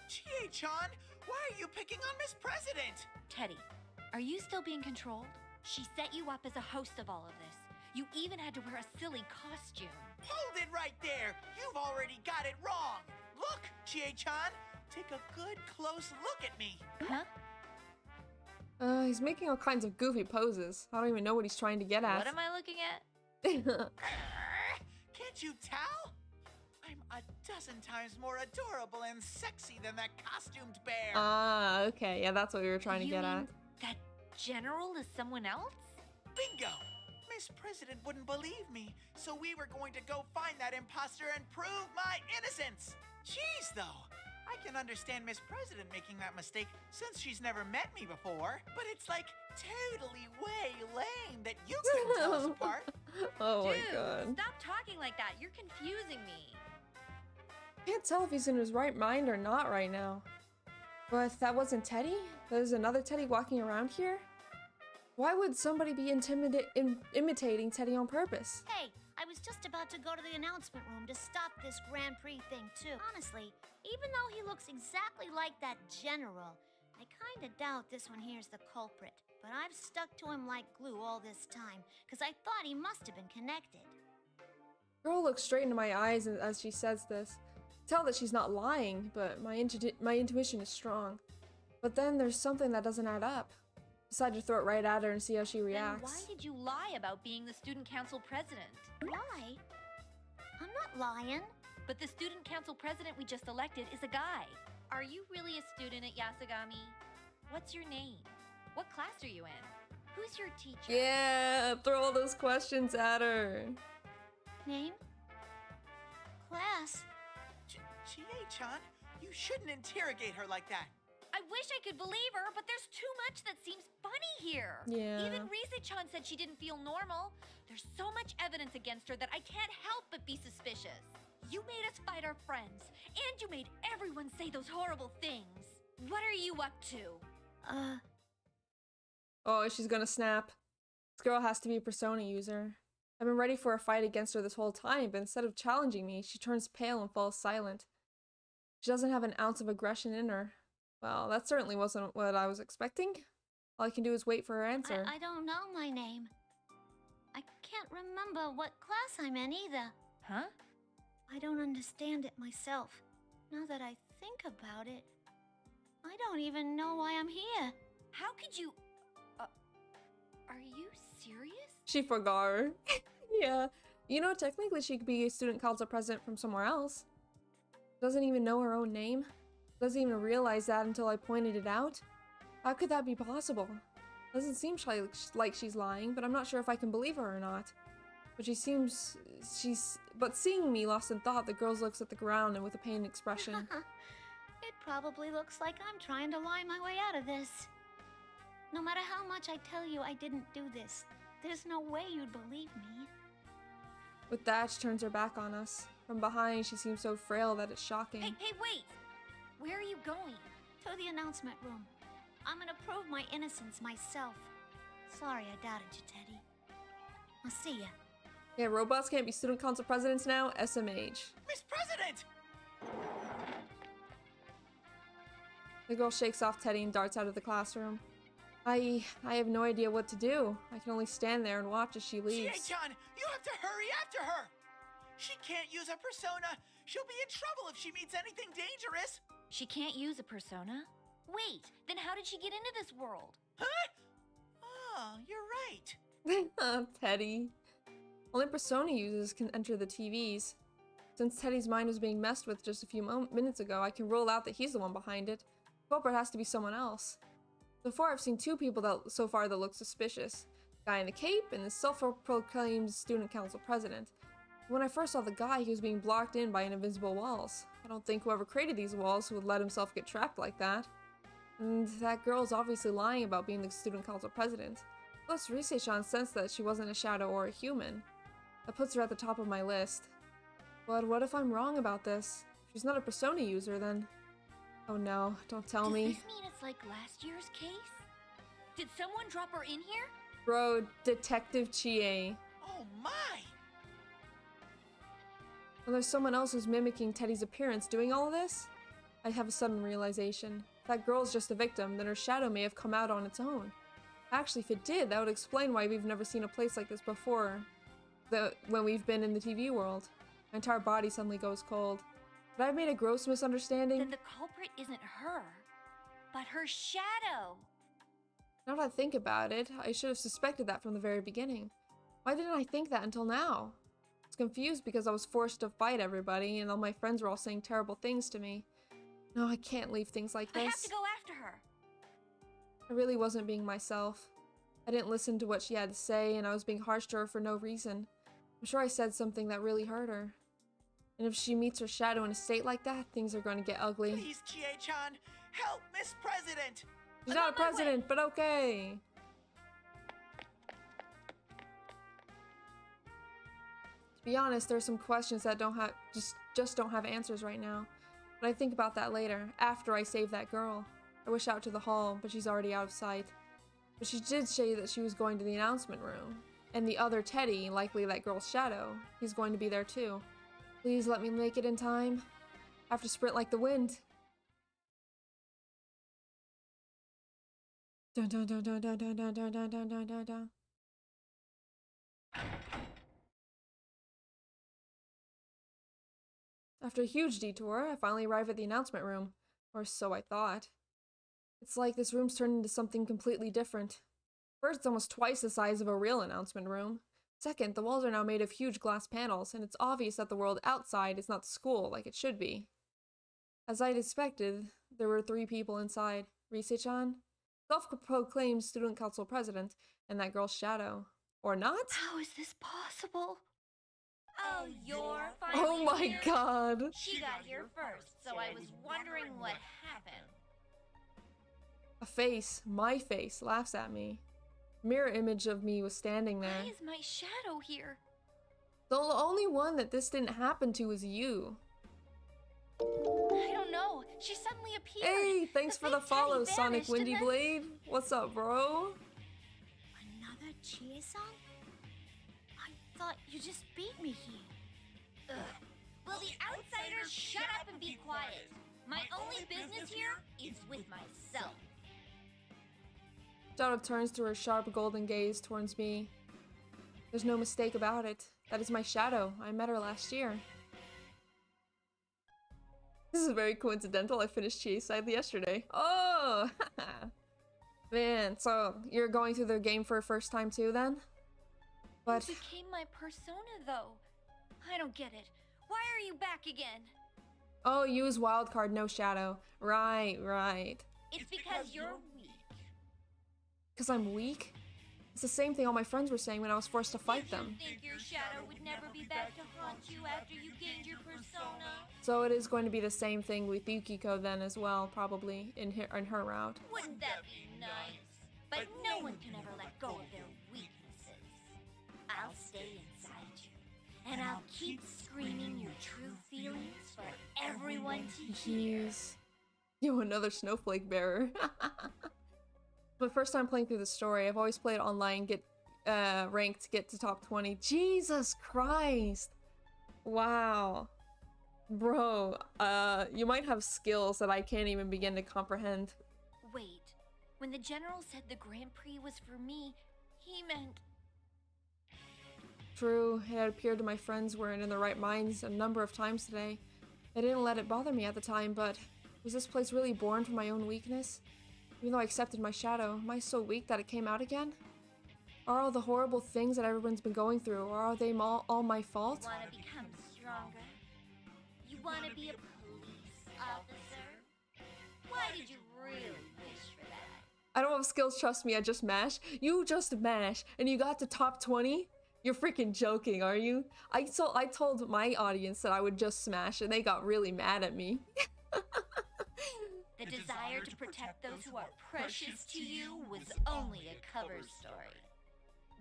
Chie-chan, why are you picking on Miss President? Teddy, are you still being controlled? She set you up as a host of all of this. You even had to wear a silly costume. Hold it right there! You've already got it wrong! Look, Chie-chan, take a good close look at me. Huh? He's making all kinds of goofy poses. I don't even know what he's trying to get at. What am I looking at? Can't you tell? I'm a dozen times more adorable and sexy than that costumed bear. Ah, okay. Yeah, that's what we were trying to You get mean at. that general is someone else? Bingo! Miss President wouldn't believe me, so we were going to go find that imposter and prove my innocence. Jeez, though. I can understand Miss President making that mistake since she's never met me before, but it's like totally way lame that you couldn't tell us apart. Oh my Dude, god. stop talking like that. You're confusing me. Can't tell if he's in his right mind or not right now. But that wasn't Teddy? There's another Teddy walking around here? Why would somebody be imitating Teddy on purpose? Hey, I was just about to go to the announcement room to stop this Grand Prix thing too. Honestly, even though he looks exactly like that general, I kinda doubt this one here's the culprit. But I've stuck to him like glue all this time, because I thought he must have been connected. Girl looks straight into my eyes as she says this. Tell that she's not lying, but my intuition is strong. But then there's something that doesn't add up. Decided to throw it right at her and see how she Then reacts. why did you lie about being the student council president? Lie? I'm not lying. But the student council president we just elected is a guy. Are you really a student at Yasugami? What's your name? What class are you in? Who's your teacher? Yeah, throw all those questions at her. Name? Class? Chie-chan, you shouldn't interrogate her like that. I wish I could believe her, but there's too much that seems funny here. Yeah. Even Rise-chan said she didn't feel normal. There's so much evidence against her that I can't help but be suspicious. You made us fight our friends, and you made everyone say those horrible things. What are you up to? Oh, she's gonna snap. This girl has to be a Persona user. I've been ready for a fight against her this whole time, but instead of challenging me, she turns pale and falls silent. She doesn't have an ounce of aggression in her. Well, that certainly wasn't what I was expecting. All I can do is wait for her answer. I don't know my name. I can't remember what class I'm in either. Huh? I don't understand it myself. Now that I think about it. I don't even know why I'm here. How could you... are you serious? She forgot her. Yeah. You know, technically she could be a student council president from somewhere else. Doesn't even know her own name. Doesn't even realize that until I pointed it out. How could that be possible? Doesn't seem like she's lying, but I'm not sure if I can believe her or not. But but seeing me lost in thought, the girl looks at the ground and with a pained expression. It probably looks like I'm trying to lie my way out of this. No matter how much I tell you I didn't do this, there's no way you'd believe me. With that, she turns her back on us. From behind, she seems so frail that it's shocking. Hey, wait! Where are you going? To the announcement room. I'm gonna prove my innocence myself. Sorry I doubted you, Teddy. I'll see ya. Yeah, robots can't be student council presidents now? SMH. Miss President! The girl shakes off Teddy and darts out of the classroom. I have no idea what to do. I can only stand there and watch as she leaves. Chie-chan, you have to hurry after her! She can't use a persona! She'll be in trouble if she meets anything dangerous! She can't use a persona? Wait, then how did she get into this world? Huh? Oh, you're right. Teddy. Only persona users can enter the TVs. Since Teddy's mind was being messed with just a few minutes ago, I can rule out that he's the one behind it. The culprit has to be someone else. So far, I've seen two people that look suspicious. The guy in the cape and the self-proclaimed student council president. When I first saw the guy, he was being blocked in by invisible walls. I don't think whoever created these walls would let himself get trapped like that. And that girl's obviously lying about being the student council president. Plus, Rise-chan sensed that she wasn't a shadow or a human. That puts her at the top of my list. But what if I'm wrong about this? If she's not a persona user, then... Oh no, don't tell me. Does this mean it's like last year's case? Did someone drop her in here? Bro, Detective Chie. Oh my! Well, there's someone else who's mimicking Teddy's appearance doing all of this? I have a sudden realization. If that girl's just a victim, then her shadow may have come out on its own. Actually, if it did, that would explain why we've never seen a place like this before. When we've been in the TV world. My entire body suddenly goes cold. But I've made a gross misunderstanding. Then the culprit isn't her, but her shadow. Now that I think about it, I should have suspected that from the very beginning. Why didn't I think that until now? I was confused because I was forced to fight everybody and all my friends were all saying terrible things to me. No, I can't leave things like this. I have to go after her. I really wasn't being myself. I didn't listen to what she had to say and I was being harsh to her for no reason. I'm sure I said something that really hurt her. And if she meets her shadow in a state like that, things are going to get ugly. Please, Chie-chan, help Miss President! She's not a president, but okay. To be honest, there's some questions that just don't have answers right now. But I think about that later, after I save that girl. I wish out to the hall, but she's already out of sight. But she did say that she was going to the announcement room. And the other Teddy, likely that girl's shadow, he's going to be there too. Please let me make it in time. I have to sprint like the wind. Dun dun dun dun dun dun dun dun dun dun dun dun dun. After a huge detour, I finally arrive at the announcement room. Or so I thought. It's like this room's turned into something completely different. First, it's almost twice the size of a real announcement room. Second, the walls are now made of huge glass panels, and it's obvious that the world outside is not the school like it should be. As I'd expected, there were 3 people inside. Rise-chan, self-proclaimed student council president, and that girl's shadow. Or not? How is this possible? Oh, you're Oh my god! She got here first, so I was wondering what happened. A face, my face, laughs at me. Mirror image of me was standing there. Why is my shadow here? The only one that this didn't happen to is you. I don't know. She suddenly appeared. Hey, thanks for the follow, Sonic vanished, Windy and then... Blade. What's up, bro? Another Chie-san? I thought you just beat me here. Ugh. Will the outsiders shut up and be quiet? My only business here is with myself. Shadow turns to her sharp golden gaze towards me. There's no mistake about it. That is my shadow. I met her last year. This is very coincidental. I finished Chie sadly yesterday. Oh! Man, so you're going through the game for a first time too then? But You became my persona, though. I don't get it. Why are you back again? oh, use wildcard, no shadow. Right, right. It's because you're weak. Because I'm weak? It's the same thing all my friends were saying when I was forced to fight them. You think your shadow would never be back to haunt you after you gained your persona? So it is going to be the same thing with Yukiko then as well, probably, in her route. Wouldn't that be nice? But no one can ever let go of their weaknesses. I'll stay inside you, and I'll keep screaming your true feelings for everyone to hear. Jeez. Yo, another snowflake bearer. My first time playing through the story. I've always played online, get ranked, get to top 20. Jesus Christ! Wow. Bro, you might have skills that I can't even begin to comprehend. Wait, when the general said the Grand Prix was for me, he meant... True, it had appeared to my friends weren't in their right minds a number of times today. I didn't let it bother me at the time, but was this place really born from my own weakness? Even though I accepted my shadow, am I so weak that it came out again? Are all the horrible things that everyone's been going through, or are they all my fault? You want to become stronger? You want to be a police officer? Why did you really wish for that? I don't have skills, trust me, I just mash. You just mash, and you got to top 20? You're freaking joking, are you? I told my audience that I would just smash, and they got really mad at me. The desire to protect those who are precious to you was only a cover story.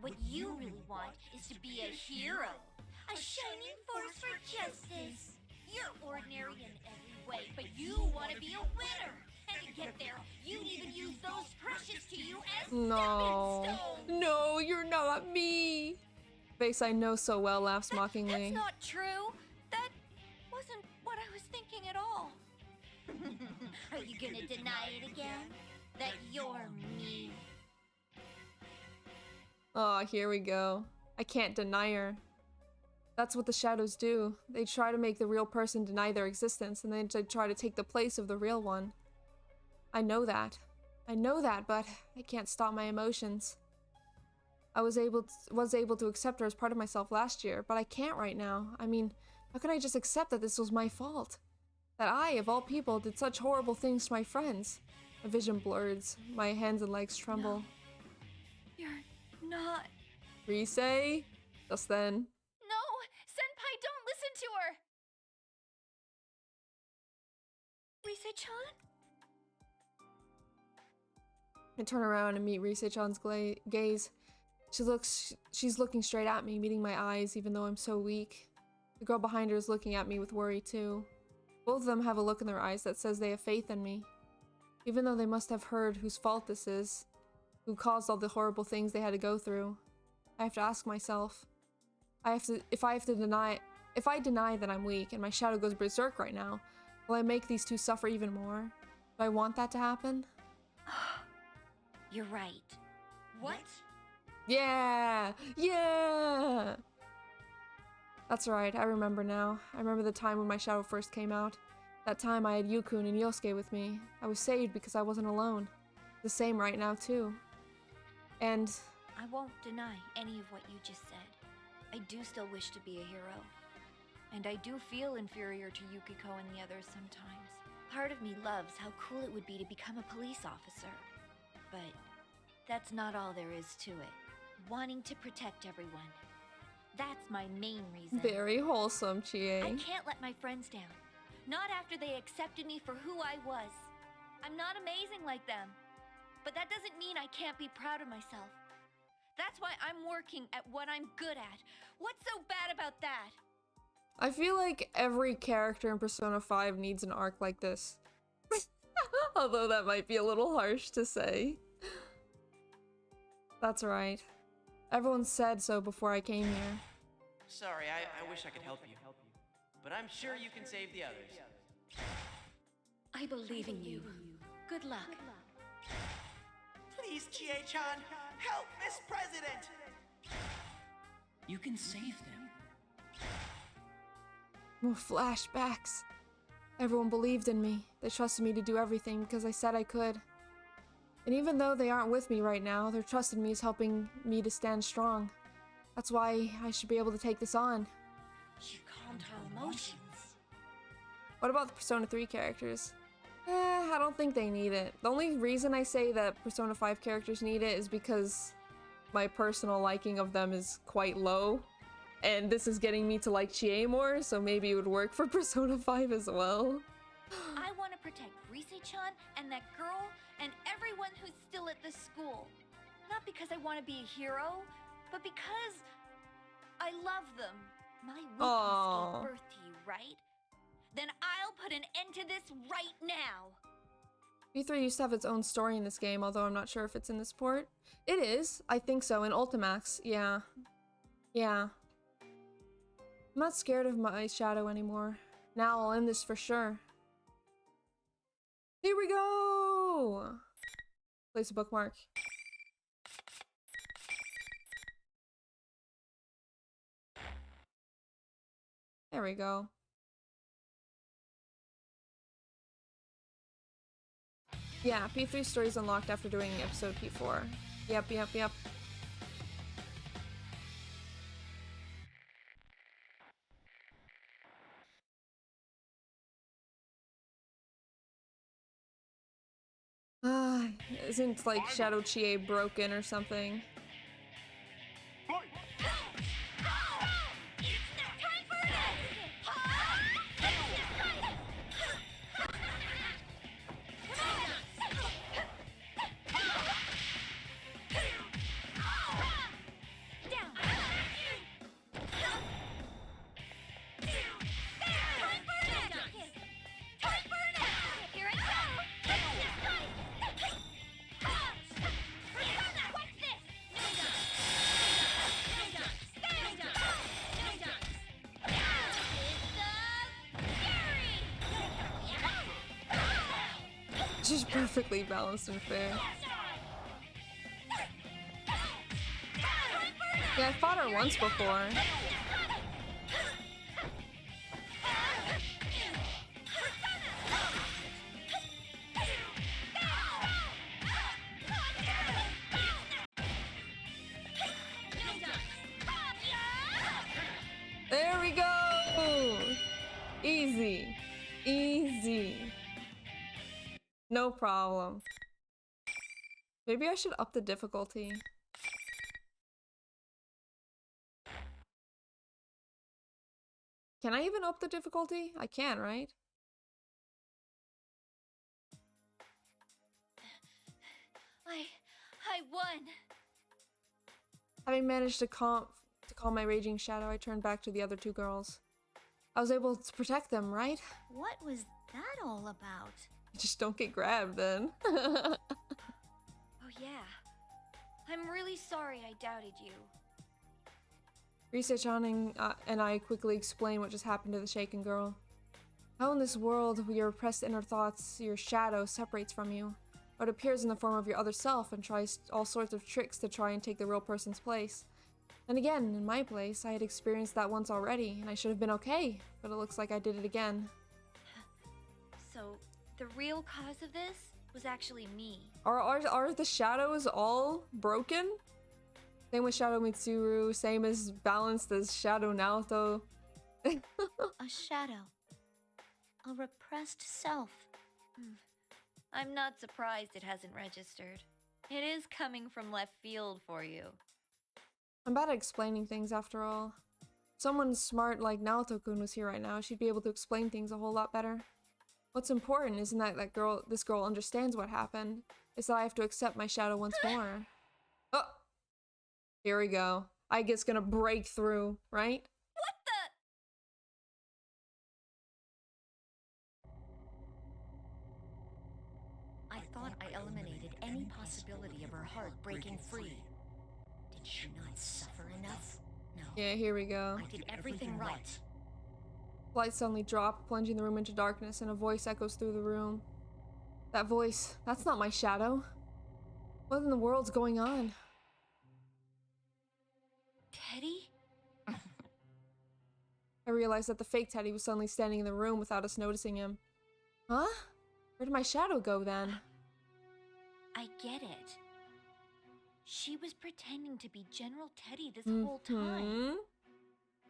What you really want is to be a hero, a shining force for justice. You're ordinary in every way, but you want to be a winner. And to get there, you'd even use those precious to you as No. stepping stones. No, you're not me. Face I know so well laughs mockingly. That's not true. That wasn't what I was thinking at all. Are you gonna deny it again? That you're me? Oh, here we go. I can't deny her. That's what the shadows do. They try to make the real person deny their existence, and then they try to take the place of the real one. I know that. I know that, but I can't stop my emotions. I was able to accept her as part of myself last year, but I can't right now. I mean, how can I just accept that this was my fault? That I, of all people, did such horrible things to my friends? My vision blurs. My hands and legs tremble. No, you're not. Rise? Just then. No! Senpai, don't listen to her! Rise-chan? I turn around and meet Rise-chan's gaze. She's looking straight at me, meeting my eyes, even though I'm so weak. The girl behind her is looking at me with worry, too. Both of them have a look in their eyes that says they have faith in me. Even though they must have heard whose fault this is, who caused all the horrible things they had to go through. I have to ask myself, if I deny that I'm weak and my shadow goes berserk right now, will I make these two suffer even more? Do I want that to happen? You're right. What? Yeah! Yeah! That's right, I remember now. I remember the time when my shadow first came out. That time I had Yukun and Yosuke with me. I was saved because I wasn't alone. The same right now, too. And... I won't deny any of what you just said. I do still wish to be a hero. And I do feel inferior to Yukiko and the others sometimes. Part of me loves how cool it would be to become a police officer. But that's not all there is to it. Wanting to protect everyone. That's my main reason. Very wholesome, Chie. I can't let my friends down. Not after they accepted me for who I was. I'm not amazing like them. But that doesn't mean I can't be proud of myself. That's why I'm working at what I'm good at. What's so bad about that? I feel like every character in Persona 5 needs an arc like this. Although that might be a little harsh to say. That's right. Everyone said so before I came here. Sorry, I wish I could help you. But I'm sure you can save the others. I believe in you. Good luck. Please, Chie-chan, help Miss President! You can save them. More flashbacks. Everyone believed in me. They trusted me to do everything because I said I could. And even though they aren't with me right now, their trust in me is helping me to stand strong. That's why I should be able to take this on. She calmed her emotions. What about the Persona 3 characters? I don't think they need it. The only reason I say that Persona 5 characters need it is because my personal liking of them is quite low. And this is getting me to like Chie more, so maybe it would work for Persona 5 as well. I want to protect Rise-chan and that girl and everyone who's still at this school. Not because I want to be a hero, but because I love them. My Wookiees gave birth to you, right? Then I'll put an end to this right now. P3 used to have its own story in this game, although I'm not sure if it's in this port. It is. I think so. In Ultimax. Yeah. Yeah. I'm not scared of my shadow anymore. Now I'll end this for sure. Here we go! Place a bookmark. There we go. Yeah, P3 story is unlocked after doing episode P4. Yep. Isn't like Shadow Chie broken or something? Just perfectly balanced and fair. Yeah, I fought her once before. There we go! Easy. Easy. No problem. Maybe I should up the difficulty. Can I even up the difficulty? I can, right? I won. Having managed to calm my raging shadow, I turned back to the other two girls. I was able to protect them, right? What was that all about? Just don't get grabbed then. Oh yeah. I'm really sorry I doubted you. Rise-chan and I quickly explained what just happened to the shaken girl. How in this world, your repressed inner thoughts, your shadow separates from you. Or it appears in the form of your other self and tries all sorts of tricks to try and take the real person's place. And again, in my place, I had experienced that once already, and I should have been okay, but it looks like I did it again. So, the real cause of this was actually me. Are the shadows all broken? Same with Shadow Mitsuru, same as balanced as Shadow Naoto. A shadow. A repressed self. I'm not surprised it hasn't registered. It is coming from left field for you. I'm bad at explaining things after all. If someone smart like Naoto-kun was here right now, she'd be able to explain things a whole lot better. What's important isn't that this girl understands what happened. It's that I have to accept my shadow once more. Oh! Here we go. I guess gonna break through, right? What the? I thought I eliminated any possibility of her heart breaking free. Did she not suffer enough? No. Yeah, here we go. I did everything right. Lights suddenly drop, plunging the room into darkness, and a voice echoes through the room. That voice, that's not my shadow. What in the world's going on? Teddy? I realized that the fake Teddy was suddenly standing in the room without us noticing him. Huh? Where did my shadow go then? I get it. She was pretending to be General Teddy this whole time.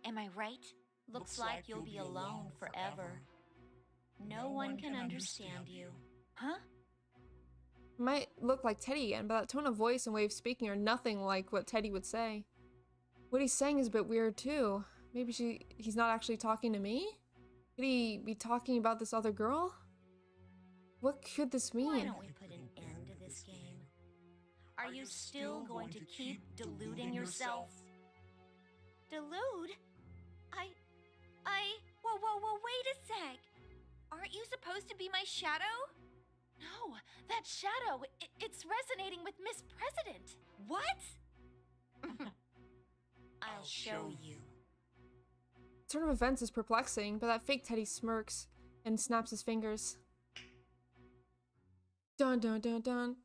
Am I right? Looks like you'll be alone forever. No one can understand you. Huh? Might look like Teddy again, but that tone of voice and way of speaking are nothing like what Teddy would say. What he's saying is a bit weird too. Maybe he's not actually talking to me? Could he be talking about this other girl? What could this mean? Why don't we put an end to this game? Are you still going to keep deluding yourself? Delude? Whoa, wait a sec. Aren't you supposed to be my shadow? No, that shadow, it's resonating with Miss President. What? I'll show you. Turn of events is perplexing, but that fake Teddy smirks and snaps his fingers. Dun dun dun dun.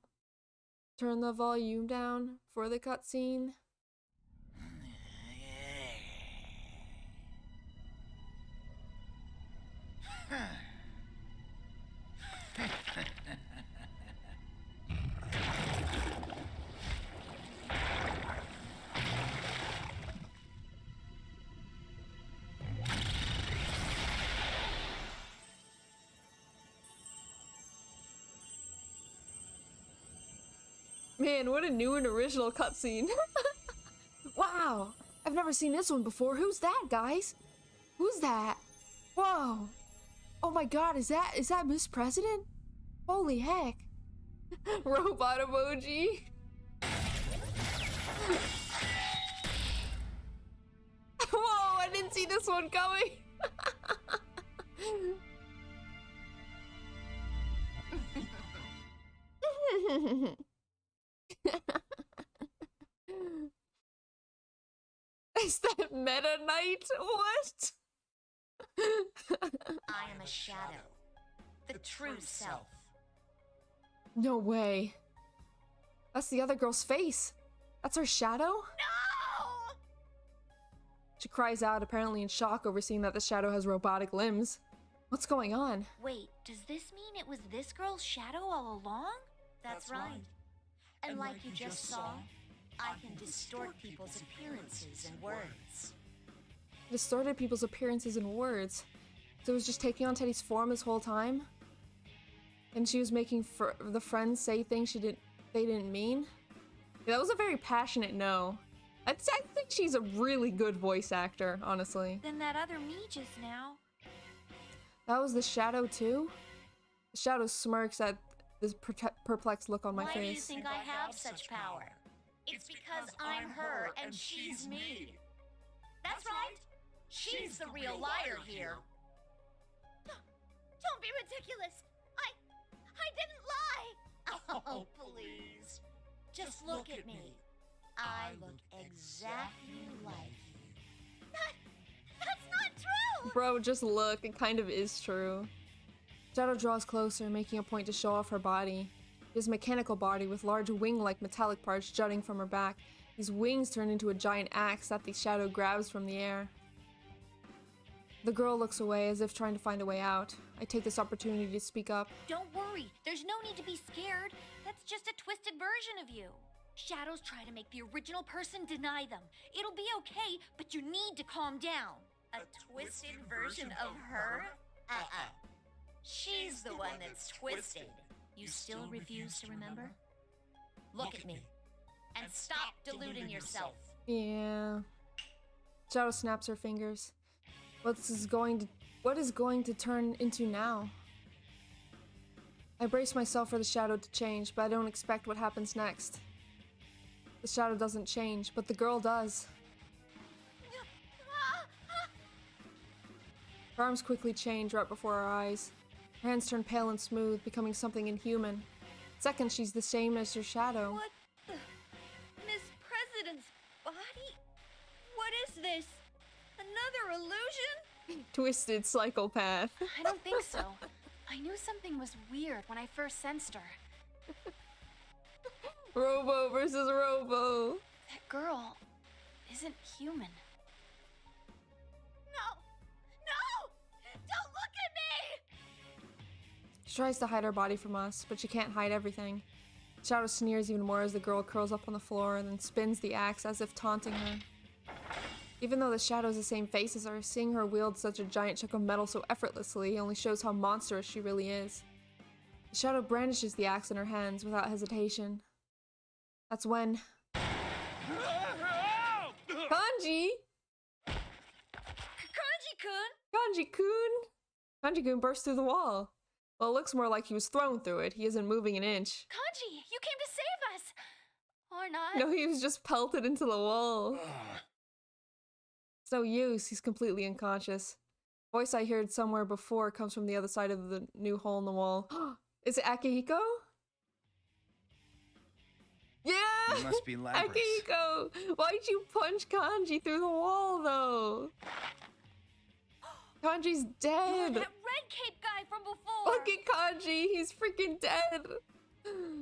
Turn the volume down for the cutscene. Man, what a new and original cutscene. Wow, I've never seen this one before. Who's that, guys? Who's that? Whoa. Oh my god, is that Miss President? Holy heck. Robot emoji. Whoa, I didn't see this one coming. Is that Meta Knight? What? I am a shadow. The true self. No way. That's the other girl's face. That's her shadow? No! She cries out, apparently in shock over seeing that the shadow has robotic limbs. What's going on? Wait, does this mean it was this girl's shadow all along? That's right. And like you just saw, I can distort people's appearances and words. Distorted people's appearances and words. So it was just taking on Teddy's form this whole time? And she was making the friends say things they didn't mean? Yeah, that was a very passionate no. I think she's a really good voice actor, honestly. Then that other me just now. That was the shadow too? The shadow smirks at this perplexed look on my face. Why do you think I have such power? It's because I'm her and she's me. That's right. She's the real liar here. Don't be ridiculous. I didn't lie. Oh, please. Just look at me. I look exactly like you. That's not true. Bro, just look. It kind of is true. Shadow draws closer, making a point to show off her body. She has a mechanical body with large wing-like metallic parts jutting from her back. These wings turn into a giant axe that the shadow grabs from the air. The girl looks away as if trying to find a way out. I take this opportunity to speak up. Don't worry, there's no need to be scared. That's just a twisted version of you. Shadows try to make the original person deny them. It'll be okay, but you need to calm down. A twisted version of her? She's the one that's twisted. You still refuse to remember? Look at me. And stop deluding yourself. Yeah. Shadow snaps her fingers. What is going to turn into now? I brace myself for the shadow to change, but I don't expect what happens next. The shadow doesn't change, but the girl does. Her arms quickly change right before our eyes. Her hands turn pale and smooth, becoming something inhuman. Second, she's the same as her shadow. What the? Miss President's body? What is this? Another illusion? Twisted psychopath. I don't think so. I knew something was weird when I first sensed her. Robo versus Robo. That girl isn't human. No, She tries to hide her body from us, but she can't hide everything. Shadow sneers even more as the girl curls up on the floor and then spins the axe as if taunting her. Even though the shadow is the same face as her, seeing her wield such a giant chunk of metal so effortlessly only shows how monstrous she really is. The shadow brandishes the axe in her hands without hesitation. That's when... Kanji! Kanji-kun! Kanji-kun burst through the wall. Well, it looks more like he was thrown through it. He isn't moving an inch. Kanji, you came to save us! Or not. No, he was just pelted into the wall. It's no use, he's completely unconscious. Voice I heard somewhere before comes from the other side of the new hole in the wall. Is it Akihiko? Yeah! You must be Lapras. Akihiko! Why'd you punch Kanji through the wall, though? Kanji's dead! That red cape guy from before! Look at Kanji! He's freaking dead!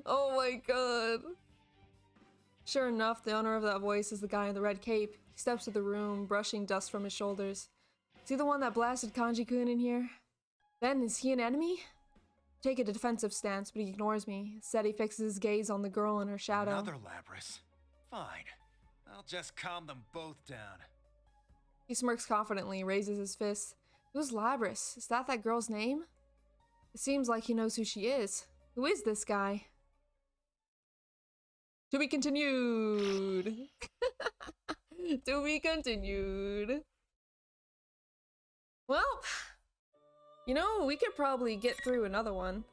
Oh my god. Sure enough, the owner of that voice is the guy in the red cape. He steps to the room, brushing dust from his shoulders. Is he the one that blasted Kanji-kun in here? Then, is he an enemy? Take a defensive stance, but he ignores me. Instead, he fixes his gaze on the girl in her shadow. Another Lapras. Fine. I'll just calm them both down. He smirks confidently, raises his fist. Who's Lapras? Is that girl's name? It seems like he knows who she is. Who is this guy? To be continued. To be continued. Well, you know, we could probably get through another one.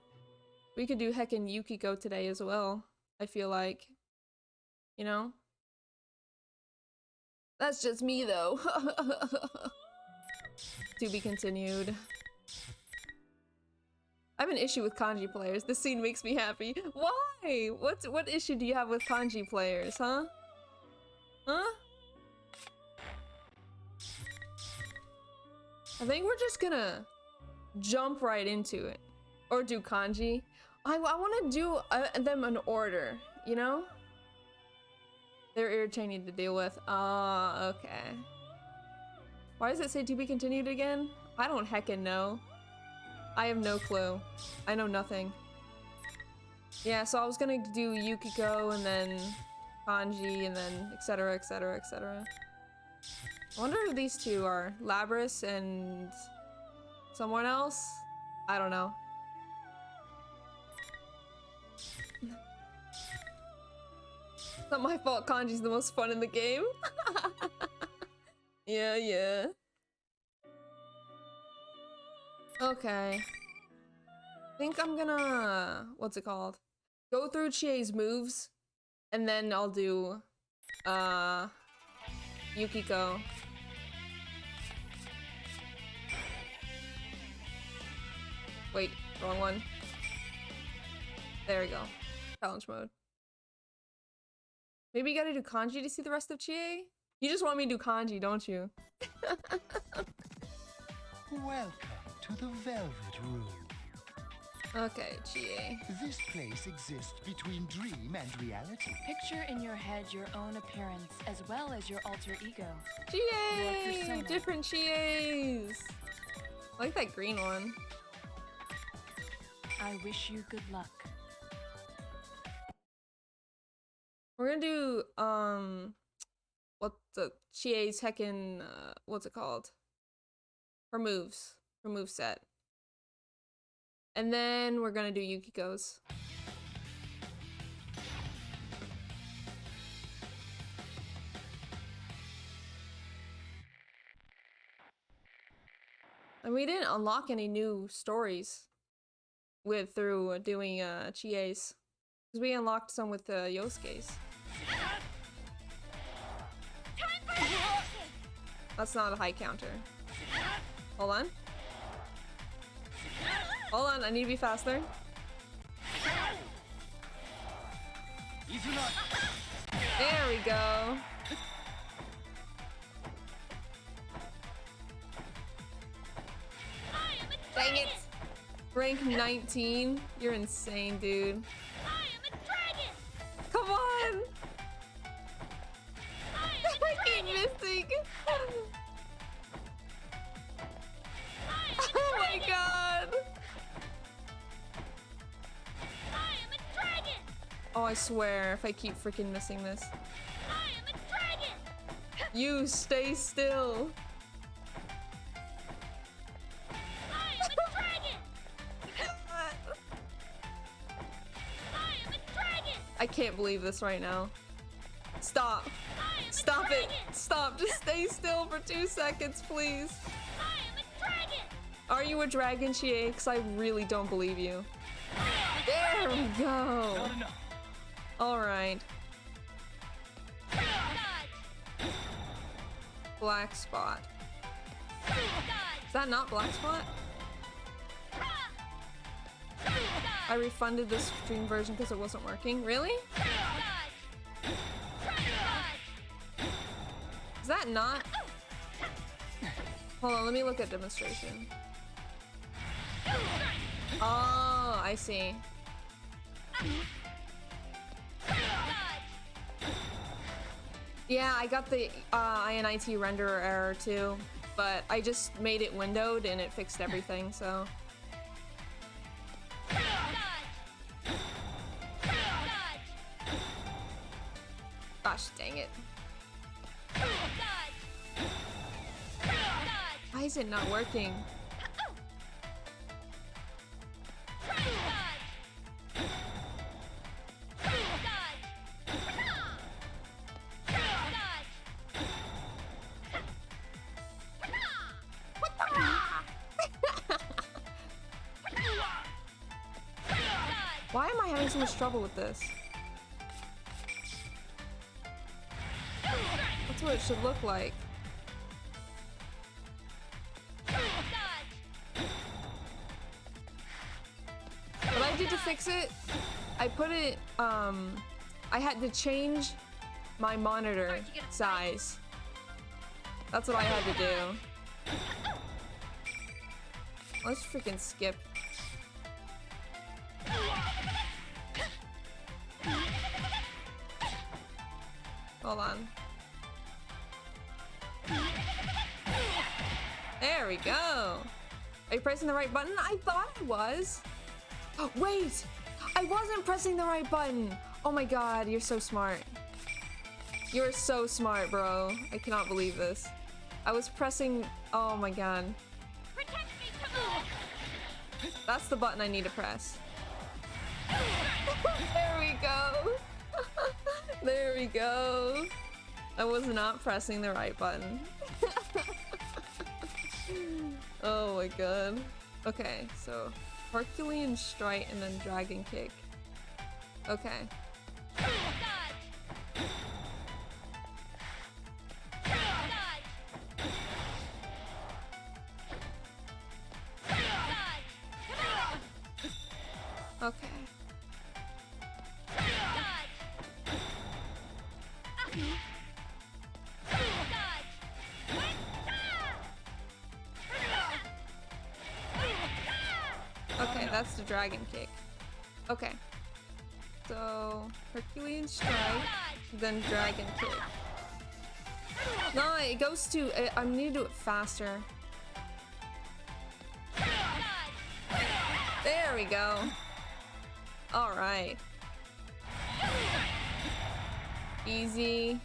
We could do heckin' Yukiko today as well, I feel like. You know? That's just me, though. To be continued. I have an issue with kanji players. This scene makes me happy. Why? What issue do you have with kanji players, huh? Huh? I think we're just gonna jump right into it. Or do kanji. I want to do them in order, you know? They're irritating to deal with. Okay. Why does it say to be continued again? I don't heckin' know. I have no clue. I know nothing. Yeah, so I was gonna do Yukiko and then kanji and then etc, etc, etc. I wonder who these two are. Lapras and someone else? I don't know. It's not my fault kanji's the most fun in the game. Yeah. Okay. I think I'm gonna... what's it called? Go through Chie's moves, and then I'll do... Yukiko. Wait, wrong one. There we go. Challenge mode. Maybe you gotta do kanji to see the rest of Chie? You just want me to do kanji, don't you? Welcome to the Velvet Room. Okay, Chie. This place exists between dream and reality. Picture in your head your own appearance as well as your alter ego. Chie! Different Chies! I like that green one. I wish you good luck. We're gonna do, what the Chie's heckin', what's it called? Her moves. Her moveset. And then we're gonna do Yukiko's. And we didn't unlock any new stories through doing Chie's. Because we unlocked some with Yosuke's. That's not a high counter. Hold on. Hold on, I need to be faster. There we go. Dang it! Rank 19? You're insane, dude. Come on! I keep missing! Oh my god! I swear, if I keep freaking missing this. I am a dragon! You stay still. I am a dragon! I am a dragon! I can't believe this right now. Stop. Stop it. Stop. Just stay still for 2 seconds, please. I am a dragon! Are you a dragon, Chie? Because I really don't believe you. There we go. Alright. Black spot. Is that not black spot? I refunded the stream version because it wasn't working. Really? Is that not? Hold on, let me look at demonstration. Oh, I see. Yeah, I got the INIT renderer error too, but I just made it windowed and it fixed everything, so. Gosh dang it. Why is it not working? Why am I having so much trouble with this? That's what it should look like. What I did to fix it, I put it, I had to change my monitor size. That's what I had to do. Let's freaking skip. Hold on. There we go. Are you pressing the right button? I thought I was. Oh, wait! I wasn't pressing the right button! Oh my god, you're so smart. You're so smart, bro. I cannot believe this. I was pressing... Oh my god. Protect me, Kamo! That's the button I need to press. There we go! There we go! I was not pressing the right button. Oh my god. Okay, so Herculean Strike and then Dragon Kick. Okay. Okay. Okay, that's the Dragon Kick. Okay. So, Herculean Strike, then Dragon Kick. No, it goes to... I need to do it faster. There we go. Alright. Easy.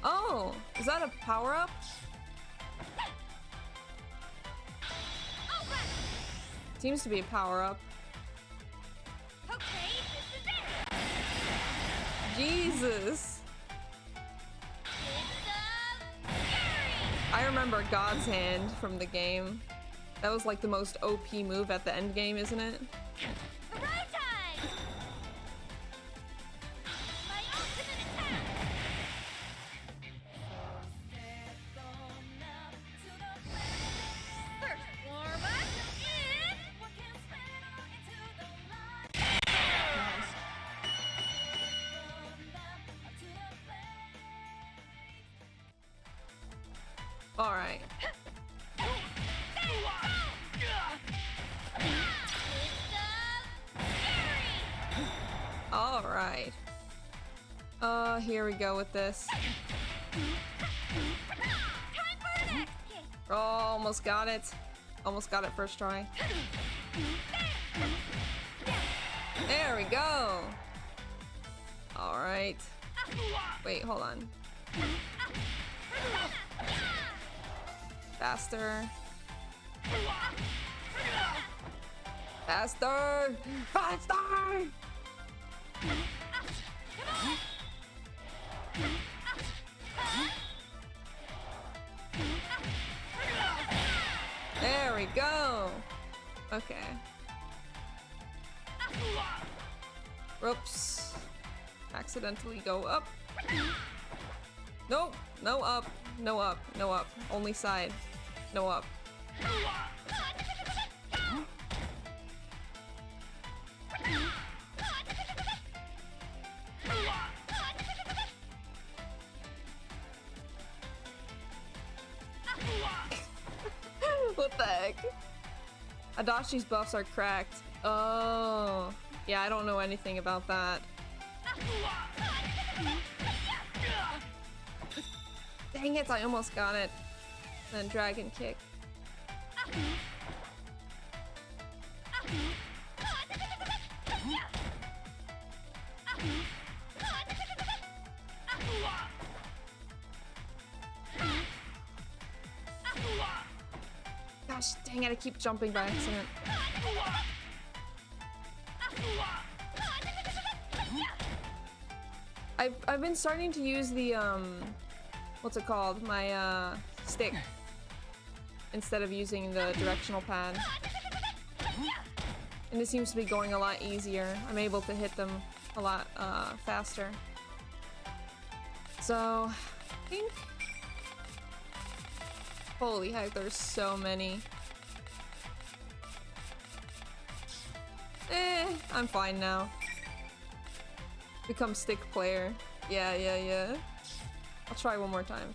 Oh, is that a power-up? Seems to be a power-up. Okay, this is it. Jesus. I remember God's Hand from the game. That was like the most OP move at the end game, isn't it? Hurrah time! My ultimate attack! First warm up in... Alright. Alright. Here we go with this. Oh, almost got it. Almost got it first try. There we go. All right. Wait, hold on. Faster. Faster! Faster! There we go. Okay. Whoops. Accidentally go up. Nope. No up. No up. No up. Only side. No up. What the heck? Adashi's buffs are cracked. Oh. Yeah, I don't know anything about that. Dang it, I almost got it. Then dragon kick. Gosh, dang it, I keep jumping by accident. I've been starting to use the what's it called? My stick instead of using the directional pad. And it seems to be going a lot easier. I'm able to hit them a lot faster. So I think, holy heck, there's so many. I'm fine now. Become stick player. Yeah. I'll try one more time.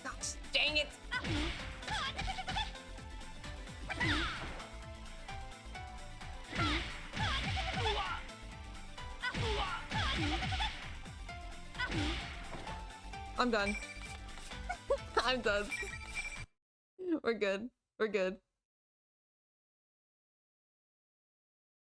Gosh, dang it! I'm done. I'm done. We're good. We're good.